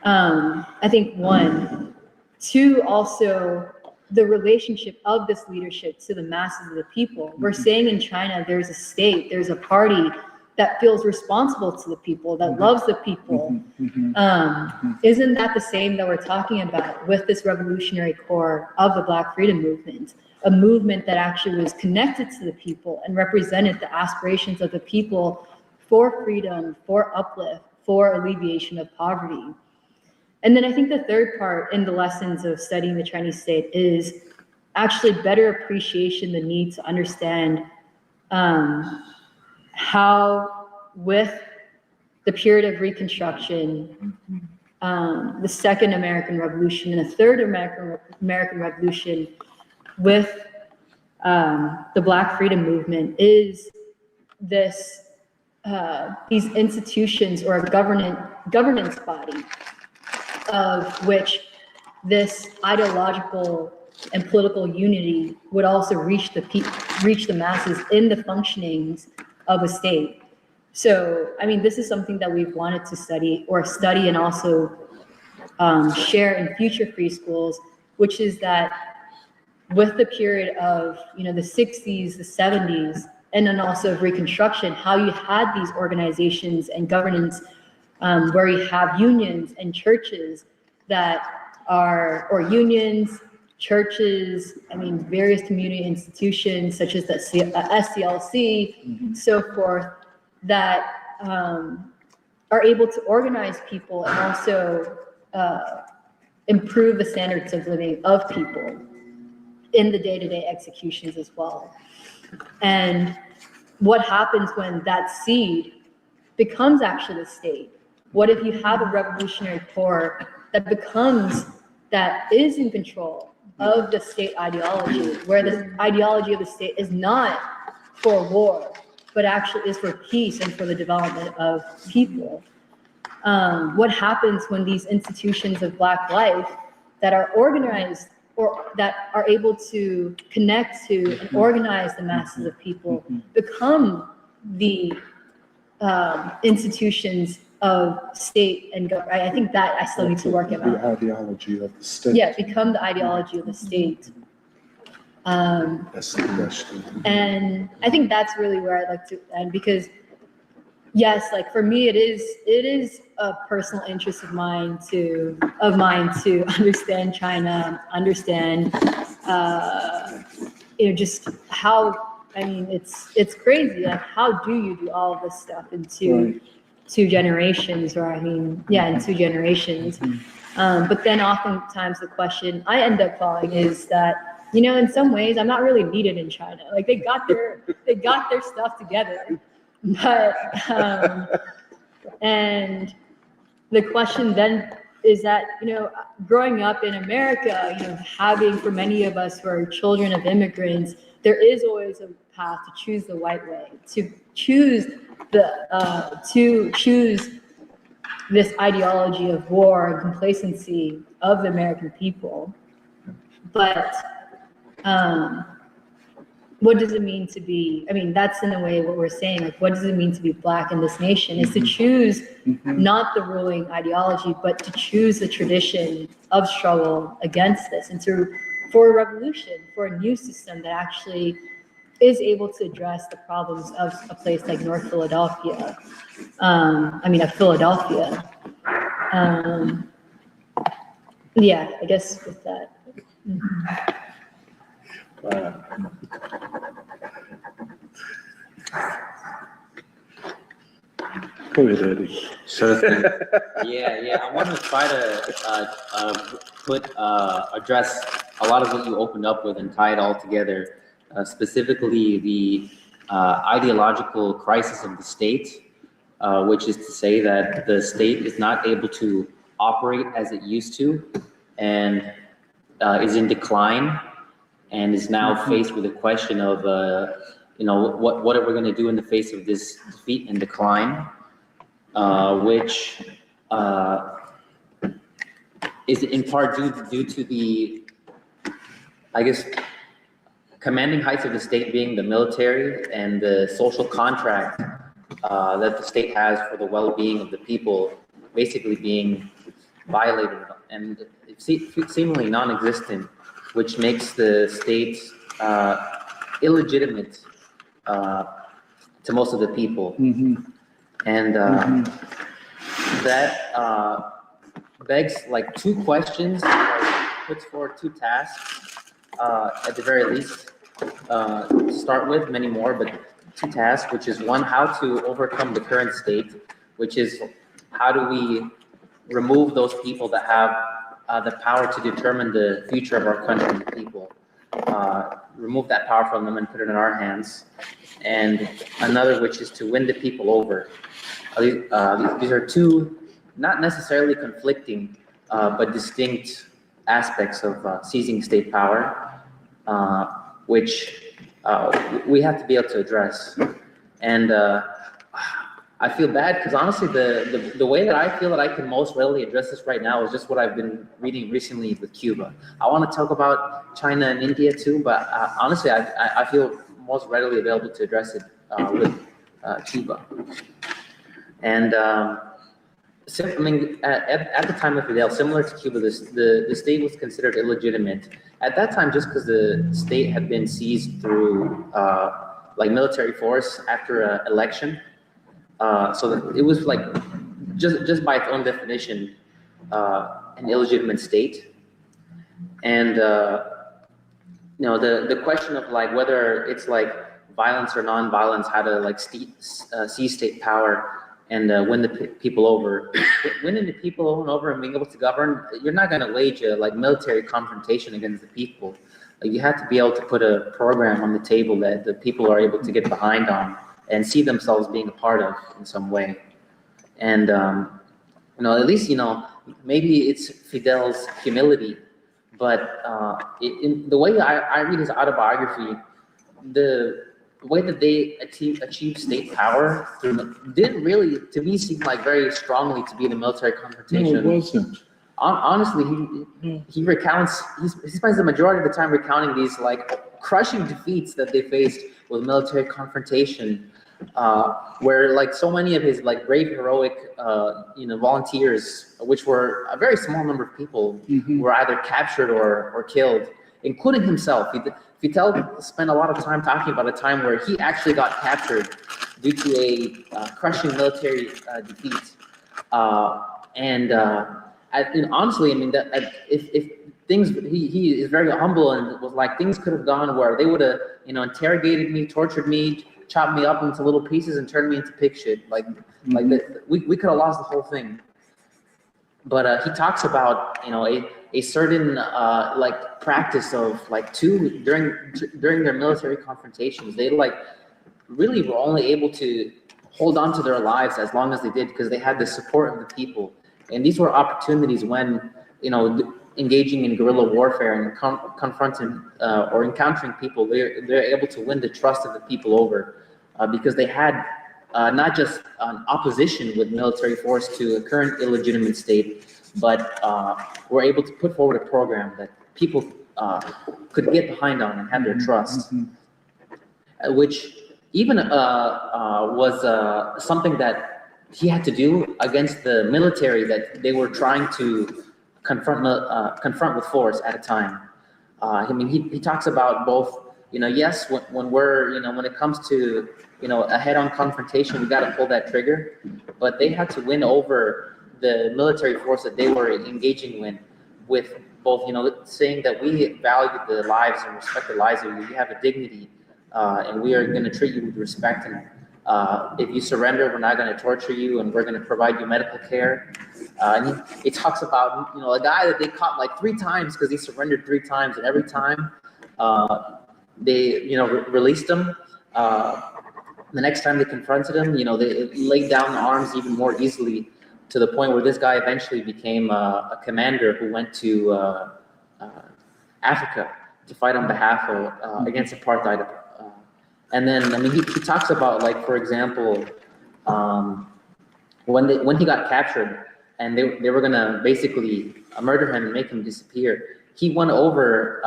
I think one. Two, also the relationship of this leadership to the masses of the people. We're saying in China, there's a state, there's a party that feels responsible to the people, that loves the people. Isn't that the same that we're talking about with this revolutionary core of the Black freedom movement? A movement that actually was connected to the people and represented the aspirations of the people for freedom, for uplift, for alleviation of poverty. And then I think the third part in the lessons of studying the Chinese state is actually better appreciation, the need to understand how with the period of Reconstruction, the Second American Revolution and the Third American Revolution with the Black freedom movement is this these institutions or a governance body of which this ideological and political unity would also reach the masses in the functionings of a state. So, this is something that we've wanted to study and also share in future free schools, which is that with the period of, the 60s, the 70s, and then also of Reconstruction, how you had these organizations and governance where you have unions and churches that are, or unions, churches, various community institutions such as the SCLC, so forth, that are able to organize people and also improve the standards of living of people in the day-to-day executions as well. And what happens when that seed becomes actually the state? What if you have a revolutionary core that is in control of the state ideology, where the ideology of the state is not for war, but actually is for peace and for the development of people? What happens when these institutions of Black life that are organized or that are able to connect to and organize the masses of people become the institutions of state and government? I think that I still need to work about. The ideology of the state. Yeah, become the ideology of the state. That's the question. And I think that's really where I'd like to end, because yes, like for me, it is a personal interest of mine to understand China, understand, just how, it's crazy. Like, how do you do all of this stuff in two generations, or in 2 generations? But then oftentimes the question I end up following is that, in some ways I'm not really needed in China. Like they got their stuff together. But, and the question then is that, growing up in America, having, for many of us who are children of immigrants, there is always a path to choose the white way, to choose this ideology of war and complacency of the American people. But what does it mean to be, I mean, that's in a way what we're saying, like, what does it mean to be Black in this nation is to choose not the ruling ideology, but to choose the tradition of struggle against this and for a revolution, for a new system that actually is able to address the problems of a place like North Philadelphia. Of Philadelphia. Yeah, I guess with that. Go ahead, Eddie. Sure thing. Yeah. I want to try to address a lot of what you opened up with and tie it all together. Specifically, the ideological crisis of the state, which is to say that the state is not able to operate as it used to, and is in decline, and is now faced with the question of, what are we going to do in the face of this defeat and decline, which is in part due to the, I guess, commanding heights of the state being the military and the social contract that the state has for the well-being of the people basically being violated and seemingly non-existent, which makes the state illegitimate to most of the people. And that begs like two questions, puts forward two tasks at the very least, to start with, many more, but two tasks, which is one, how to overcome the current state, which is how do we remove those people that have the power to determine the future of our country and the people, remove that power from them and put it in our hands. And another, which is to win the people over. These are two not necessarily conflicting, but distinct aspects of seizing state power, which we have to be able to address. And I feel bad because honestly, the way that I feel that I can most readily address this right now is just what I've been reading recently with Cuba. I want to talk about China and India too, but honestly, I feel most readily available to address it with Cuba. And at the time of Fidel, similar to Cuba, the state was considered illegitimate. At that time, just because the state had been seized through like military force after an election, so that it was like just by its own definition an illegitimate state. And the question of like whether it's like violence or non-violence, how to like seize state power and win the people over. Winning the people over and being able to govern, you're not going to wage a like military confrontation against the people. Like, you have to be able to put a program on the table that the people are able to get behind on and see themselves being a part of in some way. And at least maybe it's Fidel's humility, but in the way I read his autobiography, the way that they achieved state power didn't really, to me, seem like very strongly to be the military confrontation. No, it wasn't. Honestly, he recounts, he spends the majority of the time recounting these like crushing defeats that they faced with military confrontation, where like so many of his like brave, heroic, volunteers, which were a very small number of people, were either captured or killed, including himself. Fidel spent a lot of time talking about a time where he actually got captured due to a crushing military defeat. Honestly, I mean, that if things, he is very humble and was like, things could have gone where they would have, interrogated me, tortured me, chopped me up into little pieces and turned me into pig shit. We could have lost the whole thing. But he talks about, a certain like practice of like during their military confrontations, they like really were only able to hold on to their lives as long as they did because they had the support of the people. And these were opportunities when, engaging in guerrilla warfare and confronting or encountering people, they're able to win the trust of the people over because they had not just an opposition with military force to a current illegitimate state, but were able to put forward a program that people could get behind on and have their trust. which even was something that he had to do against the military that they were trying to confront with force at a time. I mean, he talks about both, yes, when we're, when it comes to, a head-on confrontation, we got to pull that trigger, but they had to win over the military force that they were engaging with both, saying that we value the lives and respect the lives of you. You have a dignity, and we are going to treat you with respect. And if you surrender, we're not going to torture you, and we're going to provide you medical care. And he talks about, a guy that they caught like 3 times because he surrendered 3 times, and every time they, released him. The next time they confronted him, they laid down the arms even more easily, to the point where this guy eventually became a commander who went to Africa to fight on behalf of against apartheid. And then, I mean, he talks about, like, for example, when he got captured and they were gonna basically murder him and make him disappear, he won over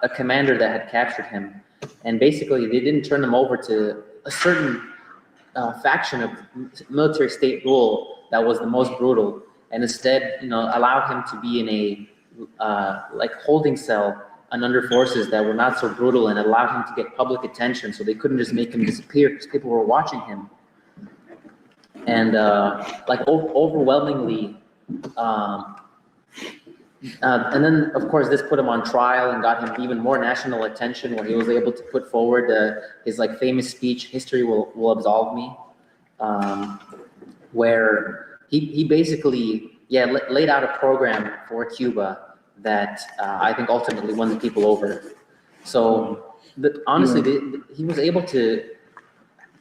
a commander that had captured him, and basically they didn't turn him over to a certain faction of military state rule that was the most brutal, and instead, allowed him to be in a like holding cell and under forces that were not so brutal, and allowed him to get public attention, so they couldn't just make him disappear because people were watching him. And like overwhelmingly, and then of course this put him on trial and got him even more national attention, where he was able to put forward his like famous speech, "History will absolve me," where he basically laid out a program for Cuba that I think ultimately won the people over. So honestly, he was able to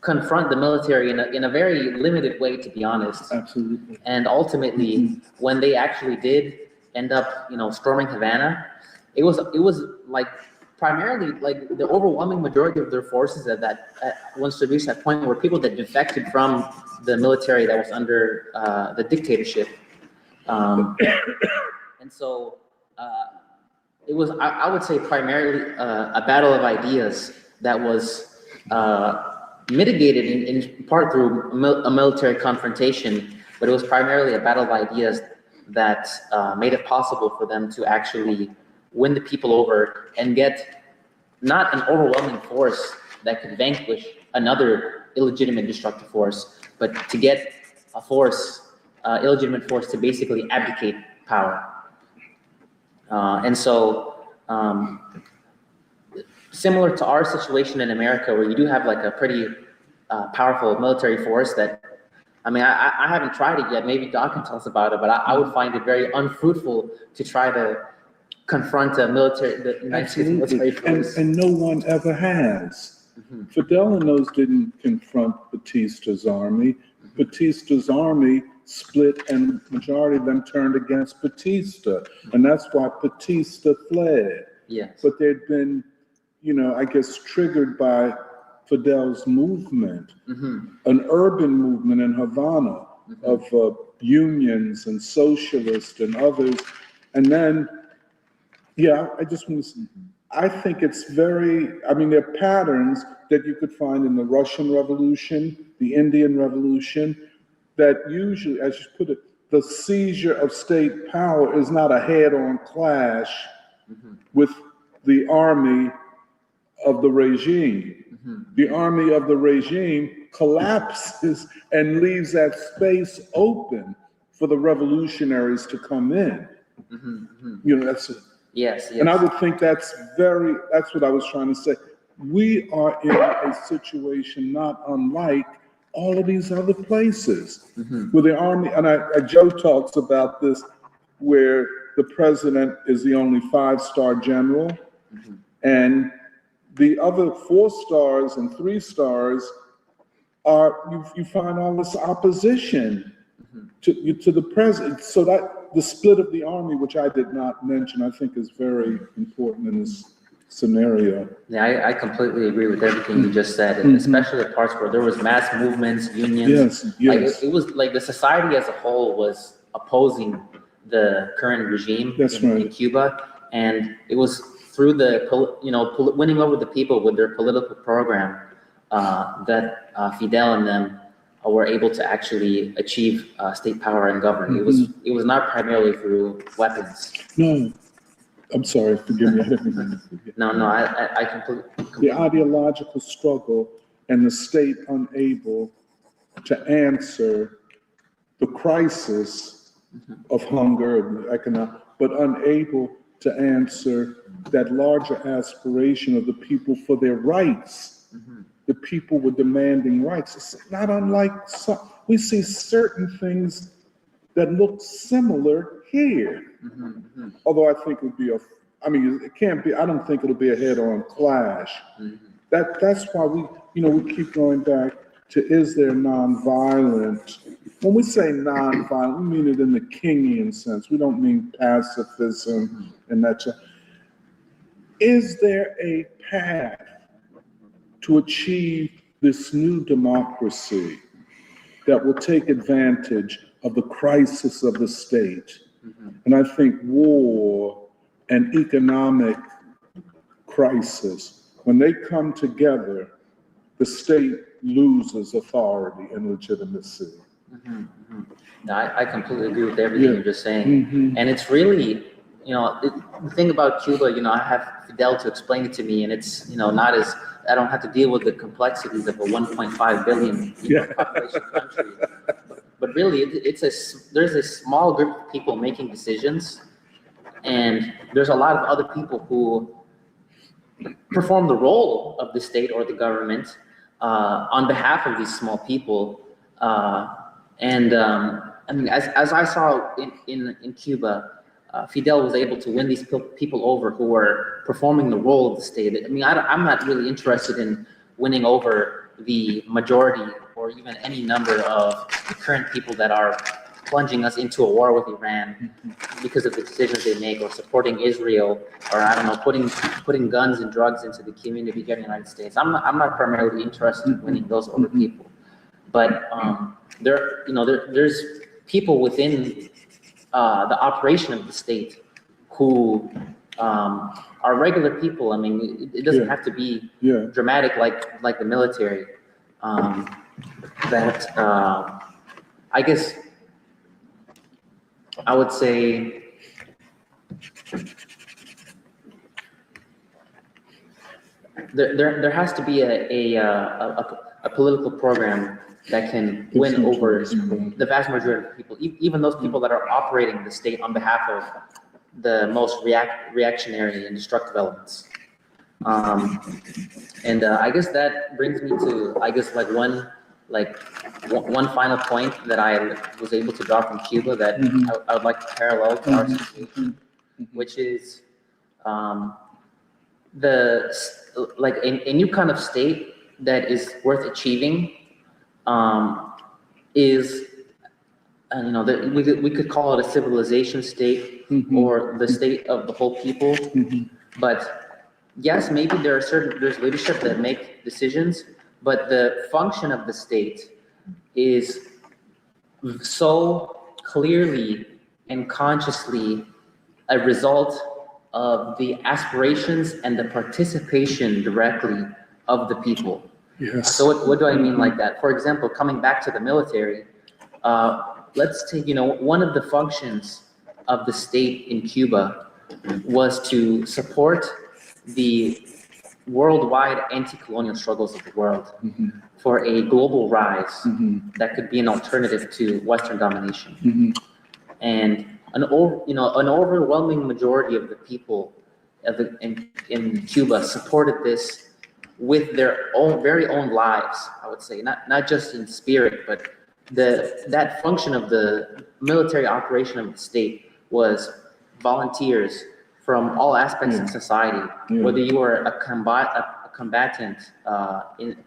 confront the military in a very limited way, to be honest. Absolutely. And ultimately, when they actually did end up, storming Havana, it was like primarily like the overwhelming majority of their forces once they reached that point were people that defected from the military that was under the dictatorship. And so it was, I would say, primarily a battle of ideas that was mitigated in part through a military confrontation, but it was primarily a battle of ideas that made it possible for them to actually win the people over and get not an overwhelming force that could vanquish another illegitimate destructive force, but to get a force, illegitimate force, to basically abdicate power. And so, similar to our situation in America, where you do have like a pretty powerful military force that, I mean, I haven't tried it yet. Maybe Doc can tell us about it, but I would find it very unfruitful to try to confront the United States military force. And no one ever has. Fidel and those didn't confront Batista's army. Batista's army split, and majority of them turned against Batista, and that's why Batista fled. Yes. But they'd been, I guess, triggered by Fidel's movement, an urban movement in Havana of unions and socialists and others. And then, I just want to, I think it's there are patterns that you could find in the Russian Revolution, the Indian Revolution, that usually, as you put it, the seizure of state power is not a head-on clash with the army of the regime. The army of the regime collapses and leaves that space open for the revolutionaries to come in. That's it. Yes. And I would think that's what I was trying to say. We are in a situation not unlike all of these other places where the army, and Joe talks about this, where the president is the only 5-star general, and the other 4 stars and 3 stars are, you find all this opposition to the president. So that the split of the army, which I did not mention, I think is very important in this scenario. Yeah, I completely agree with everything you just said, and especially the parts where there was mass movements, unions. Like it was like the society as a whole was opposing the current regime in Cuba, and it was through winning over the people with their political program, that Fidel and them were able to actually achieve state power and govern. It was not primarily through weapons. No, I'm sorry, forgive me, I didn't mean to forget. No, I completely. The ideological struggle and the state unable to answer the crisis of hunger and economic, but unable to answer that larger aspiration of the people for their rights. The people were demanding rights. It's not unlike we see certain things that look similar here. Although I think it would be it can't be, I don't think it'll be a head-on clash. That's why we keep going back to, is there nonviolent? When we say nonviolent, we mean it in the Kingian sense. We don't mean pacifism and that. Is there a path to achieve this new democracy that will take advantage of the crisis of the state? And I think war and economic crisis, when they come together, the state loses authority and legitimacy. No, I completely agree with everything you're just saying. And it's really, the thing about Cuba, I have Fidel to explain it to me, and it's, not as, I don't have to deal with the complexities of a 1.5 billion population country. But really, there's a small group of people making decisions, and there's a lot of other people who perform the role of the state or the government on behalf of these small people. As I saw in Cuba, Fidel was able to win these people over who were performing the role of the state. I'm not really interested in winning over the majority or even any number of the current people that are plunging us into a war with Iran because of the decisions they make, or supporting Israel, or I don't know, putting guns and drugs into the community here in the United States. I'm not primarily interested in winning those over people, but there's people within the operation of the state who are regular people. It doesn't have to be dramatic like the military. I guess I would say there has to be a political program that can win over the vast majority of people, even those people that are operating the state on behalf of the most reactionary and destructive elements. I guess that brings me to, one final point that I was able to draw from Cuba that I would like to parallel to our situation, which is a new kind of state that is worth achieving. We could call it a civilization state or the state of the whole people. But yes, maybe there's leadership that make decisions, but the function of the state is so clearly and consciously a result of the aspirations and the participation directly of the people. Yes. So what do I mean like that? For example, coming back to the military, let's take, one of the functions of the state in Cuba was to support the worldwide anti-colonial struggles of the world for a global rise that could be an alternative to Western domination. And an overwhelming majority of the people in Cuba supported this with their very own lives, I would say, not just in spirit, but that function of the military operation of the state was volunteers from all aspects of society, whether you were a combatant,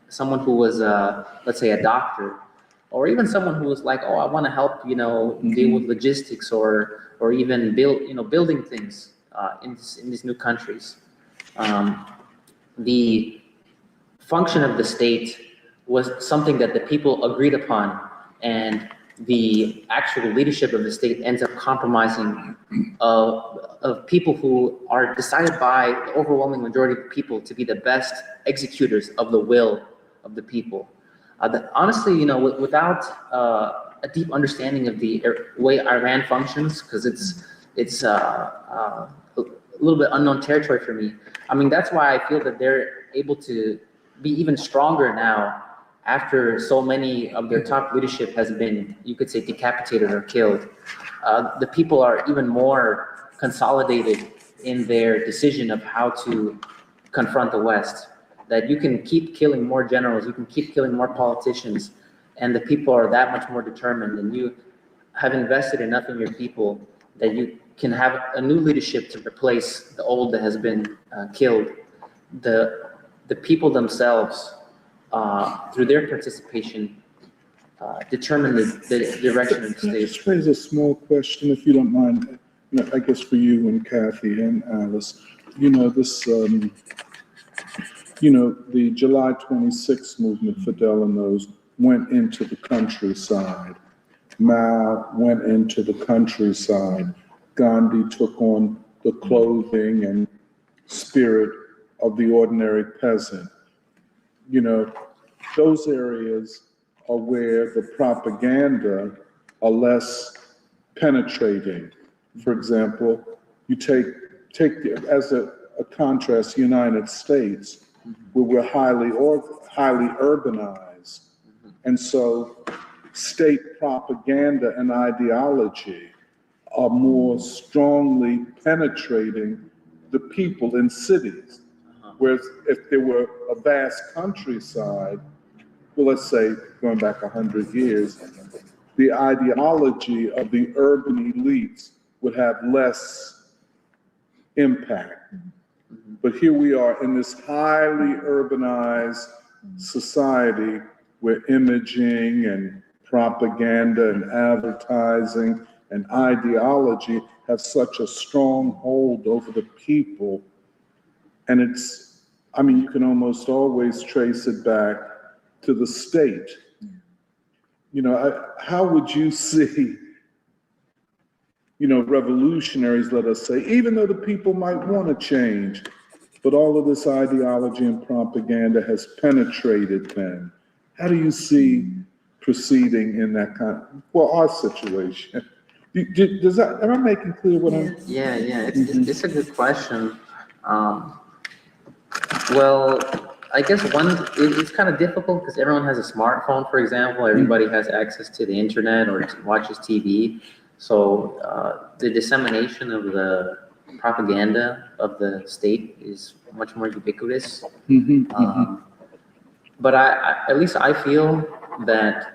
someone who was, let's say, a doctor, or even someone who was like, oh, I want to help, deal with logistics or even building things in these new countries. The function of the state was something that the people agreed upon, and the actual leadership of the state ends up compromising of people who are decided by the overwhelming majority of people to be the best executors of the will of the people. Honestly, you know, without a deep understanding of the way Iran functions, because it's a little bit unknown territory for me. I mean, that's why I feel that they're able to be even stronger now after so many of their top leadership has been, you could say, decapitated or killed. The people are even more consolidated in their decision of how to confront the West. That you can keep killing more generals, you can keep killing more politicians, and the people are that much more determined, and you have invested enough in your people that you can have a new leadership to replace the old that has been killed. The people themselves, through their participation, determine the direction of the Can I state. just raise a small question, if you don't mind? I guess for you and Kathy and Alice. You know, this, you know, the July 26th movement, Fidel and those, went into the countryside. Mao went into the countryside. Gandhi took on the clothing and spirit of the ordinary peasant. You know, those areas are where the propaganda are less penetrating. For example, you take as a contrast, the United States, where we're highly urbanized. And so state propaganda and ideology are more strongly penetrating the people in cities. Whereas if there were a vast countryside, well, let's say going back 100 years, the ideology of the urban elites would have less impact. But here we are in this highly urbanized society where imaging and propaganda and advertising and ideology have such a strong hold over the people. And it's, I mean, you can almost always trace it back to the state. You know, how would you see, you know, revolutionaries, let us say, even though the people might want to change, but all of this ideology and propaganda has penetrated them. How do you see proceeding in that kind of, well, our situation? Does that, am I making clear what I'm? Yeah, it's a good question. Well, I guess it's kind of difficult because everyone has a smartphone, for example. Everybody has access to the internet or watches TV. So the dissemination of the propaganda of the state is much more ubiquitous. But at least I feel that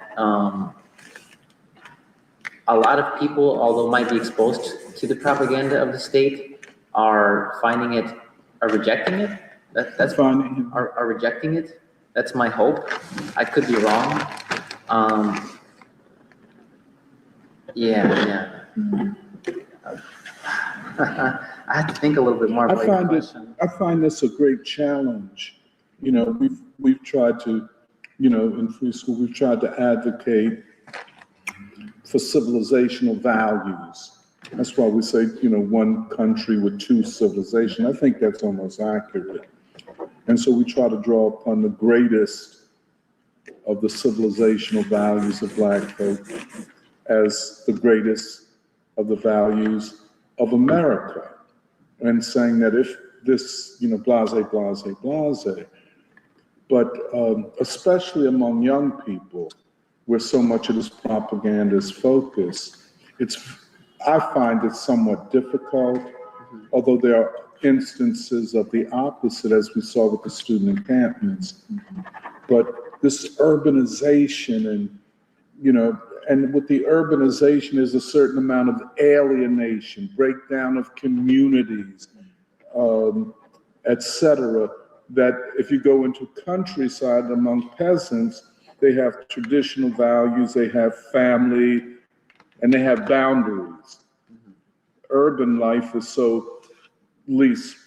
a lot of people, although might be exposed to the propaganda of the state, are rejecting it. That's fine. Are rejecting it. That's my hope. I could be wrong. Yeah. I have to think a little bit more about your question. I find this a great challenge. You know, we've tried to, you know, in free school, we've tried to advocate for civilizational values. That's why we say, you know, one country with two civilizations. I think that's almost accurate. And so we try to draw upon the greatest of the civilizational values of Black folk as the greatest of the values of America. And saying that if this, you know, blase, but especially among young people, where so much of this propaganda is focused, I find it somewhat difficult, although there are instances of the opposite, as we saw with the student encampments. But this urbanization and, you know, and with the urbanization is a certain amount of alienation, breakdown of communities, et cetera, that if you go into countryside among peasants, they have traditional values, they have family, and they have boundaries. Urban life is so least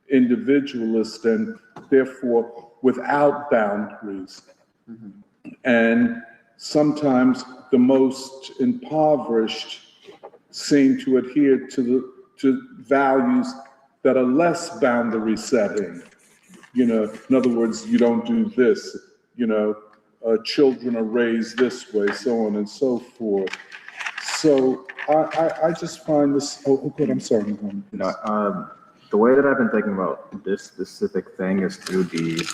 individualist and therefore without boundaries. And sometimes the most impoverished seem to adhere to values that are less boundary setting. In other words, you don't do this, children are raised this way, so on and so forth. So I just find this, good, I'm sorry. The way that I've been thinking about this specific thing is through the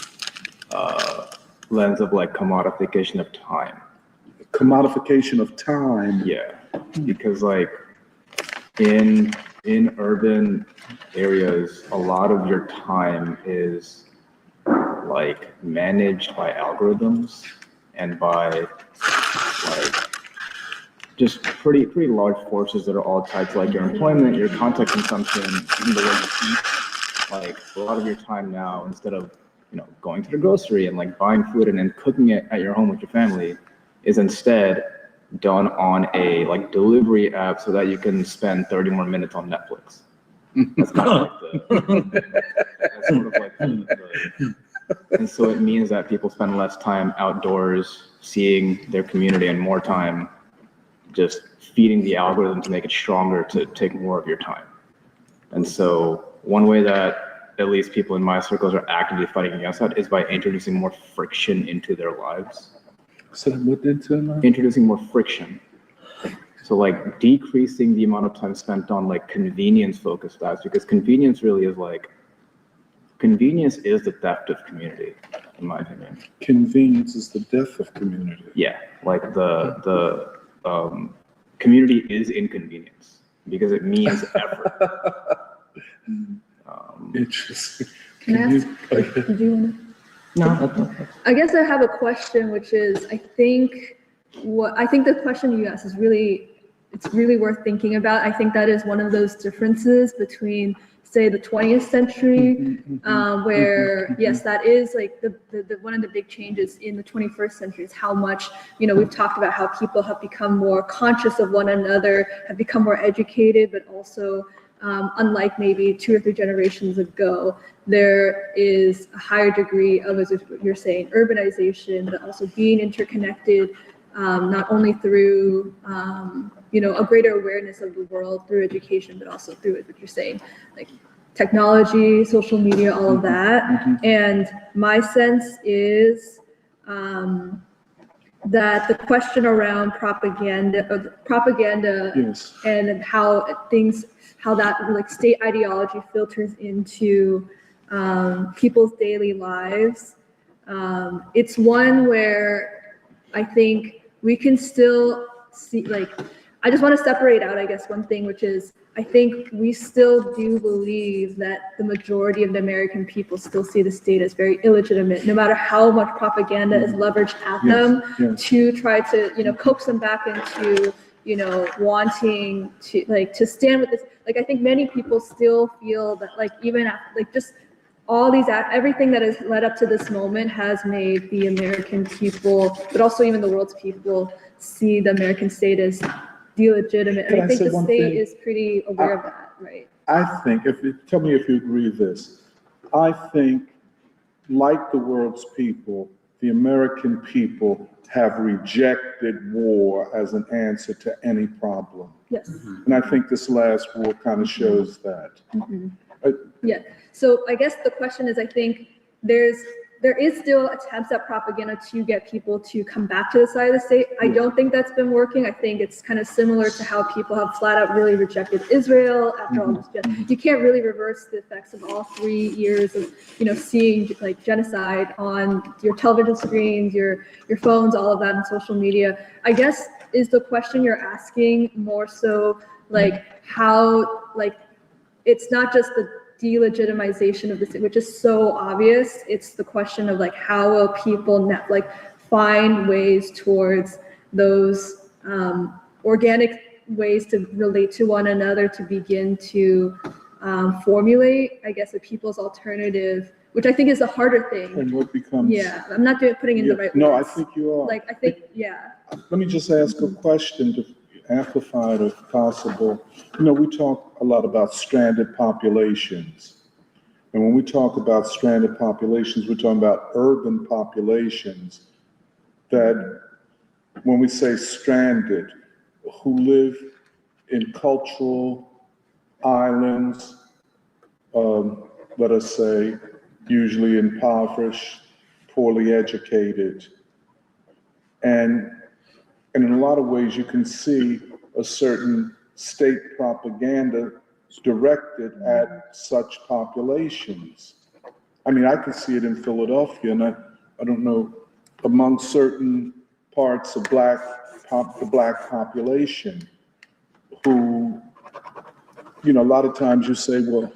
lens of like commodification of time. Commodification of time. Yeah, because like in urban areas, a lot of your time is like managed by algorithms and by like just pretty large forces that are all tied to like your employment, your content consumption, even the way you eat. Like a lot of your time now, instead of going to the grocery and like buying food and then cooking it at your home with your family, is instead done on a like delivery app so that you can spend 30 more minutes on Netflix. That's kind of like that's sort of like and so it means that people spend less time outdoors seeing their community and more time just feeding the algorithm to make it stronger to take more of your time. And so one way that at least people in my circles are actively fighting against that is by introducing more friction into their lives. So what into introducing more friction. So like decreasing the amount of time spent on like convenience focused apps, because convenience is the theft of community, in my opinion. Convenience is the death of community. Yeah, like the community is inconvenience because it means effort. Interesting. Can I ask, did you want to? No, I guess I have a question, which is, I think the question you asked is it's really worth thinking about. I think that is one of those differences between, say, the 20th century, where yes, that is like the one of the big changes in the 21st century is how much, we've talked about how people have become more conscious of one another, have become more educated, but also unlike maybe 2 or 3 generations ago, there is a higher degree of, as you're saying, urbanization, but also being interconnected, not only through, a greater awareness of the world through education, but also through what you're saying, like technology, social media, all of that. And my sense is that the question around propaganda Yes. and how that like state ideology filters into people's daily lives. It's one where I think we can still see, like, I just want to separate out, I guess, one thing, which is I think we still do believe that the majority of the American people still see the state as very illegitimate, no matter how much propaganda is leveraged at them to try to, coax them back into, wanting to stand with this. Like, I think many people still feel that, like, even after, like, just all these, everything that has led up to this moment has made the American people, but also even the world's people, see the American state as delegitimate. And I think the state is pretty aware of that, right? I think, tell me if you agree with this. I think, like the world's people, the American people have rejected war as an answer to any problem. Yes. And I think this last war kind of shows that. Yeah. So I guess the question is, I think there is still attempts at propaganda to get people to come back to the side of the state. I don't think that's been working. I think it's kind of similar to how people have flat out really rejected Israel after all this. You can't really reverse the effects of all 3 years of, seeing like genocide on your television screens, your phones, all of that, and social media. I guess is the question you're asking more so like how, like, it's not just the delegitimization of this, which is so obvious. It's the question of like, how will people find ways towards those organic ways to relate to one another, to begin to formulate, I guess, a people's alternative, which I think is a harder thing. And what becomes... Yeah, I'm not putting in the right words. No, I think you are. Like, I think, yeah. Let me just ask a question to amplify it if possible. We talk a lot about stranded populations. And when we talk about stranded populations, we're talking about urban populations that when we say stranded, who live in cultural islands, let us say, usually impoverished, poorly educated. And in a lot of ways, you can see a certain state propaganda directed at such populations. I mean, I could see it in Philadelphia, and I don't know, among certain parts of the black population who, you know, a lot of times you say, well,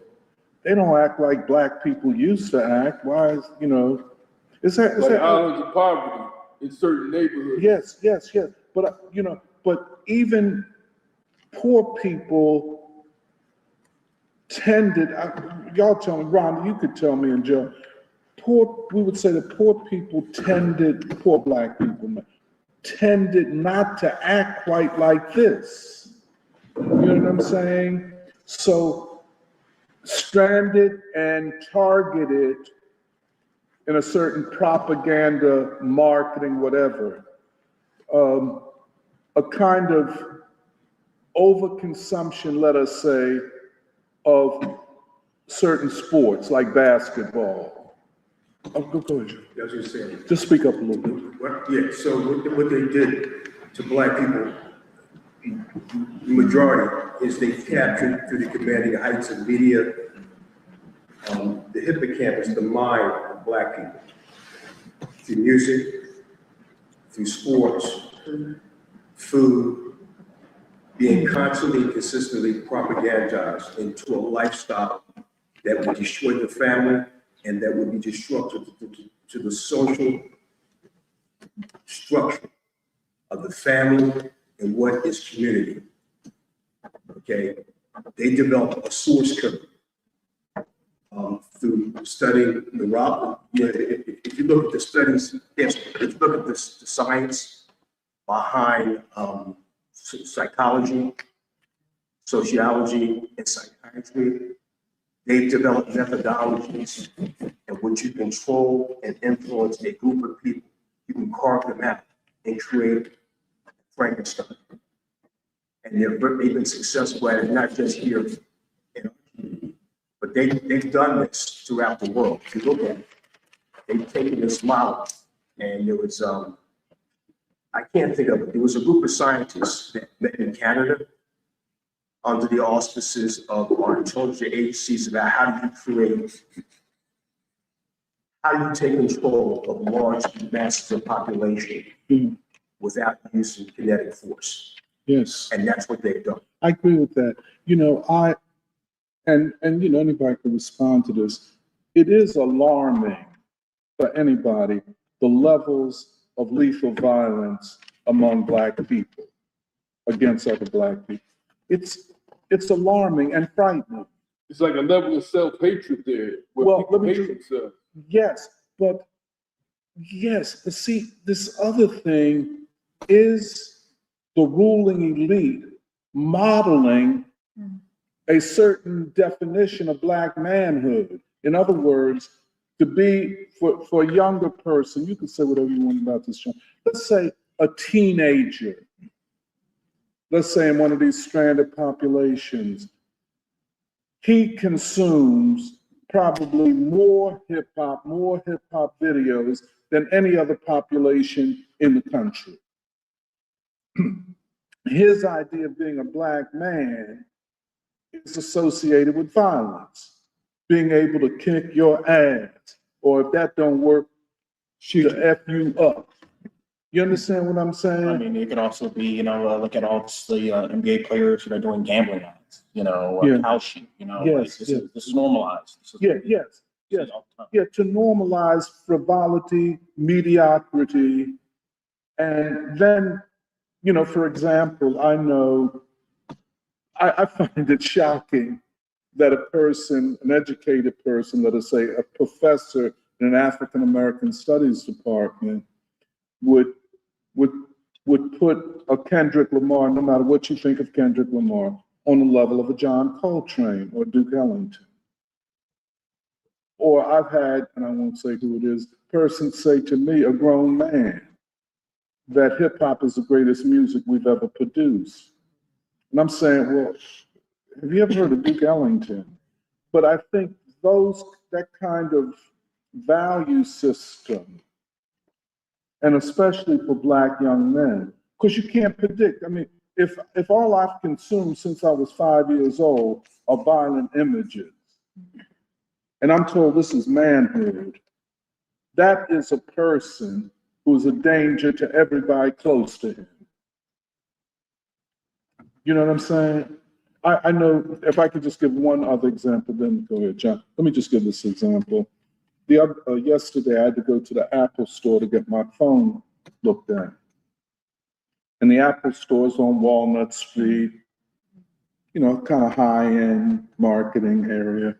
they don't act like black people used to act. Why is, you know, is that islands of poverty in certain neighborhoods. Yes. But, you know, but even poor people tended, y'all tell me, Rhonda, you could tell me, and Joe, we would say that poor people poor black people tended not to act quite like this. You know what I'm saying? So stranded and targeted in a certain propaganda, marketing, whatever, a kind of overconsumption, let us say, of certain sports like basketball. Oh, go ahead. As you said. Just speak up a little bit. Well, yeah, so what they did to black people, the majority, is they captured through the commanding heights of media, the hippocampus, the mind of black people, through music, through sports, food, being constantly and consistently propagandized into a lifestyle that would destroy the family and that would be destructive to the social structure of the family and what is community. Okay, they developed a source code through studying the rock. You know, if you look at the studies, if you look at the science behind psychology, sociology, and psychiatry, they've developed methodologies in which you control and influence a group of people. You can carve them out and create Frankenstein. And they've been successful at it, not just here in our community, but they've done this throughout the world. If you look at it, they've taken this model, and there was, I can't think of it, there was a group of scientists that met in Canada under the auspices of our intelligence agencies about how do you take control of large masses of population without using kinetic force. Yes. And that's what they've done. I agree with that. You know, and you know, anybody can respond to this. It is alarming for anybody, the levels of lethal violence among black people against other black people. It's alarming and frightening. It's like a level of self-hatred there. Well, let me hate themselves. Yes, but see, this other thing is the ruling elite modeling a certain definition of black manhood. In other words, to be, for a younger person, you can say whatever you want about this, John. Let's say a teenager, let's say in one of these stranded populations, he consumes probably more hip hop videos than any other population in the country. His idea of being a black man is associated with violence, being able to kick your ass, or if that don't work, to F you up. You understand what I'm saying? I mean, it could also be, you know, look at all the NBA players that are doing gambling nights, you know, house sheet, you know, Yes, like yes. this is normalized. This is Yes. all the time. Yeah, to normalize frivolity, mediocrity, and then, you know, for example, I know, I find it shocking that a person, an educated person, let us say a professor in an African American studies department, would put a Kendrick Lamar, no matter what you think of Kendrick Lamar, on the level of a John Coltrane or Duke Ellington. Or I've had, and I won't say who it is, person say to me, a grown man, that hip hop is the greatest music we've ever produced. And I'm saying, well, have you ever heard of Duke Ellington? But I think that kind of value system, and especially for Black young men, because you can't predict. I mean, if all I've consumed since I was 5 years old are violent images, and I'm told this is manhood, that is a person who's a danger to everybody close to him. You know what I'm saying? I know, if I could just give one other example, then go ahead, John. Let me just give this example. Yesterday, I had to go to the Apple store to get my phone looked at. And the Apple store is on Walnut Street, you know, kind of high-end marketing area.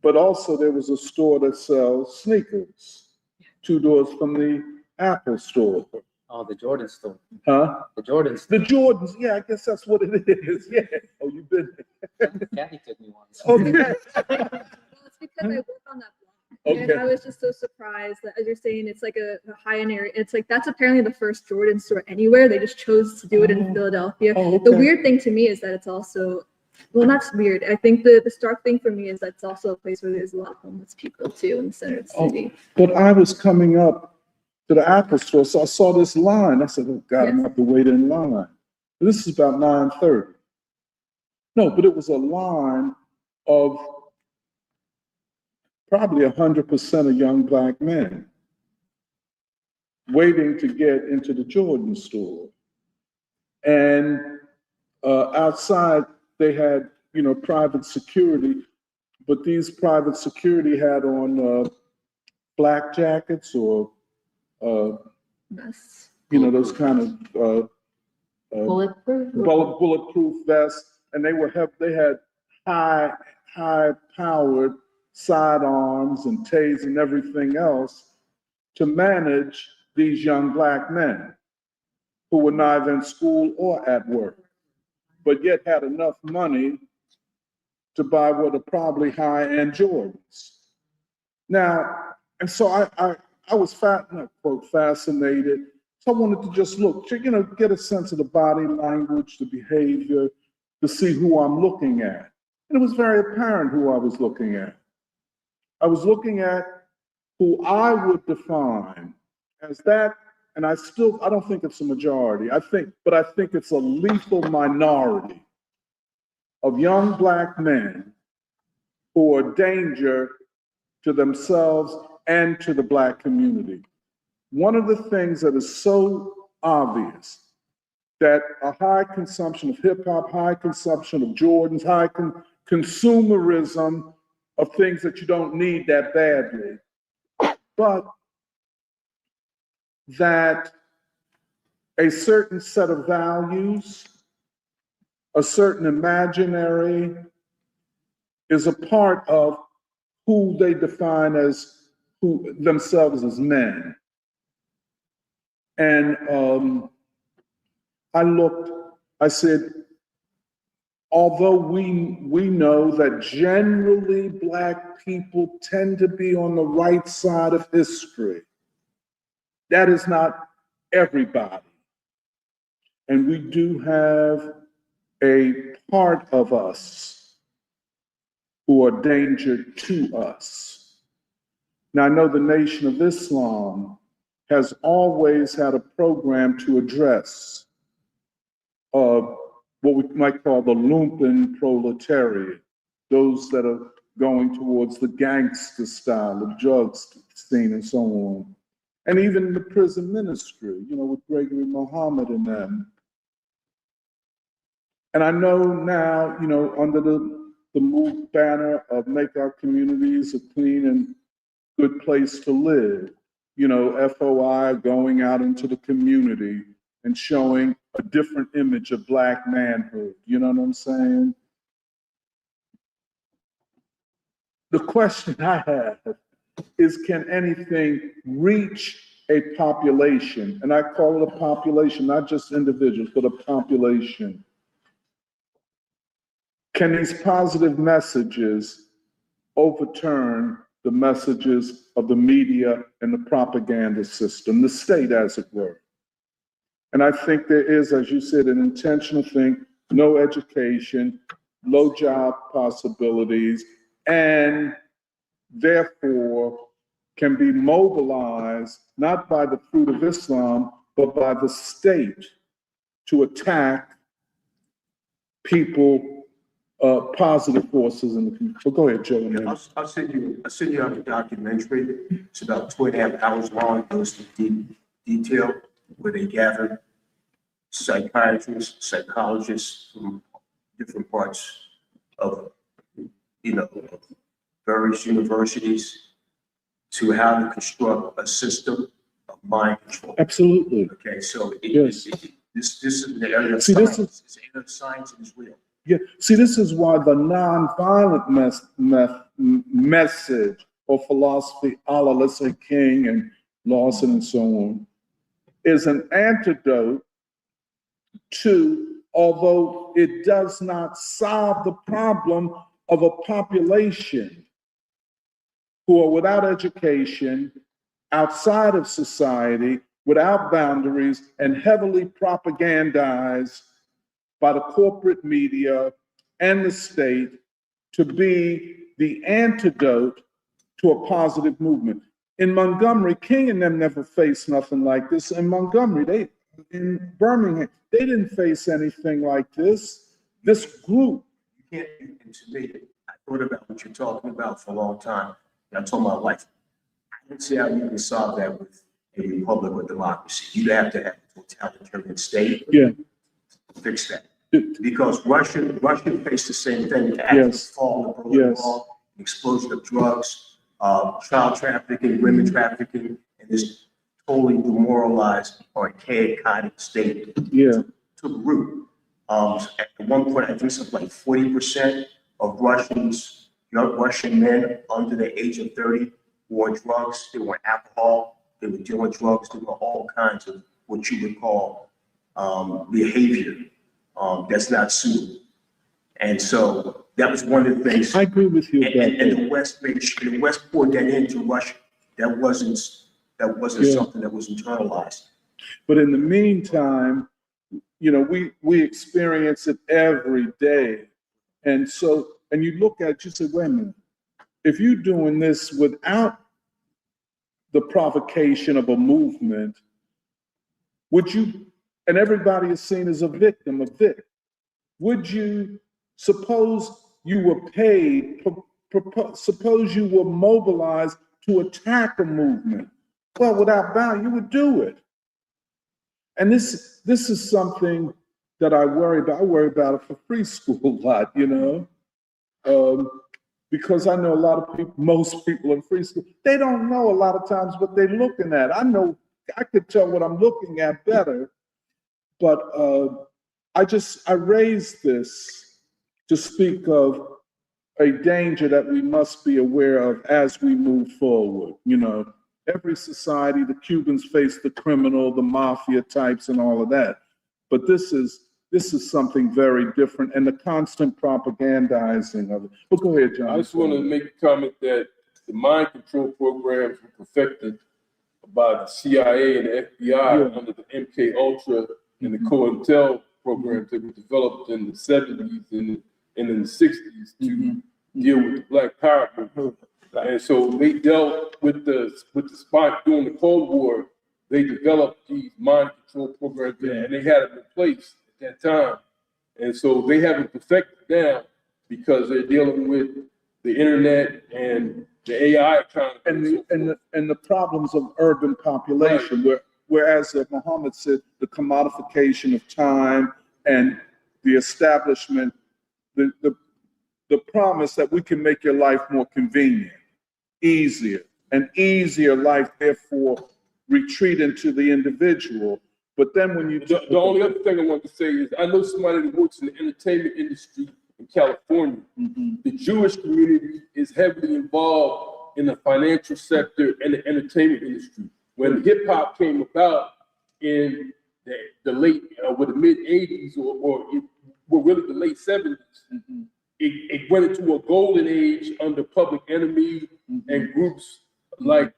But also there was a store that sells sneakers, 2 doors from the Apple store. Oh, the Jordan store. Huh? The Jordan store. The Jordans, yeah, I guess that's what it is. Yeah. Oh, you've been there. Kathy took me once. Okay. Well, it's because I work on that block. And Okay. I was just so surprised that, as you're saying, it's like a high-end area. It's like, that's apparently the first Jordan store anywhere. They just chose to do it in Philadelphia. Oh, okay. The weird thing to me is that it's also, well, not weird. I think the stark thing for me is that it's also a place where there's a lot of homeless people too in the center of the city. But I was coming up to the Apple store, so I saw this line. I said, oh God, I'm gonna have to wait in line. This is about 9:30. No, but it was a line of probably 100% of young Black men waiting to get into the Jordan store. And outside they had, you know, private security, but these private security had on black jackets or Yes. you know, those kind of Bulletproof? bulletproof vests, and they had high powered sidearms and tasers and everything else to manage these young Black men who were neither in school or at work, but yet had enough money to buy what are probably high-end Jordans. Now, and so I was fascinated. So I wanted to just look, you know, get a sense of the body language, the behavior, to see who I'm looking at. And it was very apparent who I was looking at. I was looking at who I would define as that, and I don't think it's a majority. I think it's a lethal minority of young Black men who are a danger to themselves and to the Black community. One of the things that is so obvious, that a high consumption of hip hop, high consumption of Jordans, high consumerism of things that you don't need that badly, but that a certain set of values, a certain imaginary is a part of who they define as who themselves as men. And I said, although we know that generally Black people tend to be on the right side of history, that is not everybody. And we do have a part of us who are danger to us. Now, I know the Nation of Islam has always had a program to address what we might call the lumpen proletariat, those that are going towards the gangster style of drugs scene and so on. And even the prison ministry, you know, with Gregory Muhammad and them. And I know now, you know, under the MOVE banner of Make Our Communities a Clean and Good Place to Live, you know, FOI going out into the community and showing a different image of Black manhood. You know what I'm saying? The question I have is, can anything reach a population? And I call it a population, not just individuals, but a population. Can these positive messages overturn the messages of the media and the propaganda system, the state, as it were? And I think there is, as you said, an intentional thing, no education, low job possibilities, and therefore can be mobilized not by the fruit of Islam, but by the state to attack people, positive forces in the community. So go ahead, Joe. I'll send you out a documentary. It's about 2.5 hours long. It goes into deep detail where they gather psychiatrists, psychologists from different parts of, of various universities to how to construct a system of mind control. Absolutely. Okay, so Yes. this is an area of See, science. It's an area of science and it's real. Yeah, see, this is why the nonviolent message or philosophy, a la, let's say, King and Lawson and so on, is an antidote to, although it does not solve the problem of a population who are without education, outside of society, without boundaries, and heavily propagandized by the corporate media and the state to be the antidote to a positive movement. In Montgomery, King and them never faced nothing like this. In Montgomery, in Birmingham, they didn't face anything like this. This group. You can't, and to me, I thought about what you're talking about for a long time. And I told my wife, I don't see how you can solve that with a republic or democracy. You'd have to have a totalitarian state. Yeah. To fix that. Because Russia faced the same thing. Yes. Fall, the Berlin Wall, explosion of drugs, child trafficking, women trafficking, and this totally demoralized, archaic kind of state. Yeah. Took root. At one point, I think something like 40% of young Russian men under the age of 30 were drugs. They were alcohol. They were doing drugs. They were all kinds of what you would call behavior that's not suitable. And so that was one of the things. I agree with you. And the West made sure, the West poured that into Russia. That wasn't something that was internalized. But in the meantime, we experience it every day. And so, and you look at it, you say, wait a minute, if you're doing this without the provocation of a movement, would you, and everybody is seen as a victim of this, would you, suppose you were paid, suppose you were mobilized to attack a movement? Well, without value, you would do it. And this is something that I worry about. I worry about it for free school a lot, because I know a lot of people, most people in free school, they don't know a lot of times what they're looking at. I know, I could tell what I'm looking at better, but I raised this to speak of a danger that we must be aware of as we move forward. Every society, the Cubans face the criminal, the mafia types and all of that. But this is something very different, and the constant propagandizing of it. But go ahead, John. I just want to make a comment that the mind control programs were perfected by the CIA and the FBI under the MK Ultra and the COINTEL programs that were developed in the 70s and in the 60s to deal with the Black Power movement. And so they dealt with the spot during the Cold War. They developed these mind control programs, and they had them in place at that time. And so they haven't perfected now because they're dealing with the internet and the AI economy and the problems of urban population, whereas Muhammad said the commodification of time and the establishment, the promise that we can make your life more convenient, easier, an easier life, therefore retreat into the individual. But then when you the only other thing I want to say is I know somebody that works in the entertainment industry in California. The Jewish community is heavily involved in the financial sector and the entertainment industry. When hip hop came about in the late, with the mid 80s or really the late 70s, it went into a golden age under Public Enemy and groups like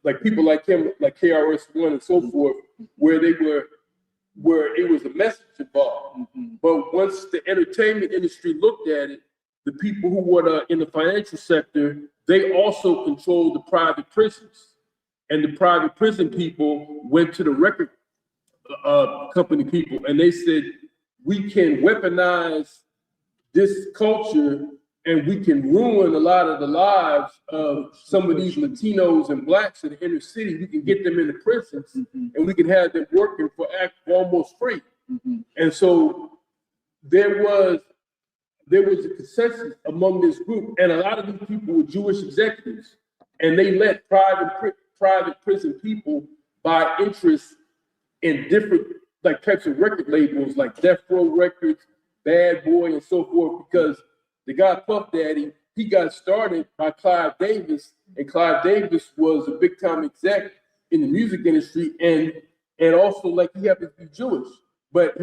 like people like him, like KRS-One and so forth, where it was a message involved. But once the entertainment industry looked at it, the people who were in the financial sector, they also controlled the private prisons. And the private prison people went to the record company people and they said, we can weaponize this culture and we can ruin a lot of the lives of some of these Latinos and Blacks in the inner city. We can get them into prisons and we can have them working for almost free. And so there was a consensus among this group, and a lot of these people were Jewish executives, and they let private prison people buy interest in different like types of record labels like Death Row Records, Bad Boy, and so forth, because the guy Puff Daddy, he got started by Clive Davis, and Clive Davis was a big time exec in the music industry, and also like he happened to be Jewish, but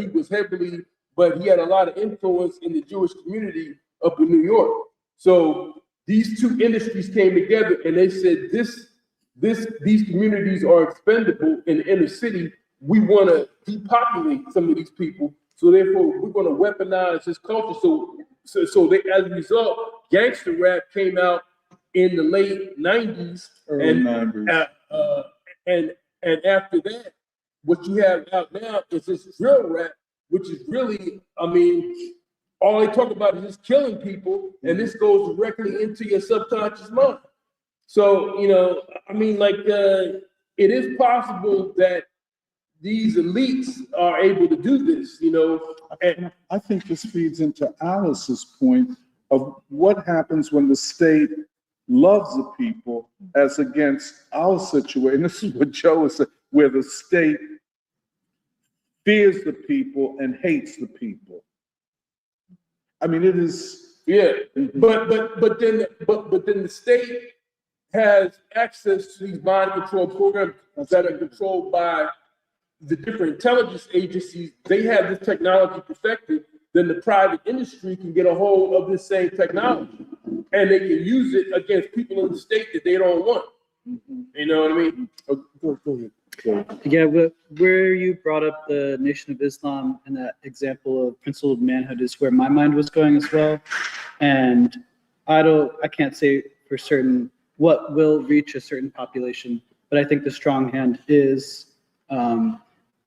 he had a lot of influence in the Jewish community up in New York. So these two industries came together and they said, these communities are expendable in the inner city. We want to depopulate some of these people. So therefore, we're going to weaponize this culture. So they, as a result, gangster rap came out in the late 90s. Early 90s. And after that, what you have out now is this drill rap, which is really, I mean, all they talk about is just killing people, and this goes directly into your subconscious mind. So, you know, I mean, like, it is possible that these elites are able to do this, you know. And I think this feeds into Alice's point of what happens when the state loves the people as against our situation. This is what Joe is saying, where the state fears the people and hates the people. I mean, it is. Yeah, but then the state has access to these mind control programs that are controlled by the different intelligence agencies. They have this technology perfected. Then the private industry can get a hold of this same technology, and they can use it against people in the state that they don't want. You know what I mean? Go ahead. Yeah, where you brought up the Nation of Islam and that example of principle of manhood is where my mind was going as well. And I can't say for certain what will reach a certain population, but I think the strong hand is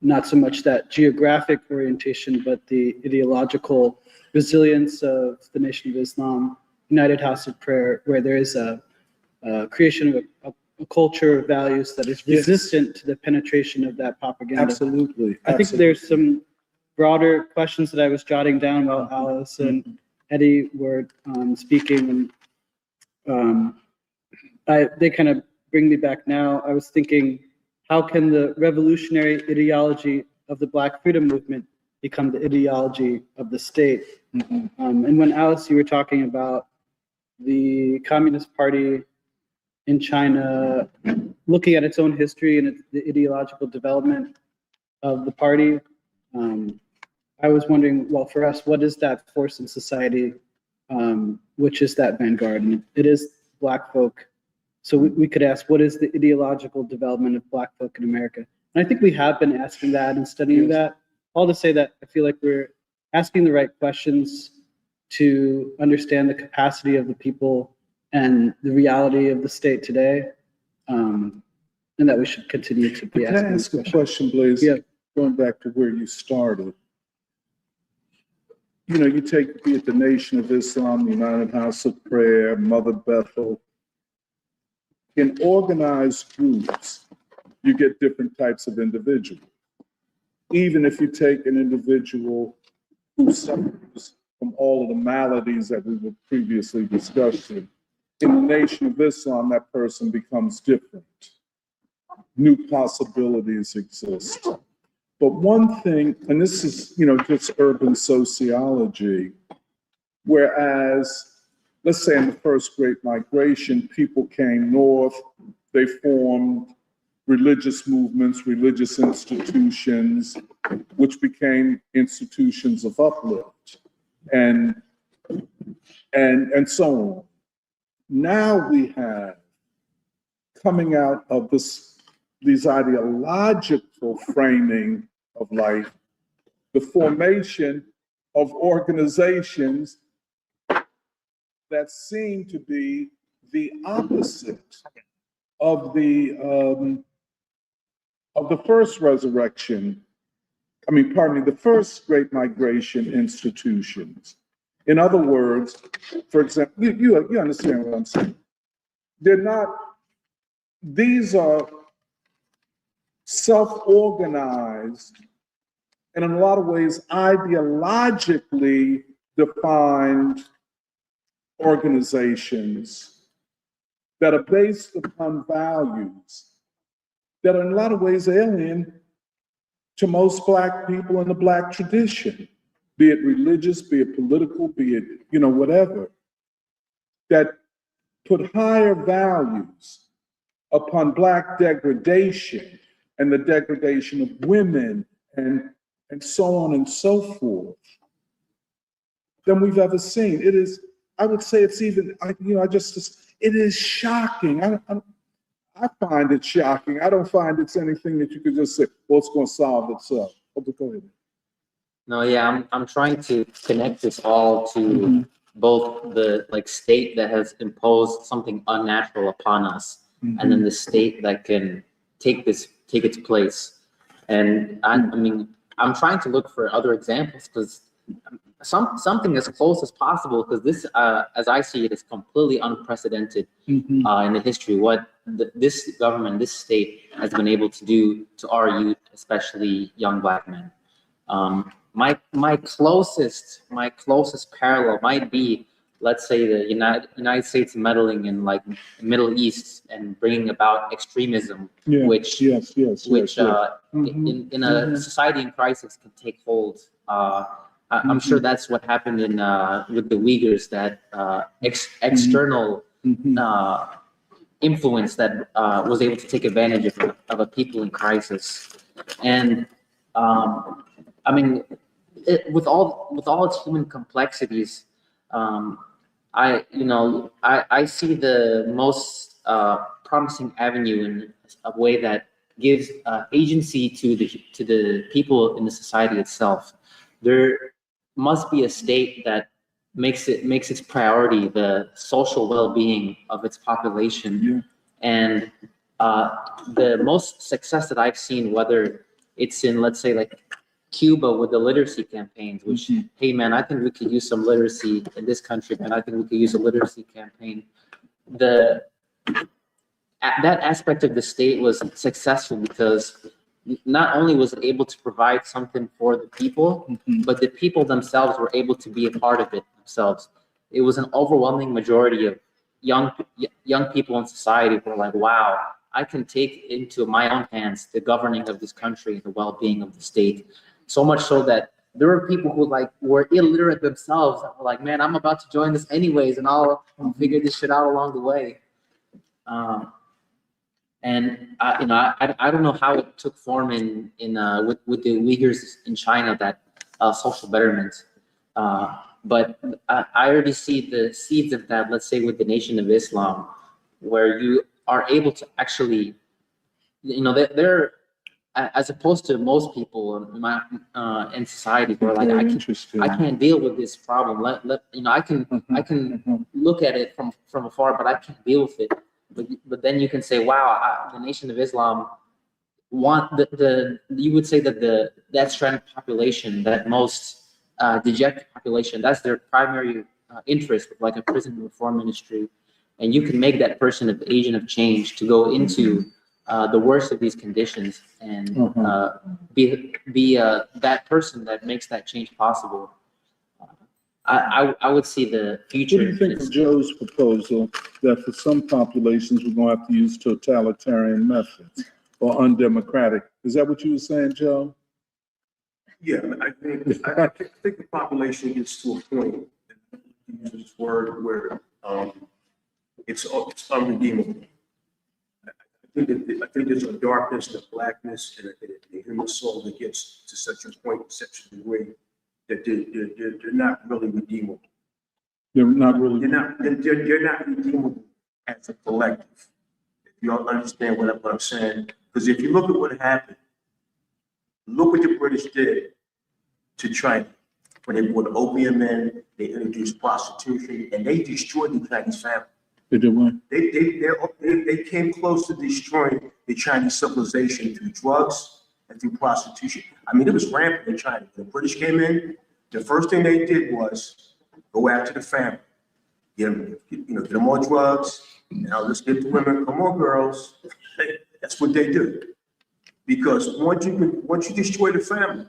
not so much that geographic orientation, but the ideological resilience of the Nation of Islam, United House of Prayer, where there is a creation of a culture of values that is resistant to the penetration of that propaganda. Absolutely. I think there's some broader questions that I was jotting down while Alice and Eddie were speaking, and they kind of bring me back now. I was thinking, how can the revolutionary ideology of the Black freedom movement become the ideology of the state? And when Alice, you were talking about the Communist Party in China, looking at its own history and the ideological development of the party, I was wondering, well, for us, what is that force in society, which is that vanguard? And it is Black folk. So we could ask, what is the ideological development of Black folk in America? And I think we have been asking that and studying that. All to say that I feel like we're asking the right questions to understand the capacity of the people and the reality of the state today, and that we should continue to be asking. Can I ask a question, Blaze? Yeah. Going back to where you started. You know, you take, be it the Nation of Islam, the United House of Prayer, Mother Bethel. In organized groups, you get different types of individuals. Even if you take an individual who suffers from all of the maladies that we were previously discussing, in the Nation of Islam, that person becomes different. New possibilities exist. But one thing, and this is, you know, just urban sociology, whereas, let's say in the first Great Migration, people came north, they formed religious movements, religious institutions, which became institutions of uplift, and so on. Now we have coming out of these ideological framing of life, the formation of organizations that seem to be the opposite of the first resurrection. The first Great Migration institutions. In other words, for example, you understand what I'm saying? These are self-organized and in a lot of ways ideologically defined organizations that are based upon values that are in a lot of ways alien to most Black people in the Black tradition, be it religious, be it political, be it, whatever, that put higher values upon Black degradation and the degradation of women and so on and so forth than we've ever seen. It is, I would say it's even, it is shocking. I find it shocking. I don't find it's anything that you could just say, well, it's going to solve itself. Go ahead. No, yeah, I'm trying to connect this all to both the state that has imposed something unnatural upon us, and then the state that can take its place. And I'm trying to look for other examples because something as close as possible, because this, as I see it, is completely unprecedented in the history. What this government, this state, has been able to do to our youth, especially young Black men. My closest parallel might be, let's say, the United States meddling in Middle East and bringing about extremism, which in a society in crisis can take hold. I'm sure that's what happened with the Uyghurs, that external influence that was able to take advantage of a people in crisis. And with all its human complexities, I see the most promising avenue in a way that gives agency to the people in the society itself. There must be a state that makes its priority the social well-being of its population. And the most success that I've seen, whether it's in, let's say, Cuba with the literacy campaigns, which, hey man, I think we could use some literacy in this country, man. I think we could use a literacy campaign. That aspect of the state was successful because not only was it able to provide something for the people, but the people themselves were able to be a part of it themselves. It was an overwhelming majority of young people in society who were like, wow, I can take into my own hands the governing of this country, the well-being of the state. So much so that there were people who were illiterate themselves that were like, man, I'm about to join this anyways, and I'll figure this shit out along the way. And I don't know how it took form with the Uyghurs in China, that social betterment. But I already see the seeds of that, let's say, with the Nation of Islam, where you are able to actually, they're, as opposed to most people in society who are like, I can't deal with this problem. I can look at it from afar, but I can't deal with it. But then you can say, wow, the Nation of Islam you would say that that stranded population, that most dejected population, that's their primary interest, like a prison reform ministry. And you can make that person an agent of change to go into the worst of these conditions and be that person that makes that change possible. I would see the future. What do you think of Joe's proposal that for some populations we're going to have to use totalitarian methods or undemocratic? Is that what you were saying, Joe? Yeah, I think the population gets to a point, use this word, where it's unredeemable. I think there's a darkness, a blackness, and a human soul that gets to such a point, such a degree, that they're not really redeemable. They're not really. They're not redeemable as a collective. You don't understand what I'm saying? Because if you look at what happened, look what the British did to China. When they brought opium in, they introduced prostitution, and they destroyed the Chinese family. They did what? They came close to destroying the Chinese civilization through drugs and through prostitution. I mean, it was rampant in China. When the British came in, the first thing they did was go after the family. Get them on drugs. Now let's get the women. Come on, girls. That's what they do. Because once you destroy the family,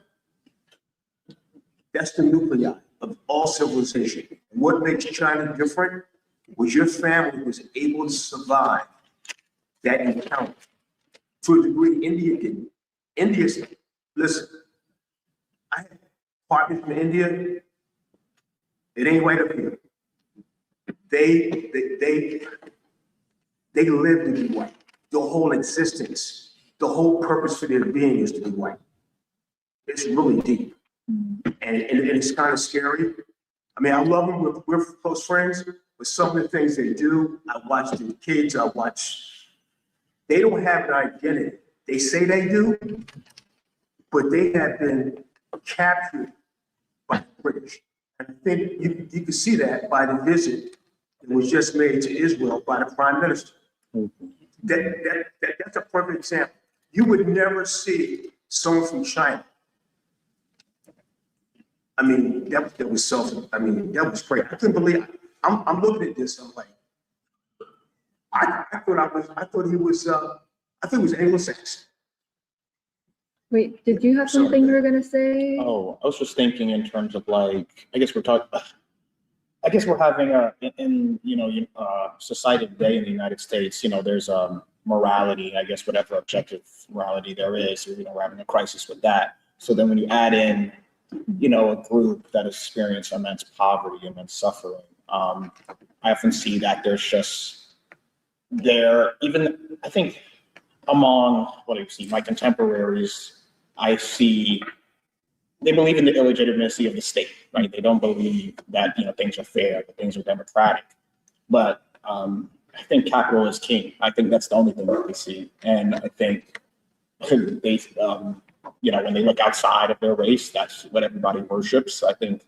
that's the nuclei of all civilization. What makes China different was your family was able to survive that encounter. To a degree, India didn't. Listen, I have partners from India. It ain't right up here. They live to be white. The whole existence, the whole purpose for their being is to be white. It's really deep. And it's kind of scary. I mean, I love them. We're close friends, but some of the things they do, I watch the kids, they don't have an identity. They say they do, but they have been captured by the British. And I think you can see that by the visit that was just made to Israel by the Prime Minister. That's a perfect example. You would never see someone from China. I mean, that was crazy. I couldn't believe it. I'm looking at this. I'm like, I thought he was Anglo-Saxon. Wait, did you have something you were gonna say? Oh, I was just thinking in terms of like, I guess we're having society today in the United States, there's morality, I guess whatever objective morality there is, we're having a crisis with that. So then when you add in, a group that experiences immense poverty, immense suffering, I often see that there's just I think among my contemporaries, I see they believe in the illegitimacy of the state, right? They don't believe that things are fair, that things are democratic. But I think capital is king. I think that's the only thing that they see, and I think they, when they look outside of their race, that's what everybody worships. I think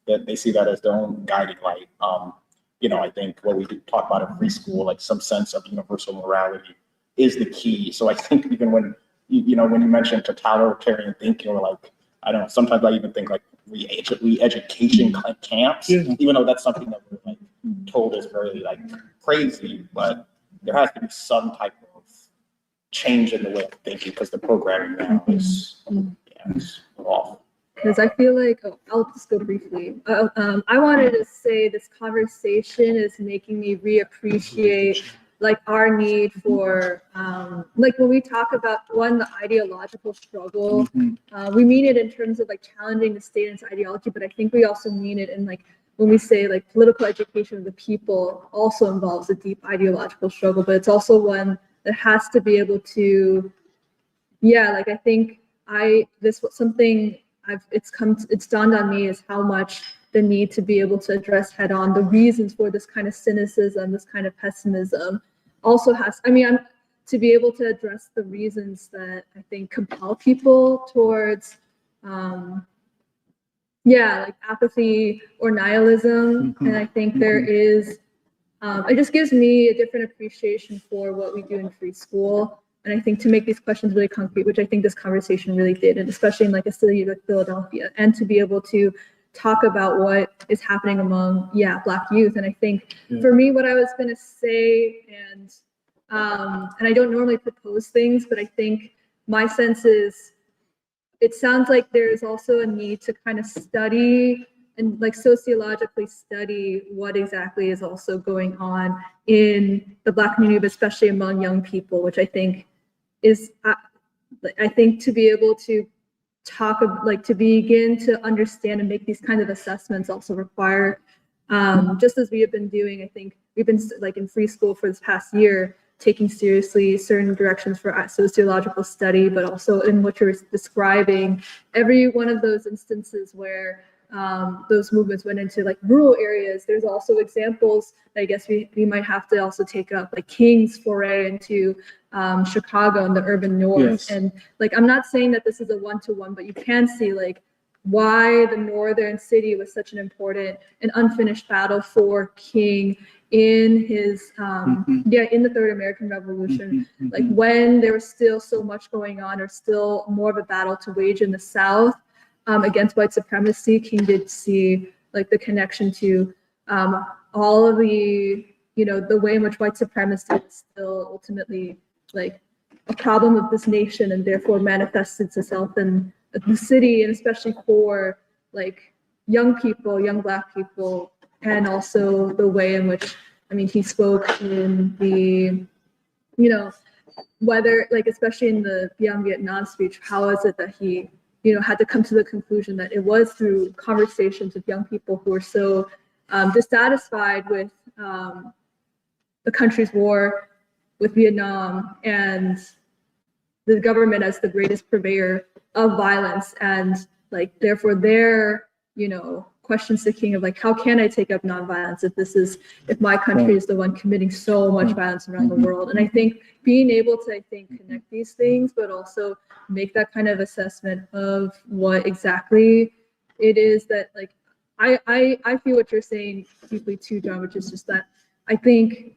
that they see that as their own guiding light. I think what we talk about in free school, like some sense of universal morality, is the key. So I think even when when you mention totalitarian thinking, or like, I don't know, sometimes I even think like re-education camps, even though that's something that we're like told is very like crazy, but there has to be some type of change in the way of thinking, because the programming now is off. Because I feel like, I'll just go briefly. I wanted to say this conversation is making me reappreciate like our need for, like when we talk about the ideological struggle, we mean it in terms of like challenging the state and its ideology, but I think we also mean it in like, when we say like political education of the people also involves a deep ideological struggle, but it's also one that has to be able to, I think it's dawned on me is how much the need to be able to address head on the reasons for this kind of cynicism, this kind of pessimism also to be able to address the reasons that I think compel people towards, like apathy or nihilism. And I think there is, it just gives me a different appreciation for what we do in free school. And I think to make these questions really concrete, which I think this conversation really did, and especially in like a city like Philadelphia, and to be able to talk about what is happening among, Black youth. And I think for me, what I was going to say, and I don't normally propose things, but I think my sense is, it sounds like there's also a need to kind of study and like sociologically study what exactly is also going on in the Black community, but especially among young people, which I think is, to be able to talk of, like, to begin to understand and make these kinds of assessments also require, just as we have been doing, I think we've been like in free school for this past year, taking seriously certain directions for sociological study, but also in what you're describing, every one of those instances where those movements went into like rural areas. There's also examples that I guess we might have to also take up, like King's foray into Chicago and the urban north. Yes. And like, I'm not saying that this is a one-to-one, but you can see like why the northern city was such an important and unfinished battle for King in his in the Third American Revolution. Like when there was still so much going on, or still more of a battle to wage in the South against white supremacy, King did see like the connection to all of the, you know, the way in which white supremacy is still ultimately like a problem of this nation, and therefore manifests itself in the city, and especially for like young people, young Black people, and also the way in which, I mean, he spoke in the, you know, whether like, especially in the Beyond Vietnam speech, how is it that he, you know, had to come to the conclusion that it was through conversations with young people who were so dissatisfied with the country's war with Vietnam and the government as the greatest purveyor of violence, and like therefore their, you know, questions to King of like, how can I take up nonviolence if my country is the one committing so much violence around the world? And I think being able to, I think, connect these things, but also make that kind of assessment of what exactly it is that like, I feel what you're saying deeply too, John, which is just that I think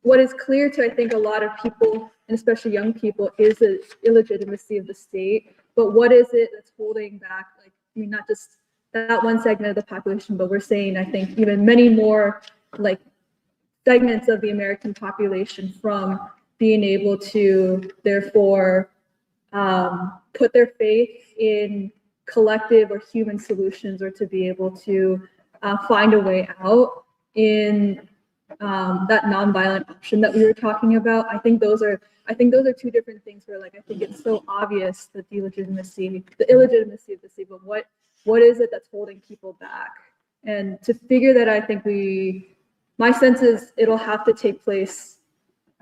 what is clear to, I think, a lot of people, and especially young people, is the illegitimacy of the state. But what is it that's holding back, like, I mean, not just that one segment of the population, but we're saying, I think, even many more like segments of the American population from being able to therefore put their faith in collective or human solutions, or to be able to find a way out in that nonviolent option that we were talking about. I think those are two different things where, like, I think it's so obvious that the illegitimacy of the state, but what is it that's holding people back? And to figure that, I think my sense is it'll have to take place,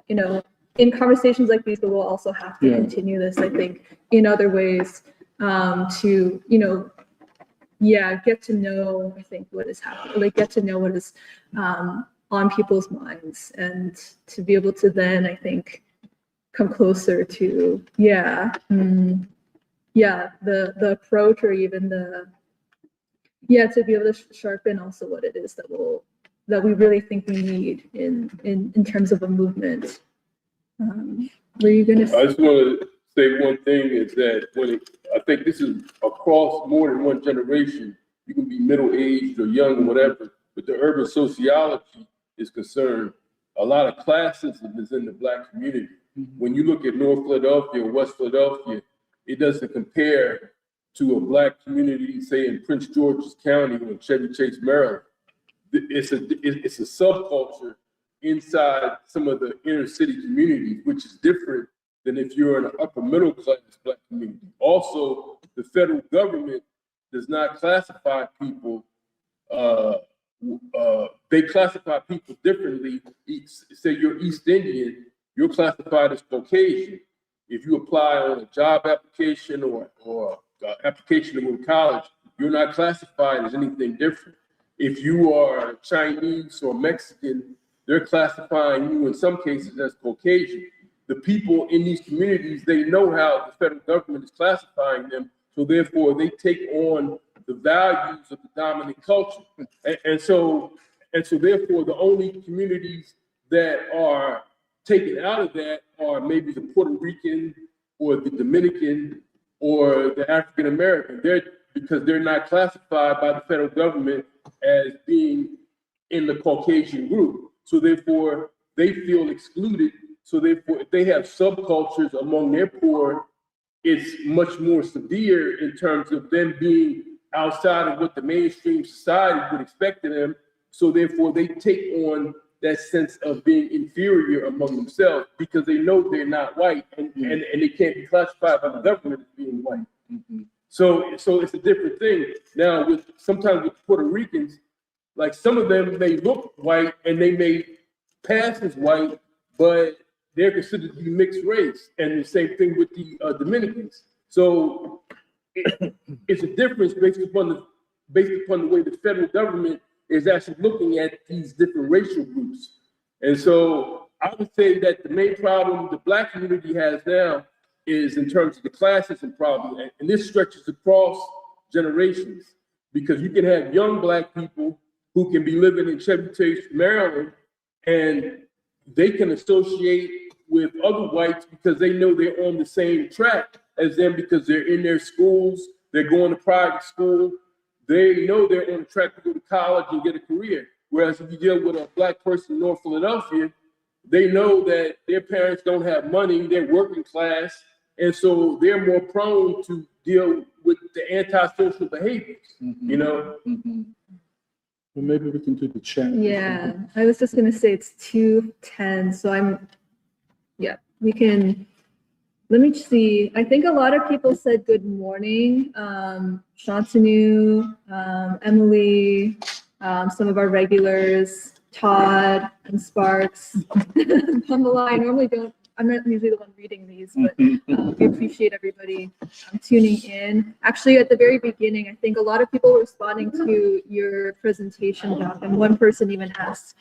you know, in conversations like these, but we'll also have to continue this, I think, in other ways to, you know, get to know, I think, what is happening, like get to know what is on people's minds, and to be able to then, I think, come closer to the approach, or even to be able to sharpen also what it is that we really think we need in terms of a movement. Were you gonna say? I just want to say one thing, is that I think this is across more than one generation. You can be middle-aged or young or whatever, but the urban sociology is concerned. A lot of classism is in the Black community. When you look at North Philadelphia or West Philadelphia, it doesn't compare to a Black community, say in Prince George's County or Chevy Chase, Maryland. It's a subculture inside some of the inner city communities, which is different than if you're in an upper middle class Black community. Also, the federal government does not classify people. They classify people differently. Say you're East Indian, you're classified as Caucasian. If you apply on a job application or application to go to college, you're not classified as anything different. If you are Chinese or Mexican, they're classifying you in some cases as Caucasian. The people in these communities, they know how the federal government is classifying them, so therefore they take on the values of the dominant culture. And so therefore the only communities that are taken out of that are maybe the Puerto Rican or the Dominican or the African American. Because they're not classified by the federal government as being in the Caucasian group. So therefore they feel excluded. So therefore, if they have subcultures among their poor, it's much more severe in terms of them being outside of what the mainstream society would expect of them. So therefore, they take on that sense of being inferior among themselves because they know they're not white, and they can't be classified by the government as being white. So it's a different thing. Now, sometimes with Puerto Ricans, like some of them may look white and they may pass as white, but they're considered to be mixed race. And the same thing with the Dominicans. So it's a difference based upon the way the federal government is actually looking at these different racial groups. And so I would say that the main problem the Black community has now is in terms of the classism problem. And this stretches across generations, because you can have young Black people who can be living in Chevy Chase, Maryland, and they can associate with other whites because they know they're on the same track as them, because they're in their schools, they're going to private school, they know they're on the track to go to college and get a career. Whereas if you deal with a Black person in North Philadelphia, they know that their parents don't have money, they're working class, and so they're more prone to deal with the antisocial behaviors, you know? Well, maybe we can do the chat. Yeah, I was just gonna say it's 2:10, so we can, let me see. I think a lot of people said good morning. Shantanu, Emily, some of our regulars, Todd and Sparks. Pamela, I normally don't, I'm not usually the one reading these, but we appreciate everybody tuning in. Actually, at the very beginning, I think a lot of people were responding to your presentation, Doc, and one person even asked,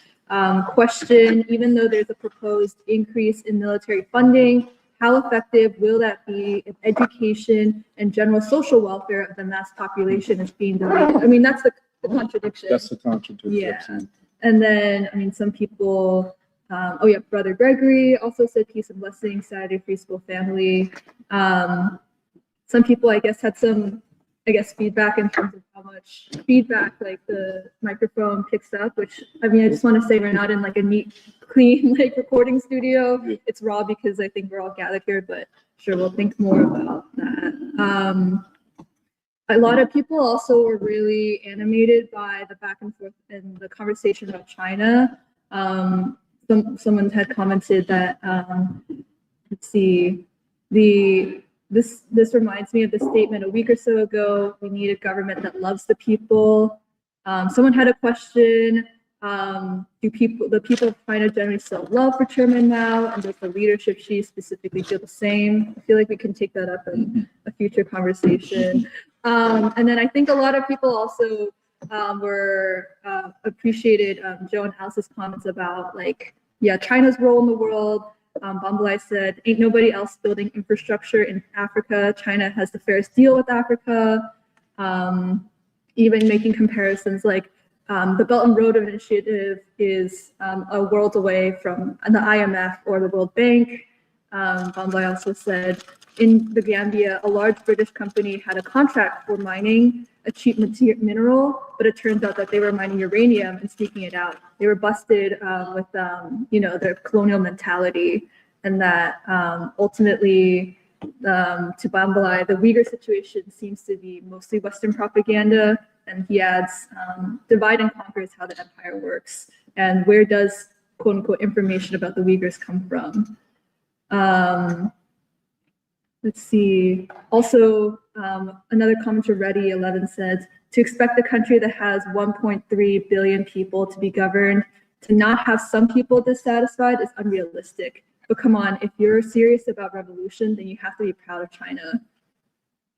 question, even though there's a proposed increase in military funding, how effective will that be if education and general social welfare of the mass population is being delayed? I mean, that's the contradiction. That's the contradiction. Yeah. Absolutely. And then, I mean, some people, oh yeah, Brother Gregory also said peace and blessings, Saturday Free School family. Some people, I guess, had some, feedback in terms of how much feedback like the microphone picks up, which, I mean, I just want to say we're not in like a neat, clean like recording studio. It's raw because I think we're all gathered here, but sure, we'll think more about that. A lot of people also were really animated by the back and forth and the conversation about China. Someone had commented that, let's see, this reminds me of the statement a week or so ago, we need a government that loves the people. Someone had a question, do the people of China generally still love for Chairman Mao, and does the leadership Xi specifically feel the same? I feel like we can take that up in a future conversation. And then I think a lot of people also appreciated Joe and Alice's comments about China's role in the world. Bambalai said, ain't nobody else building infrastructure in Africa. China has the fairest deal with Africa. Even making comparisons like the Belt and Road Initiative is a world away from the IMF or the World Bank. Bambalai also said, in the Gambia, a large British company had a contract for mining a cheap mineral, but it turns out that they were mining uranium and sneaking it out. They were busted with, their colonial mentality, and that ultimately, to Bambalai, the Uyghur situation seems to be mostly Western propaganda, and he adds, divide and conquer is how the empire works, and where does quote unquote information about the Uyghurs come from? Let's see. Also, another commenter, Reddy11 says, to expect a country that has 1.3 billion people to be governed, to not have some people dissatisfied is unrealistic. But come on, if you're serious about revolution, then you have to be proud of China.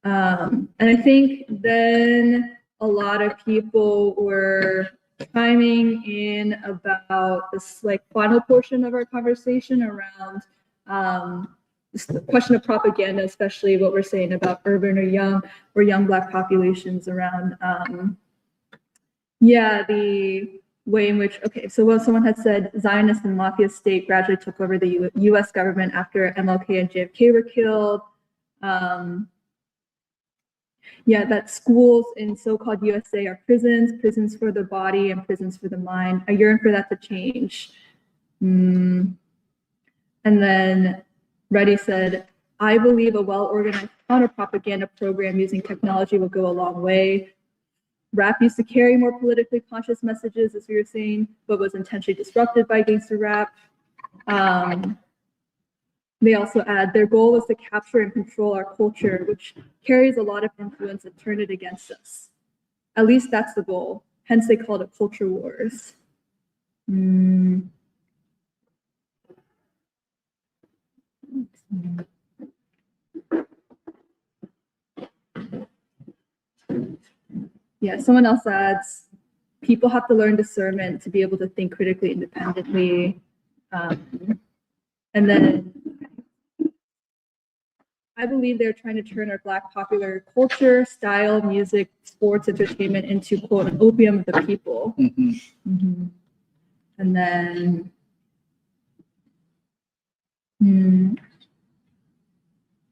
And I think then a lot of people were chiming in about this final portion of our conversation around the question of propaganda, especially what we're saying about urban or young Black populations around, the way in which, so someone had said Zionist and mafia state gradually took over the US government after MLK and JFK were killed. That schools in so-called USA are prisons for the body and prisons for the mind. I yearn for that to change. And then Reddy said, I believe a well-organized counter-propaganda program using technology will go a long way. Rap used to carry more politically conscious messages, as we were saying, but was intentionally disrupted by gangster rap. They also add, their goal was to capture and control our culture, which carries a lot of influence and turn it against us. At least that's the goal. Hence they called it culture wars. Yeah, someone else adds, people have to learn discernment to be able to think critically independently. And then I believe they're trying to turn our Black popular culture, style, music, sports, entertainment into, quote, an opium of the people. Mhm. And then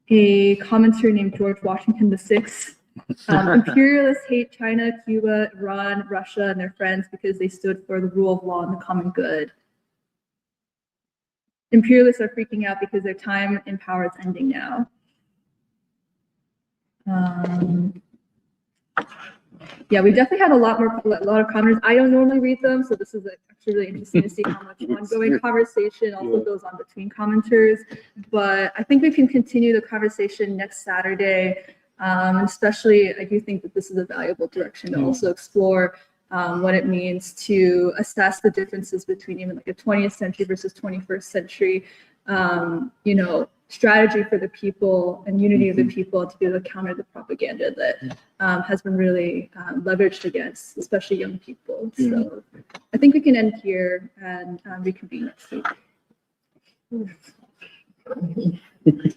a commentator named George Washington VI. Imperialists hate China, Cuba, Iran, Russia, and their friends because they stood for the rule of law and the common good. Imperialists are freaking out because their time in power is ending now. Yeah, we definitely had a lot of comments. I don't normally read them, so this is actually really interesting to see how much ongoing conversation also goes on between commenters. But I think we can continue the conversation next Saturday. Especially, I do think that this is a valuable direction to also explore what it means to assess the differences between even like a 20th century versus 21st century, strategy for the people and unity of the people to be able to counter the propaganda that has been really leveraged against, especially young people. So I think we can end here and reconvene next week.